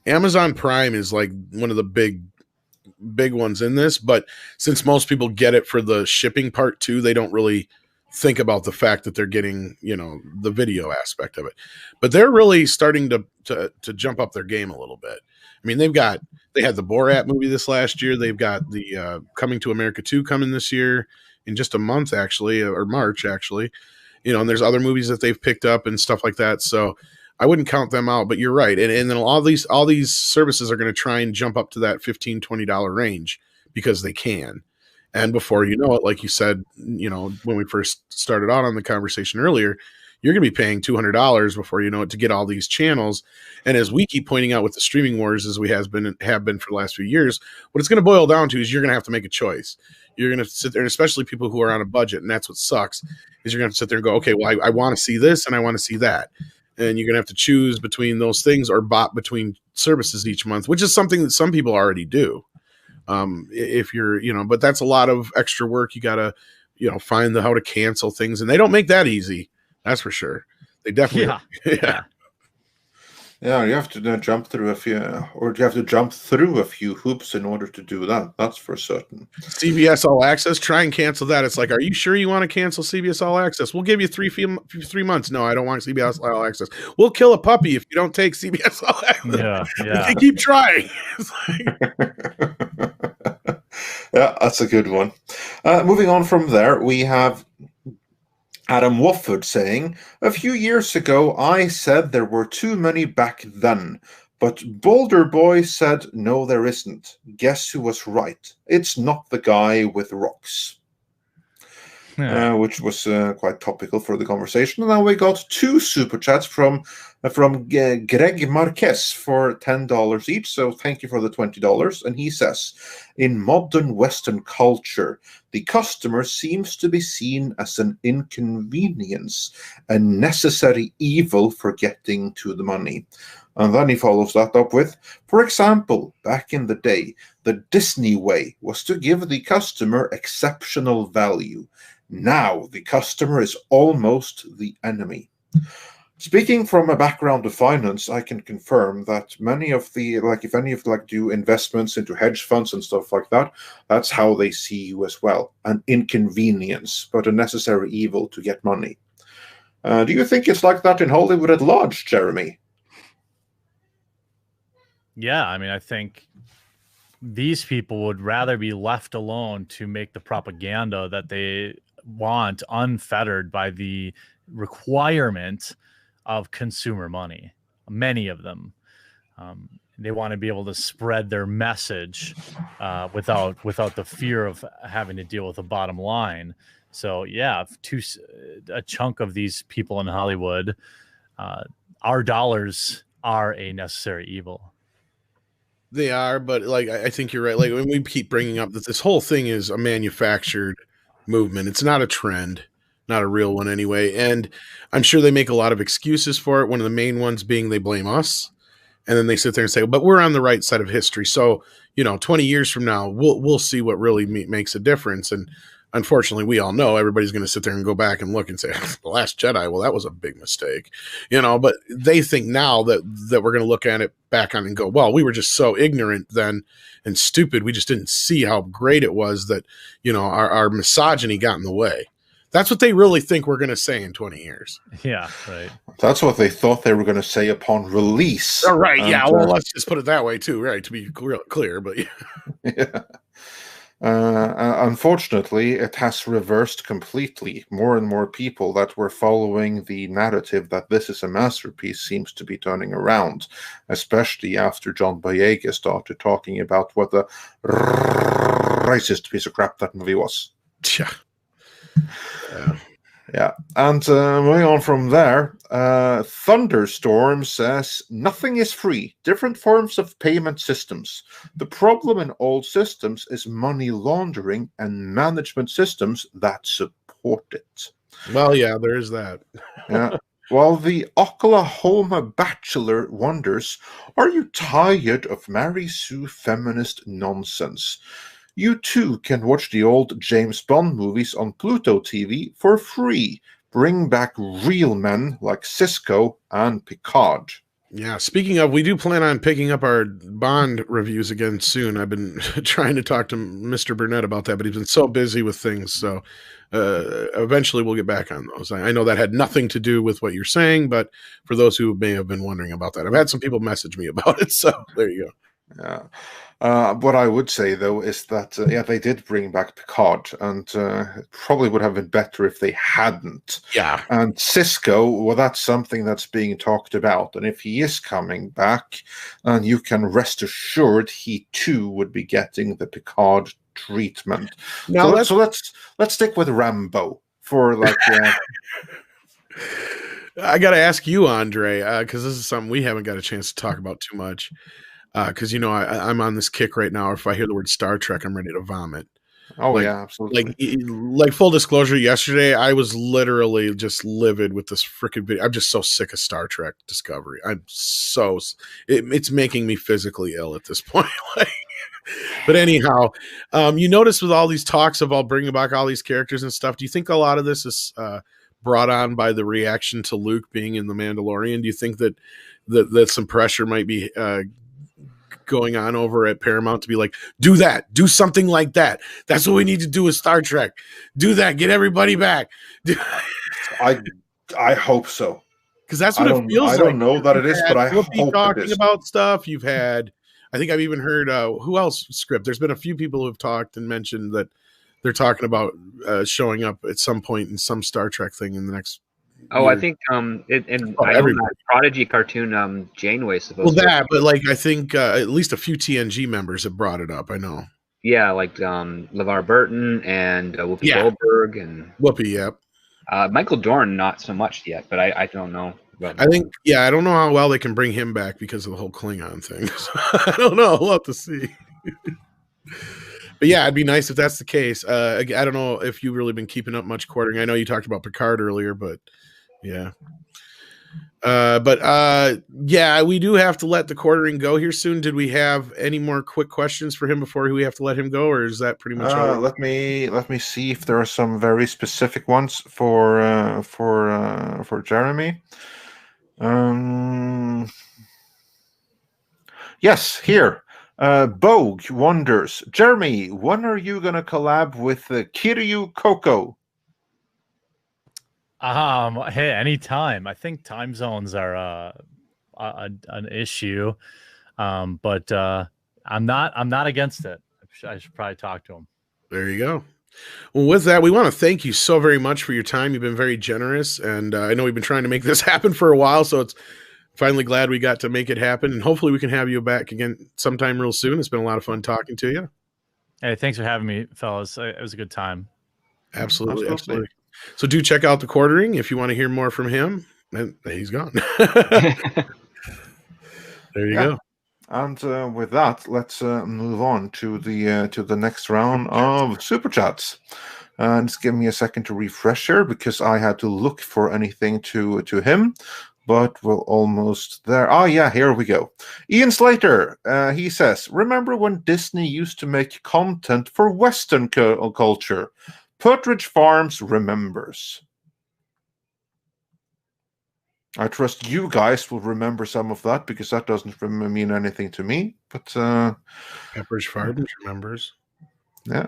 Amazon Prime is like one of the big ones in this, but since most people get it for the shipping part too, they don't really think about the fact that they're getting, you know, the video aspect of it. But they're really starting to jump up their game a little bit. I mean, they had the Borat movie this last year. They've got the Coming to America 2 coming this year in just a month, actually, or March, actually. You know, and there's other movies that they've picked up and stuff like that. So I wouldn't count them out, but you're right. And then all these services are going to try and jump up to that $15, $20 range because they can. And before you know it, like you said, you know, when we first started out on the conversation earlier, you're going to be paying $200 before you know it to get all these channels. And as we keep pointing out with the streaming wars, as we have been for the last few years, what it's going to boil down to is you're going to have to make a choice. You're going to sit there, and especially people who are on a budget, and that's what sucks, is you're going to sit there and go, okay, well, I want to see this and I want to see that. and you're gonna have to choose between those things or bot between services each month, which is something that some people already do. If you're, but that's a lot of extra work. You gotta, find how to cancel things, and they don't make that easy. That's for sure. They definitely, Yeah. Yeah, you have to jump through a few hoops in order to do that. That's for certain. CBS All Access, try and cancel that. It's like, are you sure you want to cancel CBS All Access? We'll give you 3 months. No, I don't want CBS All Access. We'll kill a puppy if you don't take CBS All Access. Yeah. They keep trying. Yeah, that's a good one. Moving on from there, we have Adam Wofford saying, a few years ago, I said there were too many back then, but Boulder Boy said, no, there isn't. Guess who was right? It's not the guy with rocks. Which was quite topical for the conversation. And now we got 2 super chats from Greg Marquez for $10 each. So thank you for the $20. And he says, in modern Western culture, the customer seems to be seen as an inconvenience, a necessary evil for getting to the money. And then he follows that up with, for example, back in the day, the Disney way was to give the customer exceptional value. Now the customer is almost the enemy. Speaking from a background of finance, I can confirm that many of the, if any of do investments into hedge funds and stuff like that, that's how they see you as well. An inconvenience, but a necessary evil to get money. Do you think it's like that in Hollywood at large, Jeremy? Yeah, I mean, I think these people would rather be left alone to make the propaganda that they want, unfettered by the requirement of consumer money. Many of them, they want to be able to spread their message without the fear of having to deal with the bottom line. So yeah, a chunk of these people in Hollywood, our dollars are a necessary evil. They are, but I think you're right. Like, when we keep bringing up that this whole thing is a manufactured movement, it's not a trend, not a real one anyway. And I'm sure they make a lot of excuses for it. One of the main ones being they blame us, and then they sit there and say, "But we're on the right side of history." So 20 years from now, we'll see what really makes a difference. And unfortunately, we all know everybody's going to sit there and go back and look and say, "The Last Jedi, well, that was a big mistake," But they think now that we're going to look at it back on and go, "Well, we were just so ignorant then and stupid. We just didn't see how great it was that our misogyny got in the way." That's what they really think we're going to say in 20 years. Yeah, right. That's what they thought they were going to say upon release. Oh, right. Yeah. Well, let's just put it that way too, right? To be clear, but yeah. Unfortunately, it has reversed completely. More and more people that were following the narrative that this is a masterpiece seems to be turning around, especially after John Boyega started talking about what a racist piece of crap that movie was. Yeah. Yeah. And moving on from there, Thunderstorm says, nothing is free. Different forms of payment systems. The problem in old systems is money laundering and management systems that support it. Well, yeah, there is that. Yeah. While the Oklahoma Bachelor wonders, are you tired of Mary Sue feminist nonsense? You too can watch the old James Bond movies on Pluto TV for free. Bring back real men like Cisco and Picard. Yeah, speaking of, we do plan on picking up our Bond reviews again soon. I've been trying to talk to Mr. Burnett about that, but he's been so busy with things. So eventually we'll get back on those. I know that had nothing to do with what you're saying, but for those who may have been wondering about that, I've had some people message me about it. So there you go. Yeah. What I would say, though, is that, they did bring back Picard, and it probably would have been better if they hadn't. Yeah. And Cisco, well, that's something that's being talked about. And if he is coming back, and you can rest assured he, too, would be getting the Picard treatment. Now, so let's stick with Rambo for, I got to ask you, Andre, because this is something we haven't got a chance to talk about too much. Because I'm on this kick right now. If I hear the word Star Trek, I'm ready to vomit. Oh Like, yeah, absolutely. like full disclosure, yesterday I was literally just livid with this freaking video. I'm just so sick of Star Trek Discovery. It's making me physically ill at this point. Like, but anyhow, you notice with all these talks of all bringing back all these characters and stuff, do you think a lot of this is brought on by the reaction to Luke being in The Mandalorian? Do you think that some pressure might be going on over at Paramount to be like, do that, do something like that? That's what we need to do with Star Trek. Do that, get everybody back. I hope so. Because that's what it feels like. I don't know that it is, but I hope talking it is. about stuff. You've had, I think I've even heard who else script. There's been a few people who have talked and mentioned that they're talking about showing up at some point in some Star Trek thing in the next. Oh, year. I think I know that Prodigy cartoon Janeway supposed to. But like I think at least a few TNG members have brought it up. I know. Yeah, like LeVar Burton and Whoopi Goldberg and Whoopi. Yep. Michael Dorn, not so much yet, but I don't know. I think, I don't know how well they can bring him back because of the whole Klingon thing. So, I don't know. We'll have to see. But yeah, it'd be nice if that's the case. I don't know if you've really been keeping up much quartering. I know you talked about Picard earlier, but yeah. Yeah, we do have to let the quartering go here soon. Did we have any more quick questions for him before we have to let him go, or is that pretty much all? Let me see if there are some very specific ones for Jeremy. Yes, here. Bogue wonders, Jeremy, when are you gonna collab with Kiryu Coco? Hey, anytime. I think time zones are an issue, but I'm not against it. I should probably talk to him. There you go. Well, with that, we want to thank you so very much for your time. You've been very generous, and I know we've been trying to make this happen for a while, so it's finally glad we got to make it happen, and hopefully we can have you back again sometime real soon. It's been a lot of fun talking to you. Hey, thanks for having me, fellas. It was a good time. Absolutely. So do check out the quartering if you want to hear more from him. And he's gone. There you go. And with that, let's move on to the next round of super chats. Just give me a second to refresh here because I had to look for anything to him, but we're almost there. Oh yeah, here we go. Ian Slater, he says, remember when Disney used to make content for Western culture? Partridge Farms remembers. I trust you guys will remember some of that because that doesn't mean anything to me. But Pepperidge Farms remembers. Yeah,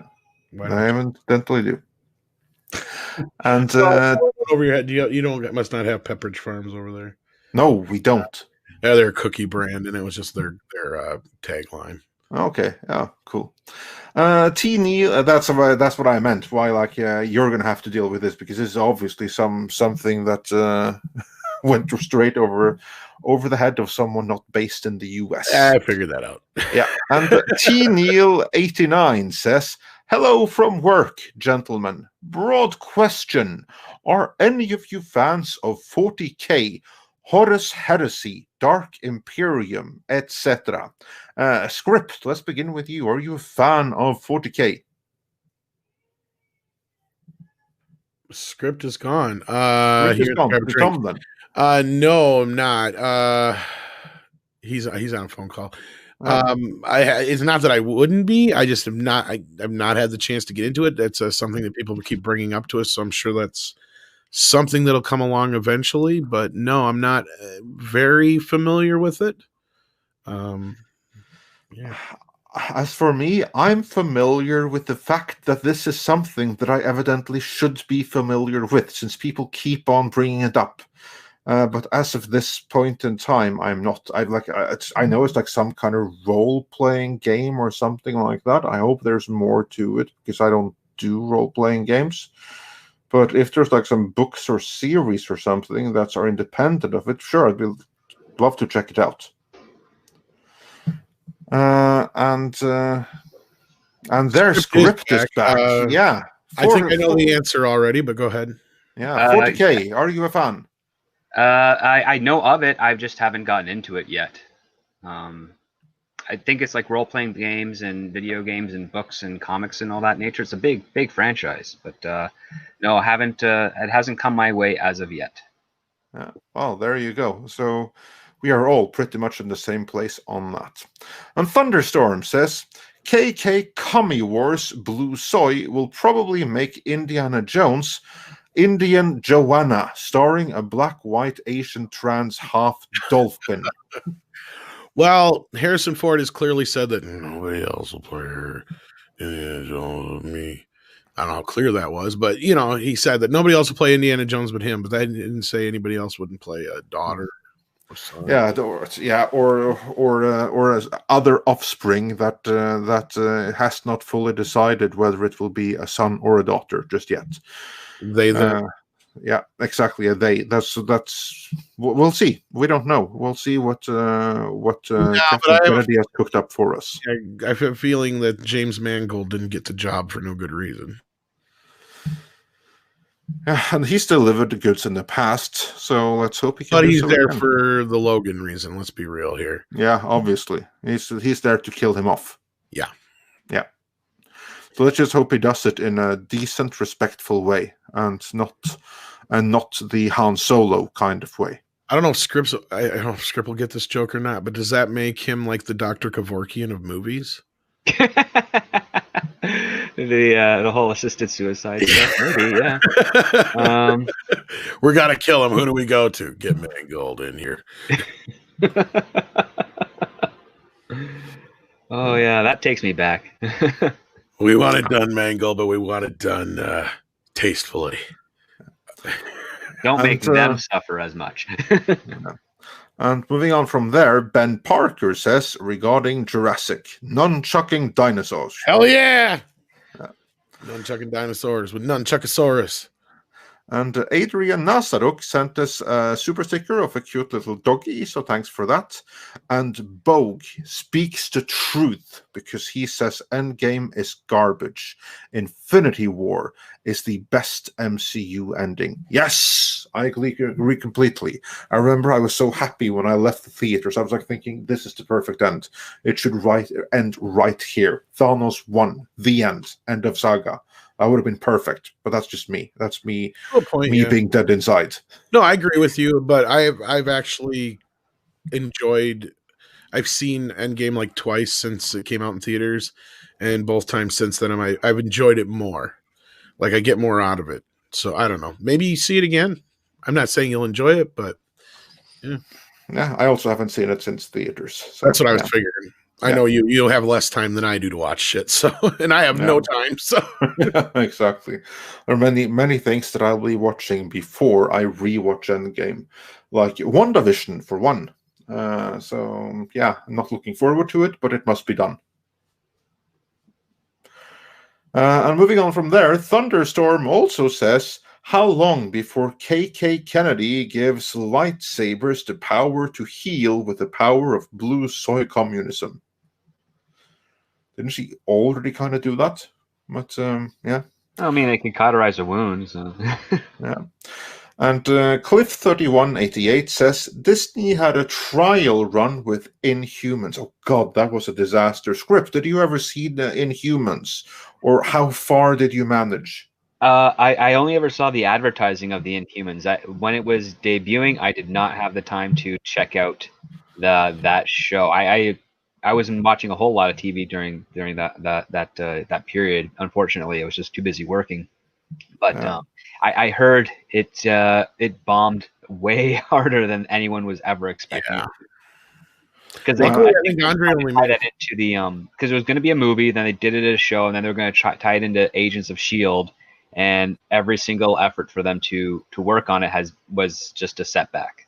I evidently do. And over your head, you don't must not have Pepperidge Farms over there. No, we don't. Yeah, they're a cookie brand, and it was just their tagline. Okay, yeah, cool. T Neil, that's what I meant. Why, like, you're gonna have to deal with this because this is obviously something that went straight over the head of someone not based in the US. I figured that out. Yeah, and T Neil 89 says, "Hello from work, gentlemen. Broad question: are any of you fans of 40K?" Horus Heresy, Dark Imperium, etc. Script, let's begin with you. Are you a fan of 40K? Script is gone. Tom, no, I'm not. He's on a phone call. It's not that I wouldn't be. I just have not. I've not had the chance to get into it. That's something that people keep bringing up to us. So I'm sure that's something that'll come along eventually, but no, I'm not very familiar with it. Yeah. As for me, I'm familiar with the fact that this is something that I evidently should be familiar with, since people keep on bringing it up. But as of this point in time, I'm not. I know it's like some kind of role-playing game or something like that. I hope there's more to it because I don't do role-playing games. But if there's like some books or series or something that are independent of it, sure, I'd love to check it out. And their script is back. Yeah. I think I know the answer already, but go ahead. Yeah, 40K. Are you a fan? I know of it. I just haven't gotten into it yet. I think it's like role-playing games and video games and books and comics and all that nature. It's a big franchise, but no, I haven't. It hasn't come my way as of yet. Well, there you go. So we are all pretty much in the same place on that. And Thunderstorm says, KK Commie Wars Blue Soy will probably make Indiana Jones Indian Joanna, starring a black, white, Asian, trans, half dolphin. Well, Harrison Ford has clearly said that nobody else will play her. Indiana Jones with me. I don't know how clear that was, but he said that nobody else will play Indiana Jones but him. But that didn't say anybody else wouldn't play a daughter or son. Or as other offspring that has not fully decided whether it will be a son or a daughter just yet. They yeah, exactly. That's we'll see. We don't know. We'll see what Kathleen Kennedy has cooked up for us. I have a feeling that James Mangold didn't get the job for no good reason. Yeah, and he's delivered the goods in the past, so let's hope he can. But he's there for the Logan reason. Let's be real here. Yeah, obviously, he's there to kill him off. Yeah. So let's just hope he does it in a decent, respectful way, and not the Han Solo kind of way. I don't know if Scripps will get this joke or not, but does that make him like the Dr. Kevorkian of movies? The whole assisted suicide stuff, maybe, yeah. We gotta kill him. Who do we go to? Get Mangold in here. Oh yeah, that takes me back. We want it done, Mangold, but we want it done tastefully. Don't make them suffer as much. And moving on from there, Ben Parker says regarding Jurassic, nunchucking dinosaurs. Hell yeah! Nunchucking dinosaurs with Nunchuckosaurus. And Adrian Nazaruk sent us a super sticker of a cute little doggy, so thanks for that. And Bogue speaks the truth because he says Endgame is garbage. Infinity War is the best MCU ending. Yes, I agree completely. I remember I was so happy when I left the theaters. I was like thinking, this is the perfect end. It should end right here. Thanos won. The end of saga. I would have been perfect, but that's just me. That's me. Being dead inside. No, I agree with you, but I've actually enjoyed. I've seen Endgame like twice since it came out in theaters, and both times since then I've enjoyed it more. Like I get more out of it. So I don't know. Maybe you see it again. I'm not saying you'll enjoy it, but yeah. Yeah, I also haven't seen it since theaters. So, that's what I was figuring. I know you'll have less time than I do to watch shit, so and I have no time, so exactly. There are many things that I'll be watching before I rewatch Endgame, like WandaVision for one. So yeah, I'm not looking forward to it, but it must be done. And moving on from there, Thunderstorm also says, how long before KK Kennedy gives lightsabers the power to heal with the power of blue soy communism? Didn't she already kind of do that? But yeah. I mean, they can cauterize a wound. So. Yeah. And Cliff3188 says Disney had a trial run with Inhumans. Oh God, that was a disaster. Script, did you ever see the Inhumans, or how far did you manage? I only ever saw the advertising of the Inhumans. When it was debuting, I did not have the time to check out that show. I wasn't watching a whole lot of TV during that period. Unfortunately, I was just too busy working. But I heard it bombed way harder than anyone was ever expecting. Because I think Andre only tied that into the because it was going to be a movie, then they did it as a show, and then they were going to tie it into Agents of S.H.I.E.L.D., and every single effort for them to work on it was just a setback.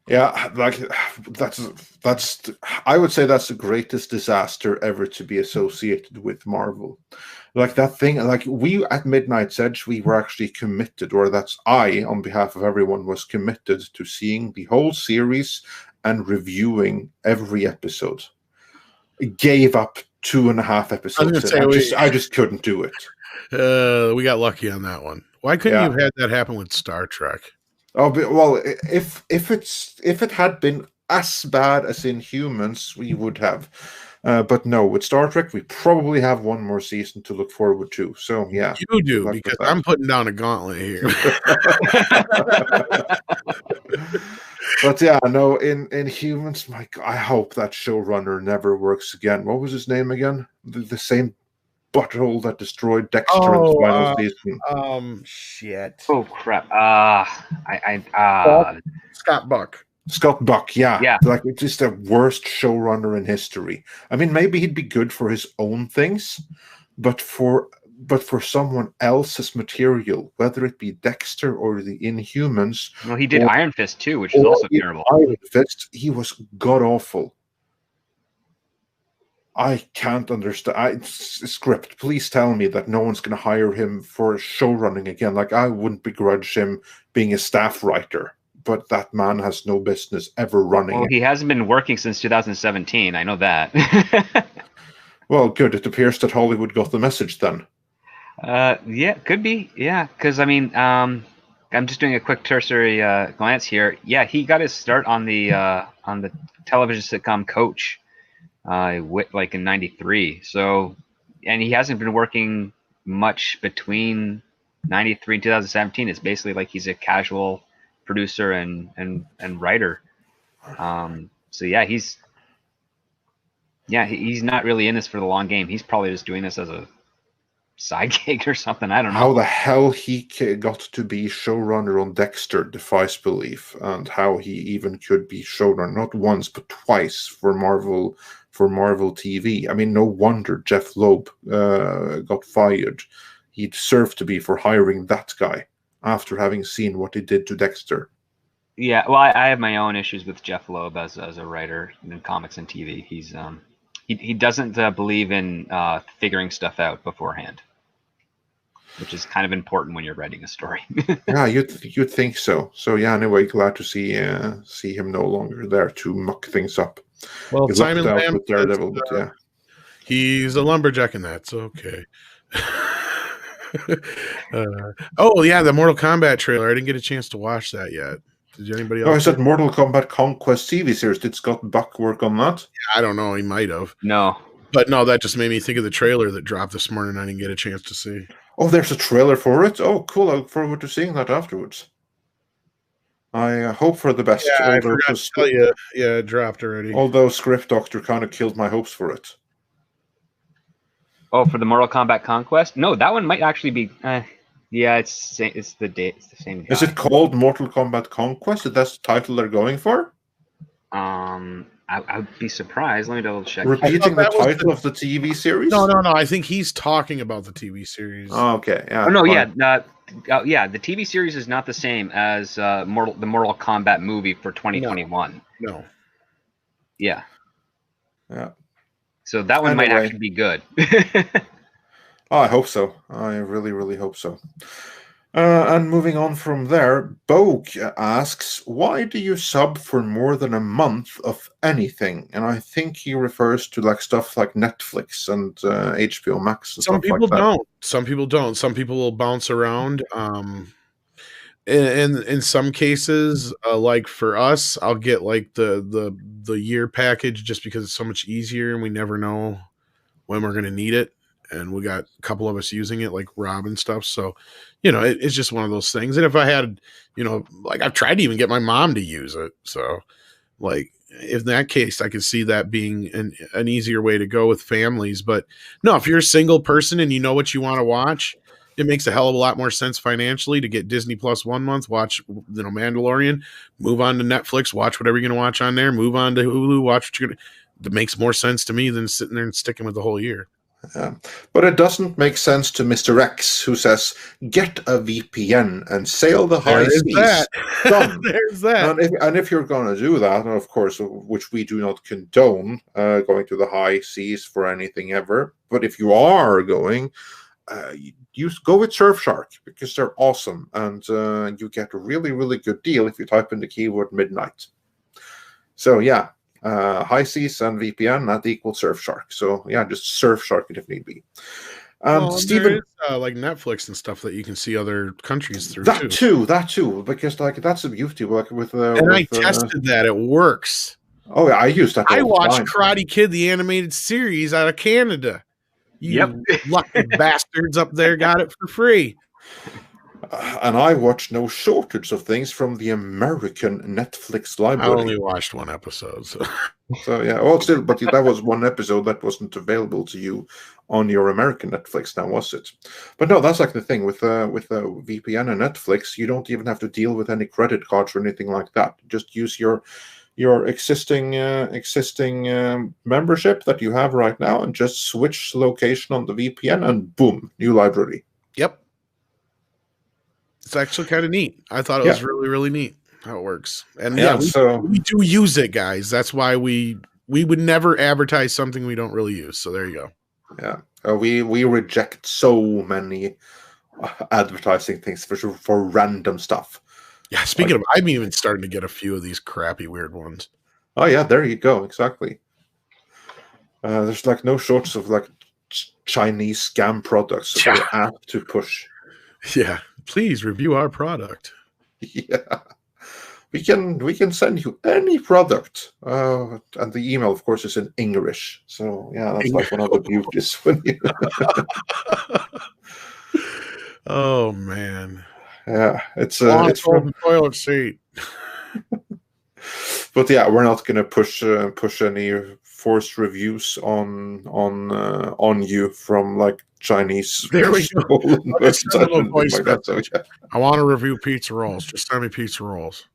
Yeah, like that's I would say that's the greatest disaster ever to be associated with Marvel. Like that thing, like we at Midnight's Edge, we were actually committed, or that's I, on behalf of everyone, was committed to seeing the whole series and reviewing every episode. Gave up 2.5 episodes. I just couldn't do it. We got lucky on that one. Why couldn't you have had that happen with Star Trek? Oh, well, if it had been as bad as Inhumans we would have. But no, with Star Trek, we probably have one more season to look forward to. So yeah, You do, because I'm putting down a gauntlet here. But yeah, no, in Humans, my God, I hope that showrunner never works again. What was his name again? The same butthole that destroyed Dexter in the final season. Shit. Oh crap! Scott Buck. Scott Buck, yeah. Yeah. Like, it's just the worst showrunner in history. I mean, maybe he'd be good for his own things, but for someone else's material, whether it be Dexter or the Inhumans. Well, he did Iron Fist too, which is also terrible. Iron Fist, he was god awful. I can't understand. Script, please tell me that no one's going to hire him for show running again. Like, I wouldn't begrudge him being a staff writer, but that man has no business ever running. Well, he hasn't been working since 2017. I know that. Well, good. It appears that Hollywood got the message then. Yeah, could be. Yeah, because I mean, I'm just doing a quick cursory glance here. Yeah, he got his start on the television sitcom Coach, like in '93. So, and he hasn't been working much between '93 and 2017. It's basically like he's a casual producer and writer. So yeah, he's not really in this for the long game. He's probably just doing this as a side gig or something. I don't know. How the hell he got to be showrunner on Dexter defies belief, and how he even could be showrunner not once but twice for Marvel TV. I mean, no wonder Jeff Loeb got fired. He deserved to be for hiring that guy after having seen what he did to Dexter. Yeah, well, I have my own issues with Jeff Loeb as a writer in comics and TV. He's he doesn't believe in figuring stuff out beforehand, which is kind of important when you're writing a story. Yeah, you'd think so. So yeah, anyway, glad to see him no longer there to muck things up. Well, Simon Lamb with Daredevil, but yeah, he's a lumberjack in that, so okay. Oh yeah, the Mortal Kombat trailer. I didn't get a chance to watch that yet. Did anybody else? Oh, I said Mortal Kombat Conquest TV series. Did Scott Buck work on that? Yeah, I don't know. He might have. No. But no, that just made me think of the trailer that dropped this morning. I didn't get a chance to see. Oh, there's a trailer for it. Oh, cool. I look forward to seeing that afterwards. I hope for the best. Yeah, I forgot to tell you. Yeah, it dropped already. Although Script Doctor kind of killed my hopes for it. Oh, for the Mortal Kombat Conquest? No, that one might actually be. Yeah, it's the date. It's the same guy. Is it called Mortal Kombat Conquest? Is that the title they're going for? I would be surprised. Let me double check. Repeating the title of the TV series? No. I think he's talking about the TV series. Oh, okay. Yeah. Oh no, fine. Yeah. The TV series is not the same as the Mortal Kombat movie for 2021. No. Yeah. Yeah. So that one might actually be good. Oh, I hope so. I really, really hope so. And moving on from there, Bogue asks, why do you sub for more than a month of anything? And I think he refers to like stuff like Netflix and HBO Max and Some stuff like that. people don't. Some people don't. Some people will bounce around. In some cases, like for us, I'll get like the year package just because it's so much easier and we never know when we're going to need it. And we got a couple of us using it, like Rob and stuff. So, it's just one of those things. And if I had, like I've tried to even get my mom to use it. So, like, in that case, I could see that being an easier way to go with families. But no, if you're a single person and you know what you want to watch, it makes a hell of a lot more sense financially to get Disney Plus 1 month, watch, Mandalorian, move on to Netflix, watch whatever you're going to watch on there, move on to Hulu, watch what you're going to. That makes more sense to me than sitting there and sticking with the whole year. But it doesn't make sense to Mr. X, who says, get a VPN and sail the high seas. Done. There's that. And if you're going to do that, of course, which we do not condone going to the high seas for anything ever, but if you are going, you go with Surfshark because they're awesome, and you get a really, really good deal if you type in the keyword midnight. So yeah. High seas and VPN, that equals Surfshark. So yeah, just Surfshark it if need be. Stephen, like Netflix and stuff that you can see other countries through. That too, because like that's the beauty. Like with I tested that; it works. Oh, yeah, I use that I all the watched time. Karate Kid, the animated series out of Canada. You Yep. lucky bastards up there got it for free. And I watch no shortage of things from the American Netflix I library. only watched one episode. So. So yeah, well, still, but that was one episode that wasn't available to you on your American Netflix, now was it? But no, that's like the thing with VPN and Netflix. You don't even have to deal with any credit cards or anything like that. Just use your existing membership that you have right now, and just switch location on the VPN, and boom, new library. Yep. It's actually kind of neat. I thought it was really, really neat how it works. And we do use it, guys. That's why we would never advertise something we don't really use. So there you go. Yeah. We reject so many advertising things for random stuff. Yeah, speaking of, I'm even starting to get a few of these crappy, weird ones. Oh yeah, there you go. Exactly. There's like no shortage of like Chinese scam products that we're apt to push. Yeah, please review our product. Yeah, we can send you any product, and the email, of course, is in English. So yeah, that's like one of the beauties when you. Oh man. Yeah, it's from the toilet seat. But yeah, we're not going to push any forced reviews on you from like Chinese. There we go. Yeah. I want to review pizza rolls. Just send me pizza rolls.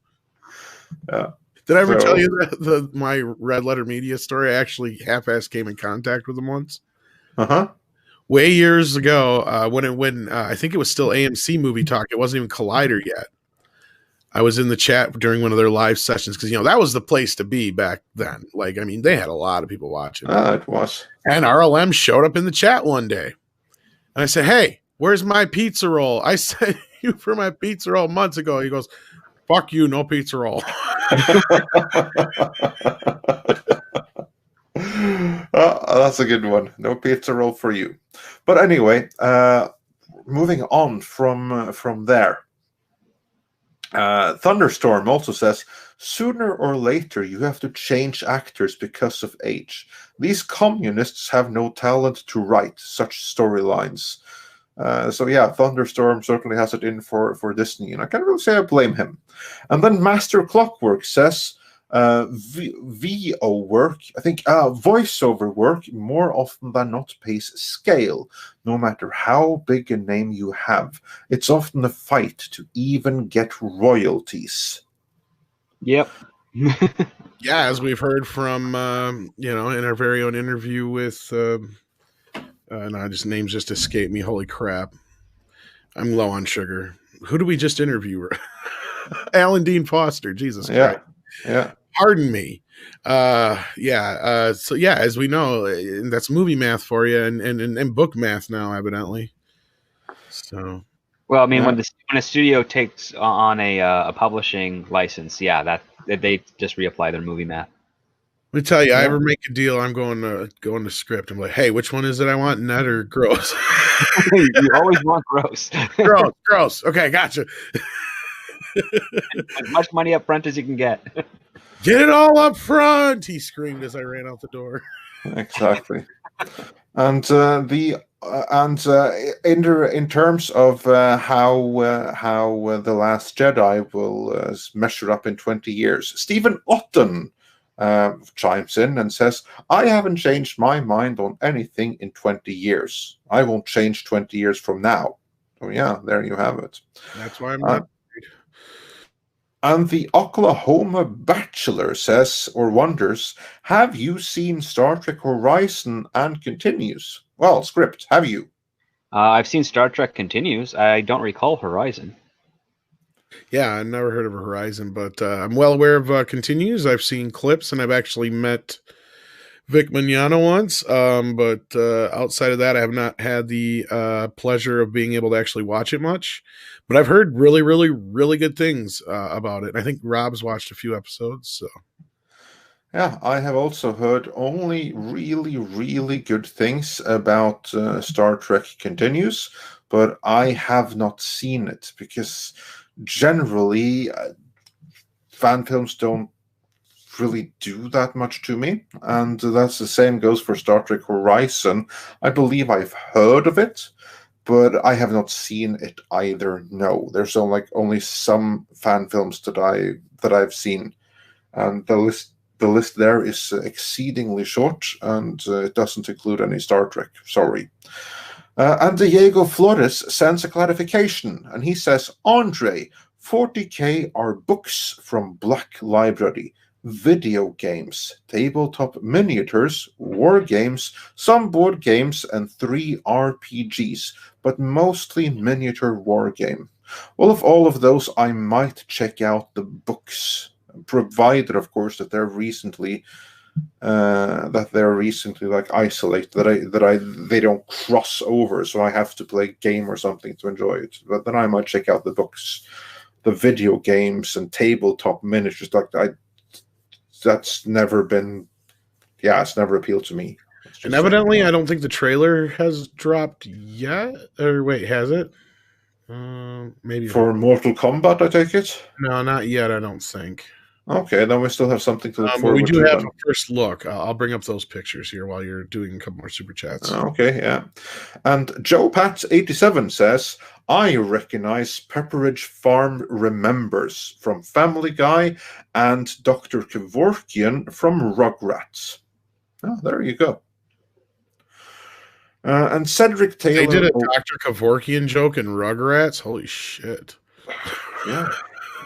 Yeah. Did I ever tell you that my Red Letter Media story? I actually half-ass came in contact with them once. Way years ago, when I think it was still AMC Movie Talk. It wasn't even Collider yet. I was in the chat during one of their live sessions because, that was the place to be back then. Like, I mean, they had a lot of people watching. It was. And RLM showed up in the chat one day. And I said, hey, where's my pizza roll? I sent you for my pizza roll months ago. He goes, fuck you, no pizza roll. That's a good one. No pizza roll for you. But anyway, moving on from there. Thunderstorm also says, sooner or later you have to change actors because of age. These communists have no talent to write such storylines. So yeah, Thunderstorm certainly has it in for Disney, and I can't really say I blame him. And then Master Clockwork says, VO work, I think voiceover work more often than not pays scale, no matter how big a name you have. It's often a fight to even get royalties. Yep. Yeah, as we've heard from, in our very own interview with, names just escaped me. Holy crap. I'm low on sugar. Who do we just interview? Alan Dean Foster. Jesus Christ. Yeah. Pardon me. So yeah, as we know, that's movie math for you, and book math now, evidently. So, well, I mean, when a studio takes on a publishing license, that they just reapply their movie math. Let me tell you, I ever make a deal, I'm going to script. I'm like, hey, which one is it I want, net or gross? You always want gross. Gross. Okay, gotcha. As much money up front as you can get. Get it all up front, he screamed as I ran out the door. Exactly. And in terms of how The Last Jedi will measure up in 20 years, Stephen Otten chimes in and says, I haven't changed my mind on anything in 20 years. I won't change 20 years from now. So yeah, there you have it. That's why I'm not. And the Oklahoma Bachelor says, or wonders, have you seen Star Trek Horizon and Continues? Well, script, have you? I've seen Star Trek Continues. I don't recall Horizon. Yeah, I've never heard of Horizon, but I'm well aware of Continues. I've seen clips, and I've actually met Vic Mignogna once. But outside of that, I have not had the pleasure of being able to actually watch it much. But I've heard really, really, really good things about it. I think Rob's watched a few episodes. So, yeah, I have also heard only really, really good things about Star Trek Continues, but I have not seen it because generally fan films don't really do that much to me. And that's the same goes for Star Trek Horizon. I believe I've heard of it, but I have not seen it either. No, there's only some fan films that I've seen, and the list there is exceedingly short, and it doesn't include any Star Trek. Sorry. And Diego Flores sends a clarification, and he says, Andre, 40K are books from Black Library, video games, tabletop miniatures, war games, some board games, and 3 RPGs, but mostly miniature war game. Well, of all of those, I might check out the books, provided, of course, that they're recently like isolated, they don't cross over, so I have to play a game or something to enjoy it. But then I might check out the books, the video games, and tabletop miniatures. That's never been, it's never appealed to me. And evidently, I don't think the trailer has dropped yet. Or wait, has it? Maybe for Mortal Kombat, I take it. No, not yet. I don't think. Okay, then we still have something to look forward to. We do have a first look. I'll bring up those pictures here while you're doing a couple more super chats. Okay, yeah. And Joe Pat 87 says, I recognize Pepperidge Farm Remembers from Family Guy and Dr. Kevorkian from Rugrats. Oh, there you go. And Cedric Taylor. They did a Dr. Kevorkian joke in Rugrats. Holy shit! Yeah.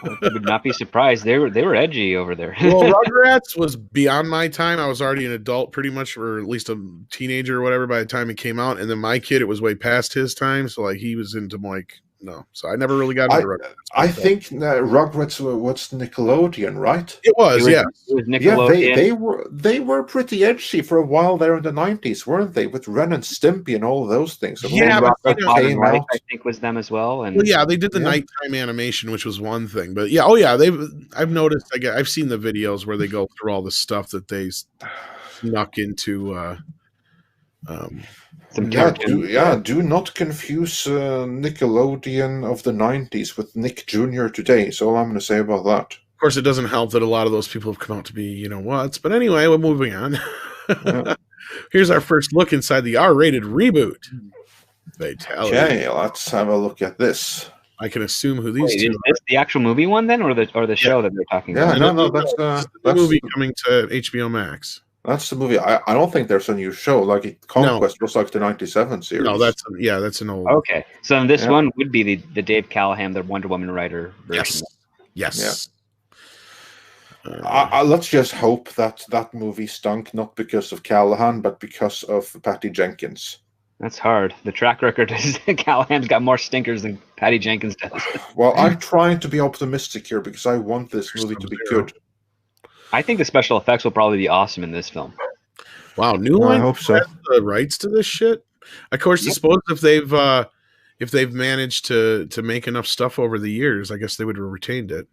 I would not be surprised. They were edgy over there. Well, Rugrats was beyond my time. I was already an adult pretty much, or at least a teenager or whatever by the time it came out. And then my kid, it was way past his time. So like he was into like, no. So I never really got into Rugrats. I think Rugrats was Nickelodeon, right? It was, yeah. It was Nickelodeon. Yeah, they were pretty edgy for a while there in the 90s, weren't they? With Ren and Stimpy and all of those things. Yeah, Modern Life, I think, was them as well. And well, yeah, they did the nighttime animation, which was one thing. But yeah, I've noticed. I've seen the videos where they go through all the stuff that they snuck into. Do not confuse Nickelodeon of the 90s with Nick Jr. today. That's all I'm going to say about that. Of course, it doesn't help that a lot of those people have come out to be, what. But anyway, we're moving on. Yeah. Here's our first look inside the R-rated reboot. Fatality. Okay, let's have a look at this. I can assume who these two are. Is this the actual movie one then, or the show that they're talking about? Yeah, no, that's the movie coming to HBO Max. That's the movie. I don't think there's a new show. Like Conquest was like the 97 series. No, that's an old. Okay, so this one would be the Dave Callahan, the Wonder Woman writer version. Yes. Let's just hope that movie stunk not because of Callahan, but because of Patty Jenkins. That's hard. The track record is Callahan's got more stinkers than Patty Jenkins does. Well, I'm trying to be optimistic here because I want this movie to be good. I think the special effects will probably be awesome in this film. Wow, New Line I hope so. has the rights to this shit. Of course, I suppose if they've managed to make enough stuff over the years, I guess they would have retained it.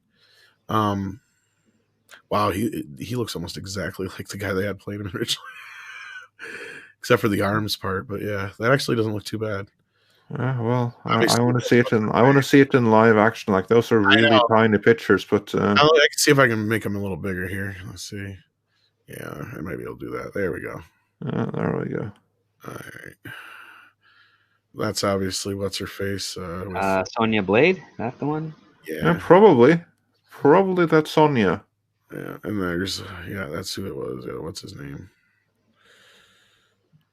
Wow, he looks almost exactly like the guy they had playing him originally, except for the arms part. But yeah, that actually doesn't look too bad. Well, I want to see it in. I want to see it in live action. Like those are really tiny pictures, but I can see if I can make them a little bigger here. Let's see. Yeah, I might be able to do that. There we go. There we go. All right. That's obviously what's her face. Sonya Blade. That the one? Yeah, probably that's Sonya. Yeah, and there's that's who it was. Yeah, what's his name?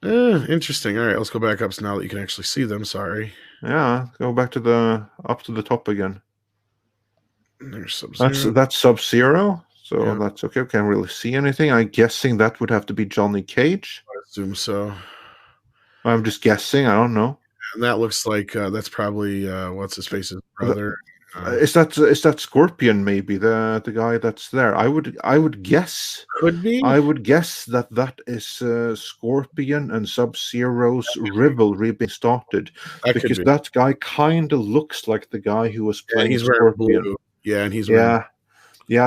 Interesting. All right, let's go back up so now that you can actually see them. Sorry. Yeah, go back to up to the top again. There's Sub-Zero. That's Sub-Zero. So that's okay. We can't really see anything. I'm guessing that would have to be Johnny Cage. I assume so. I'm just guessing. I don't know. And that looks like that's probably what's his face's brother. Is that Scorpion maybe the guy that's there? I would guess. Could be. I would guess that is Scorpion and Sub-Zero's rivalry being started because that guy kind of looks like the guy who was playing Scorpion. Blue. Yeah, and he's yeah.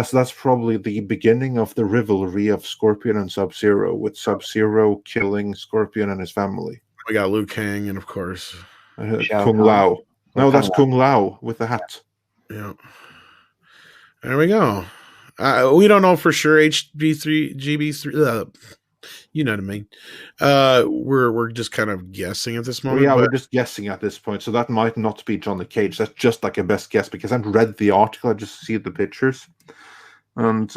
So that's probably the beginning of the rivalry of Scorpion and Sub-Zero, with Sub-Zero killing Scorpion and his family. We got Liu Kang and of course Kung Lao. No, that's Kung Lao with the hat. Yeah. There we go. We don't know for sure. HB3, GB3. You know what I mean. We're just kind of guessing at this moment. Yeah, but we're just guessing at this point, so that might not be Johnny Cage. That's just like a best guess because I haven't read the article. I just see the pictures, and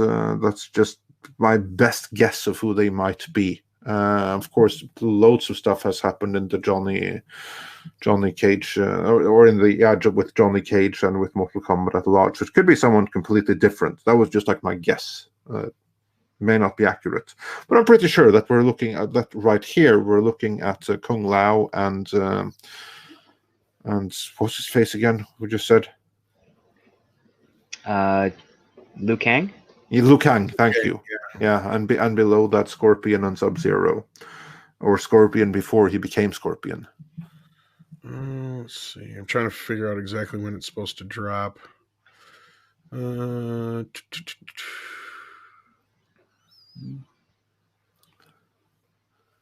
that's just my best guess of who they might be. Of course, loads of stuff has happened in the Johnny Cage, or in the with Johnny Cage and with Mortal Kombat at large. It could be someone completely different. That was just like my guess. May not be accurate, but I'm pretty sure that we're looking at that right here. We're looking at Kung Lao and what's his face again? We just said Liu Kang. Yeah, Liu Kang. Thank you. Yeah, and below that, Scorpion and Sub-Zero, or Scorpion before he became Scorpion. Let's see. I'm trying to figure out exactly when it's supposed to drop.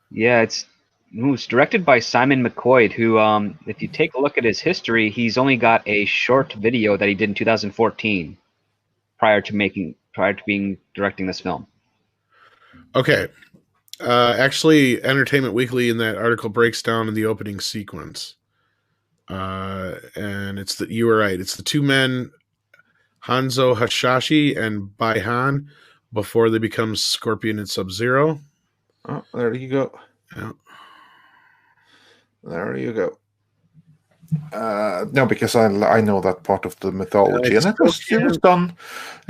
Yeah, it's directed by Simon McCoy, who, if you take a look at his history, he's only got a short video that he did in 2014 prior to directing this film. Okay. Actually, Entertainment Weekly in that article breaks down in the opening sequence. And you were right. It's the two men, Hanzo Hashashi and Bai Han, before they become Scorpion and Sub-Zero. Oh, there you go. Yeah. There you go. No, because I know that part of the mythology, and it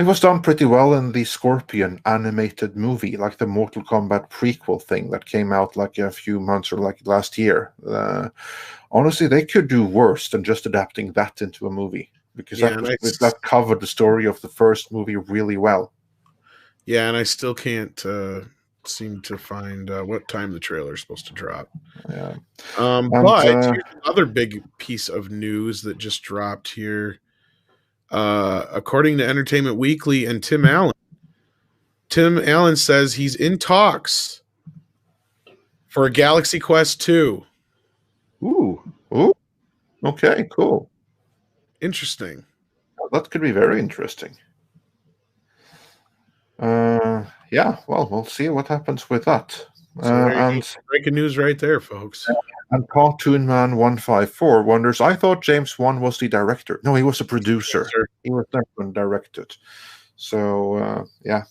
was done pretty well in the Scorpion animated movie, like the Mortal Kombat prequel thing that came out like a few months or like last year. Honestly, they could do worse than just adapting that into a movie, because that covered the story of the first movie really well. Yeah, and I still can't seem to find what time the trailer is supposed to drop. Yeah. But here's another big piece of news that just dropped here. According to Entertainment Weekly and Tim Allen says he's in talks for a Galaxy Quest 2. Ooh. Okay, cool. Interesting. That could be very interesting. Yeah, well, we'll see what happens with that. And breaking news right there, folks. And Cartoon Man 154 wonders, I thought James Wan was the director. No, he was a producer. He was never directed. So, yeah.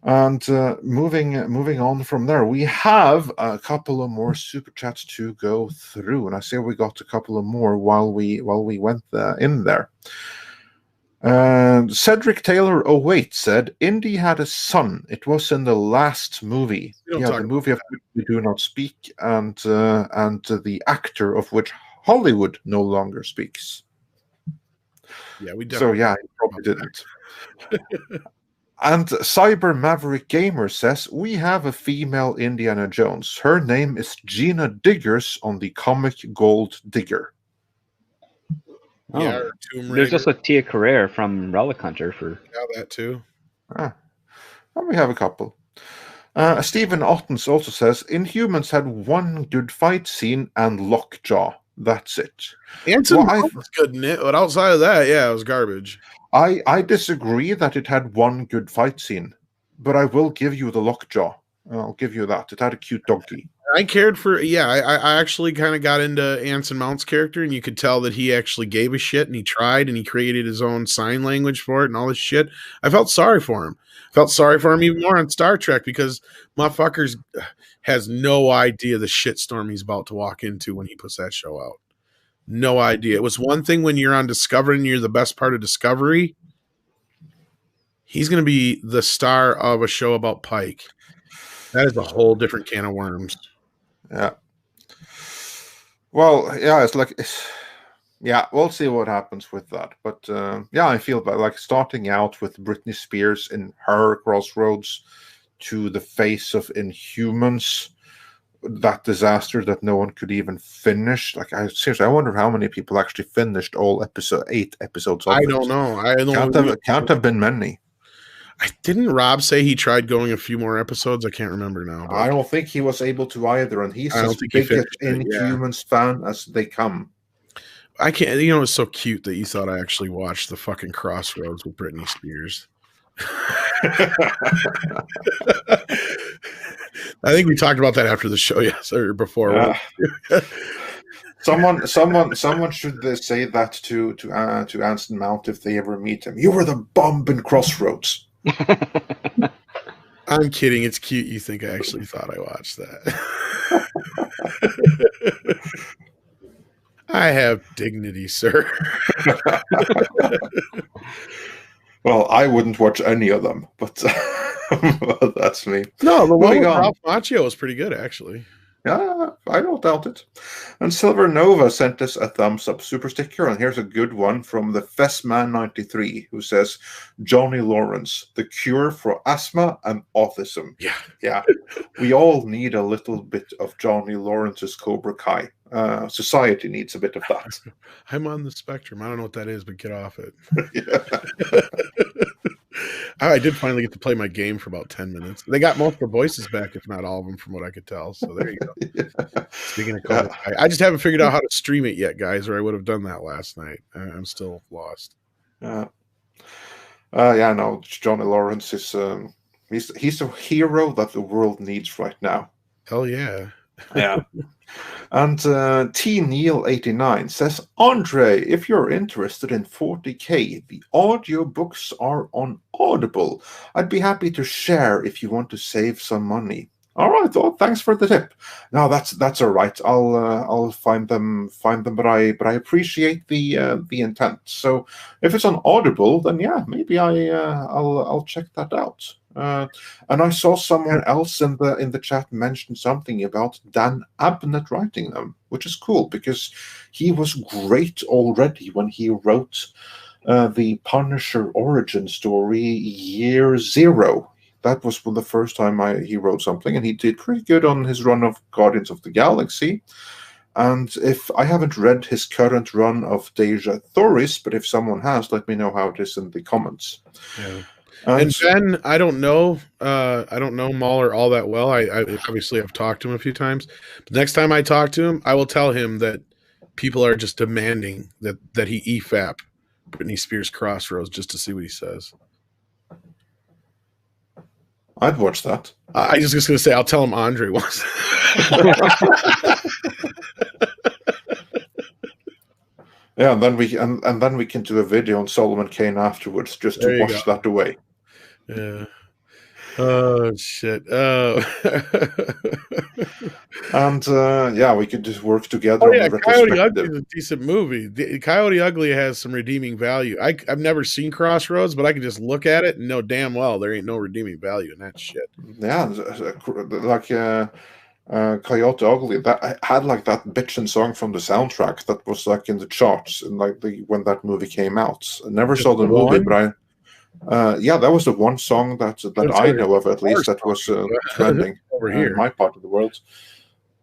And moving on from there, we have a couple of more super chats to go through, and I say we got a couple of more while we went in there. Cedric Taylor 08 said, Indy had a son. It was in the last movie. Yeah, the movie of which we do not speak, and the actor of which Hollywood no longer speaks. Yeah, we definitely. So yeah, he probably didn't. And Cyber Maverick Gamer says, we have a female Indiana Jones. Her name is Gina Diggers on the comic Gold Digger. Yeah, there's also Tia Carrere from Relic Hunter for that too. Well, we have a couple. Stephen Ottens also says, Inhumans had one good fight scene and Lockjaw. That's it. Anson was good in it, but outside of that, yeah, it was garbage. I disagree that it had one good fight scene, but I will give you the Lockjaw. I'll give you that. It had a cute donkey. I cared for, I actually kind of got into Anson Mount's character, and you could tell that he actually gave a shit, and he tried, and he created his own sign language for it and all this shit. I felt sorry for him. Felt sorry for him even more on Star Trek, because motherfuckers has no idea the shitstorm he's about to walk into when he puts that show out. No idea. It was one thing when you're on Discovery and you're the best part of Discovery. He's going to be the star of a show about Pike. That is a whole different can of worms. Yeah. Well, yeah, we'll see what happens with that. But I feel like starting out with Britney Spears in her crossroads to the face of Inhumans, that disaster that no one could even finish. Like, I wonder how many people actually finished all 8 episodes of it. I don't know. Can't have been many. Didn't Rob say he tried going a few more episodes? I can't remember now. I don't think he was able to either, and he's as big an Inhumans fan as they come. I can't. It's so cute that you thought I actually watched the fucking Crossroads with Britney Spears. I think we talked about that after the show, yes, or before. Someone should say that to Anson Mount if they ever meet him. You were the bomb in Crossroads. I'm kidding. It's cute. You think I actually thought I watched that? I have dignity, sir. Well, I wouldn't watch any of them, but well, that's me. No, the one with Ralph Macchio was pretty good, actually. Yeah, I don't doubt it. And Silver Nova sent us a thumbs up super sticker, and here's a good one from the Fessman93, who says, Johnny Lawrence, the cure for asthma and autism. Yeah. We all need a little bit of Johnny Lawrence's Cobra Kai. Society needs a bit of that. I'm on the spectrum. I don't know what that is, but get off it. Yeah. I did finally get to play my game for about 10 minutes. They got most of the voices back, if not all of them, from what I could tell. So there you go. Yeah. Speaking of Cobra Kai, I just haven't figured out how to stream it yet, guys, or I would have done that last night. I'm still lost. No, Johnny Lawrence is he's a hero that the world needs right now. Hell yeah. Yeah. And T Neil 89 says, Andre, if you're interested in 40K, the audiobooks are on Audible. I'd be happy to share if you want to save some money. All right, well, thanks for the tip. No, that's all right. I'll find them, but I appreciate the intent. So if it's on Audible, then yeah, maybe I'll check that out. And I saw someone else in the chat mention something about Dan Abnett writing them, which is cool because he was great already when he wrote the Punisher origin story Year Zero. That was the first time he wrote something, and he did pretty good on his run of Guardians of the Galaxy. And if I haven't read his current run of Deja Thoris, but if someone has, let me know how it is in the comments. Yeah. And Ben, I don't know Mahler all that well. I obviously have talked to him a few times. But next time I talk to him, I will tell him that people are just demanding that he EFAP Britney Spears Crossroads just to see what he says. I'd watch that. I was just going to say, I'll tell him Andre wants. Yeah, and then we can do a video on Solomon Kane afterwards, just to wash that away. Yeah. Oh shit. Oh. And we could just work together. Oh yeah, Coyote Ugly is a decent movie. Coyote Ugly has some redeeming value. I've never seen Crossroads, but I can just look at it and know damn well there ain't no redeeming value in that shit. Yeah, like Coyote Ugly, that had like that bitchin' song from the soundtrack that was like in the charts and like when that movie came out. I never saw the movie, but that was the one song that I know of, at least, that was trending over here in my part of the world.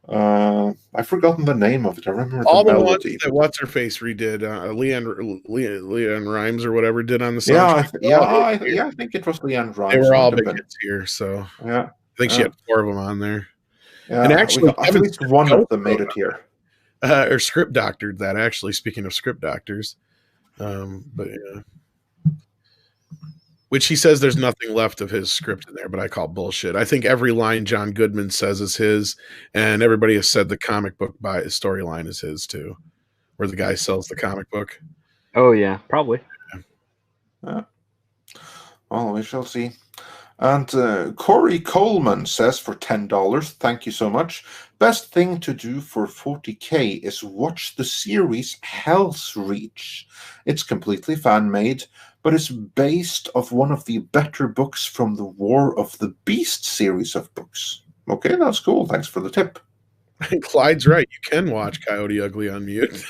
I've forgotten the name of it. I remember all the melody. melody. That What's Her Face redid. Leanne Rimes or whatever did on the soundtrack. I think it was Leanne Rimes. They were all big hits here, so yeah, I think she had 4 of them on there. Yeah, and actually, at least one of them made it here. Or script doctored that, actually, speaking of script doctors. But yeah. Which he says there's nothing left of his script in there, but I call bullshit. I think every line John Goodman says is his, and everybody has said the comic book by his storyline is his too, where the guy sells the comic book. Oh yeah, probably. Yeah. Well, we shall see. And Corey Coleman says for $10, thank you so much. Best thing to do for 40K is watch the series Hell's Reach. It's completely fan-made, but it's based off one of the better books from the War of the Beast series of books. Okay, that's cool. Thanks for the tip. Clyde's right. You can watch Coyote Ugly on mute.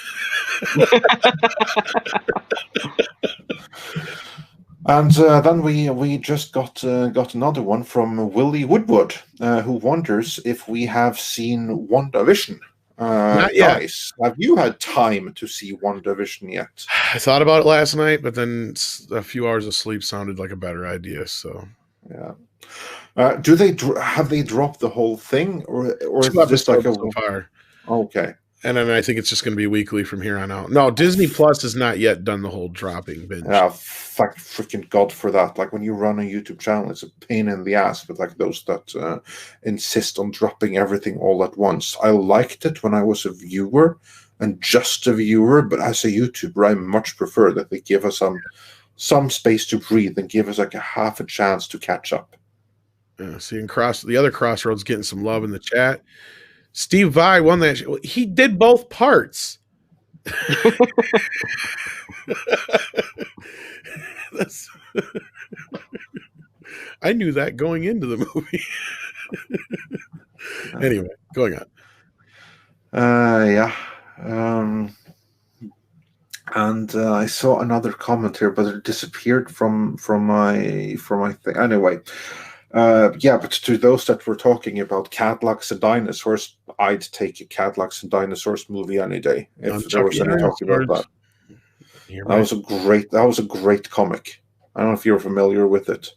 And then we just got another one from Willie Woodward, who wonders if we have seen WandaVision. Not yet. Guys, have you had time to see WandaVision yet? I thought about it last night, but then a few hours of sleep sounded like a better idea. So yeah. Have they dropped the whole thing, or is it just like so far? Okay. And then I think it's just going to be weekly from here on out. No, Disney Plus has not yet done the whole dropping binge. Thank freaking God for that. Like when you run a YouTube channel, it's a pain in the ass. But like those that insist on dropping everything all at once, I liked it when I was a viewer and just a viewer. But as a YouTuber, I much prefer that they give us some space to breathe and give us like a half a chance to catch up. Seeing the other Crossroads getting some love in the chat. Steve Vai won that. He did both parts. I knew that going into the movie. Anyway, going on. Yeah. And I saw another comment here, but it disappeared from my thing. Anyway. Yeah, but to those that were talking about Cadillacs and dinosaurs, I'd take a Cadillacs and dinosaurs movie any day if there was any talk about that. That was a great comic. I don't know if you're familiar with it.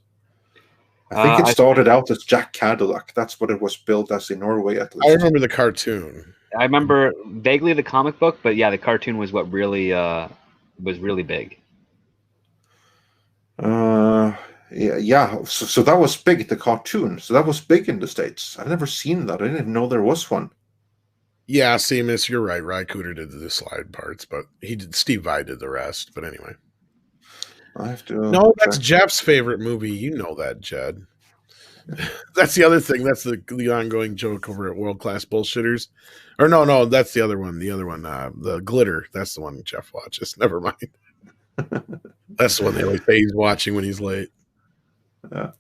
I think it started out as Jack Cadillac. That's what it was built as in Norway, at least. I remember the cartoon. I remember vaguely the comic book, but yeah, the cartoon was what really was really big. Yeah. So that was big, the cartoon. So that was big in the States. I've never seen that. I didn't even know there was one. Yeah, Seamus, you're right. Ry Cooter did the slide parts, but Steve Vai did the rest. But anyway. I have to. No, that's Jeff's favorite movie. You know that, Jed. That's the other thing. That's the ongoing joke over at World Class Bullshitters. Or no, that's the other one. The other one, the Glitter. That's the one Jeff watches. Never mind. That's the one they always say he's watching when he's late. Yeah.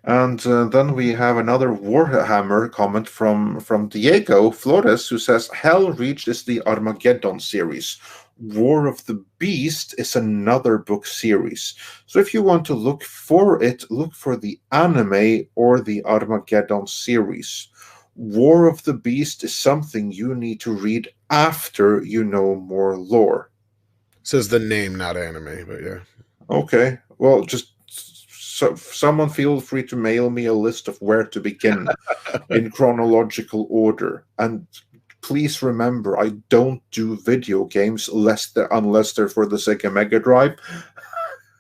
And then we have another Warhammer comment from Diego Flores, who says, Hell Reach is the Armageddon series. War of the Beast is another book series. So if you want to look for it, look for the anime or the Armageddon series. War of the Beast is something you need to read after you know more lore. Says the name, not anime, but yeah. Okay. Well, just someone feel free to mail me a list of where to begin in chronological order. And please remember, I don't do video games unless they're for the Sega Mega Drive.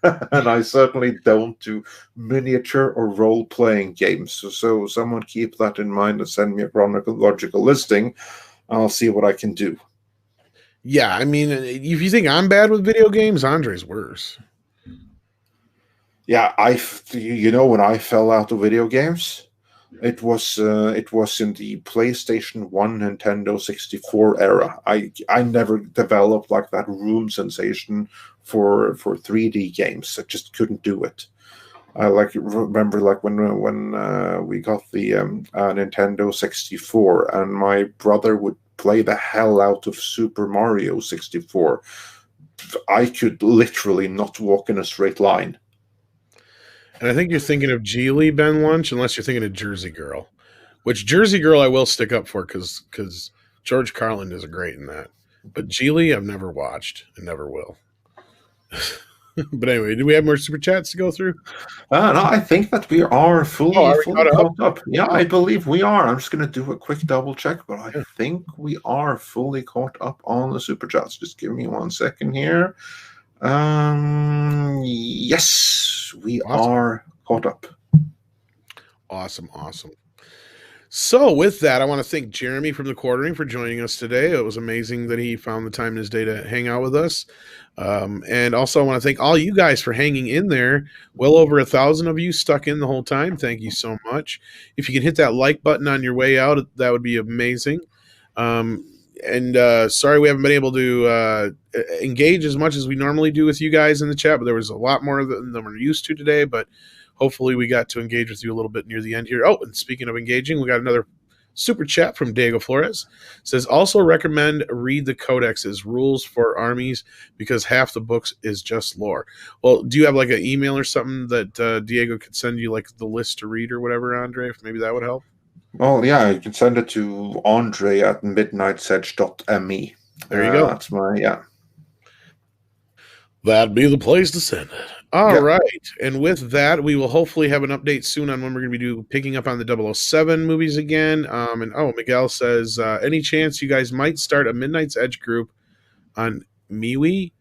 And I certainly don't do miniature or role-playing games. So someone keep that in mind and send me a chronological listing. I'll see what I can do. Yeah, I mean, if you think I'm bad with video games, Andre's worse. Yeah, when I fell out of video games, it was in the PlayStation 1, Nintendo 64 era. I never developed like that room sensation for 3D games. I just couldn't do it. I remember when we got the Nintendo 64, and my brother would play the hell out of Super Mario 64. I could literally not walk in a straight line. And I think you're thinking of Geely, Ben Lunch, unless you're thinking of Jersey Girl. Which Jersey Girl I will stick up for because George Carlin is great in that. But Geely I've never watched and never will. But anyway, do we have more super chats to go through? No, I think that we are fully caught up. Yeah, I believe we are. I'm just going to do a quick double check, but I think we are fully caught up on the super chats. Just give me 1 second here. Yes, we are caught up. Awesome. So with that, I want to thank Jeremy from the Quartering for joining us today. It was amazing that he found the time in his day to hang out with us. And also I want to thank all you guys for hanging in there. Well over 1,000 of you stuck in the whole time. Thank you so much. If you can hit that like button on your way out, that would be amazing. And sorry we haven't been able to engage as much as we normally do with you guys in the chat, but there was a lot more than we're used to today, but hopefully we got to engage with you a little bit near the end here. Oh, and speaking of engaging, we got another super chat from Diego Flores. It says, also recommend read the codexes, rules for armies, because half the books is just lore. Well, do you have like an email or something that Diego could send you like the list to read or whatever, Andre? If maybe that would help. Well, yeah, you can send it to Andre at midnightsedge.me. There you go. That's my, yeah. That'd be the place to send it. All Yeah. right. And with that, we will hopefully have an update soon on when we're going to be picking up on the 007 movies again. Miguel says, any chance you guys might start a Midnight's Edge group on MeWe?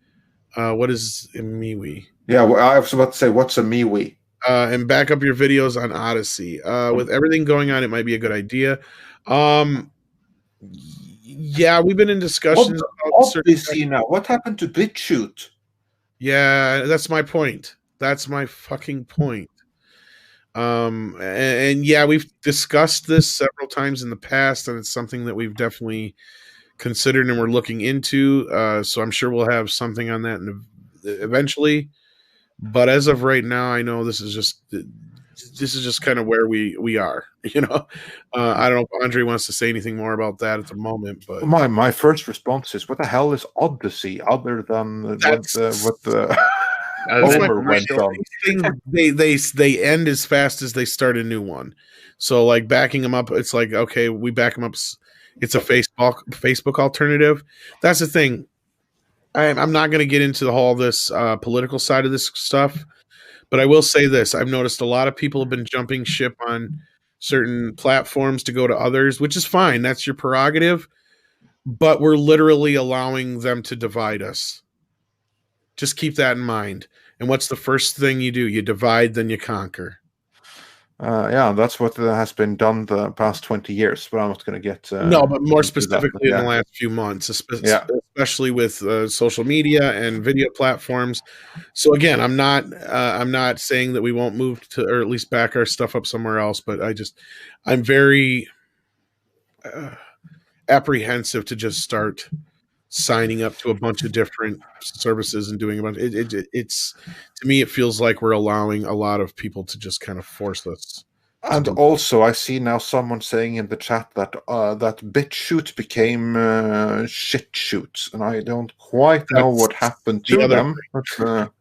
What is MeWe? Yeah, well, I was about to say, what's a MeWe? And back up your videos on Odyssey. With everything going on, it might be a good idea. Yeah, we've been in discussions about certain. Odyssey now. What happened to BitChute? Yeah, that's my point. That's my fucking point. And yeah, we've discussed this several times in the past, and it's something that we've definitely considered and we're looking into. So I'm sure we'll have something on that eventually. But as of right now, I know this is just kind of where we are. You know, I don't know if Andre wants to say anything more about that at the moment. But My first response is, what the hell is Odyssey other than what the Homer went on? Things they end as fast as they start a new one. So like backing them up, it's like, okay, we back them up. It's a Facebook alternative. That's the thing. I'm not going to get into all this political side of this stuff, but I will say this. I've noticed a lot of people have been jumping ship on certain platforms to go to others, which is fine. That's your prerogative. But we're literally allowing them to divide us. Just keep that in mind. And what's the first thing you do? You divide, then you conquer. Yeah, that's what has been done the past 20 years, but I'm not going to get... no, but more specifically in the last few months, especially with social media and video platforms. So again, I'm not saying that we won't move to, or at least back our stuff up somewhere else, but I'm very apprehensive to just start signing up to a bunch of different services and doing a bunch. It's to me, it feels like we're allowing a lot of people to just kind of force us. And also, I see now someone saying in the chat that that BitChute became ShitShoot, and I don't quite know what happened to them. But,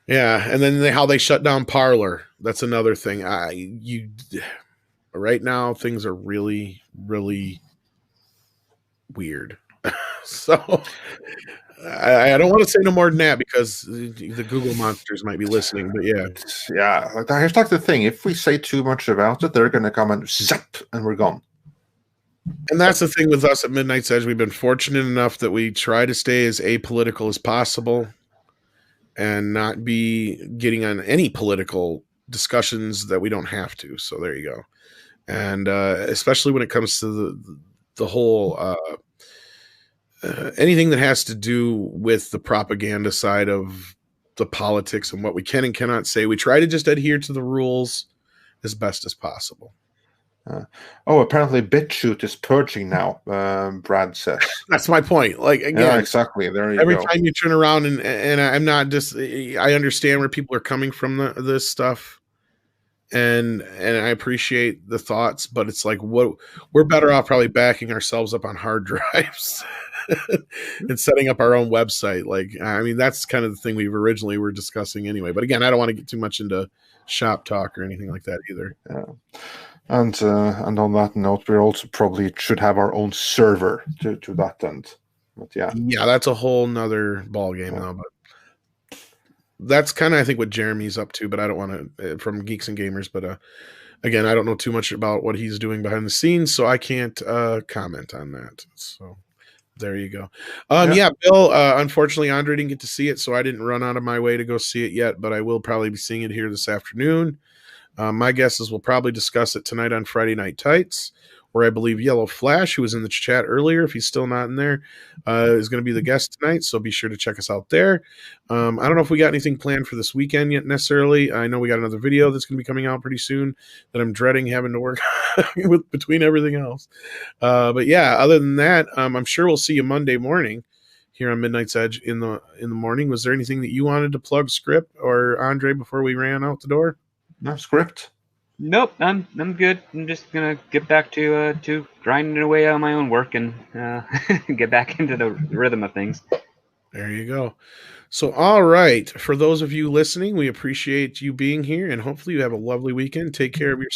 yeah, and then how they shut down Parler. That's another thing. Right now things are really, really weird. So I don't want to say no more than that because the Google monsters might be listening, but yeah. Here's like the thing. If we say too much about it, they're going to come and zap, and we're gone. And that's the thing with us at Midnight's Edge. We've been fortunate enough that we try to stay as apolitical as possible and not be getting on any political discussions that we don't have to. So there you go. And especially when it comes to the whole anything that has to do with the propaganda side of the politics and what we can and cannot say, we try to just adhere to the rules as best as possible. Apparently BitChute is purging now, Brad says. That's my point. Like, again, yeah, exactly. There you every go. time you turn around and I'm not just, I understand where people are coming from this stuff. And I appreciate the thoughts, but it's like, we're better off probably backing ourselves up on hard drives and setting up our own website. Like, I mean, that's kind of the thing we originally were discussing anyway. But again, I don't want to get too much into shop talk or anything like that either. Yeah. And on that note, we also probably should have our own server to that end. But yeah, that's a whole nother ball game though. But that's kind of, I think, what Jeremy's up to. But I don't want to from Geeks and Gamers. But again, I don't know too much about what he's doing behind the scenes, so I can't comment on that. So there you go. Yeah, Bill. Unfortunately, Andre didn't get to see it, so I didn't run out of my way to go see it yet. But I will probably be seeing it here this afternoon. My guess is we'll probably discuss it tonight on Friday Night Tights, where I believe Yellow Flash, who was in the chat earlier, if he's still not in there, is going to be the guest tonight. So be sure to check us out there. I don't know if we got anything planned for this weekend yet necessarily. I know we got another video that's going to be coming out pretty soon that I'm dreading having to work with between everything else. But yeah, other than that, I'm sure we'll see you Monday morning here on Midnight's Edge in the morning. Was there anything that you wanted to plug, Script or Andre, before we ran out the door? No Script. Nope, I'm good. I'm just gonna get back to grinding away on my own work and get back into the rhythm of things. There you go. So, all right, for those of you listening, we appreciate you being here, and hopefully you have a lovely weekend. Take care of yourself.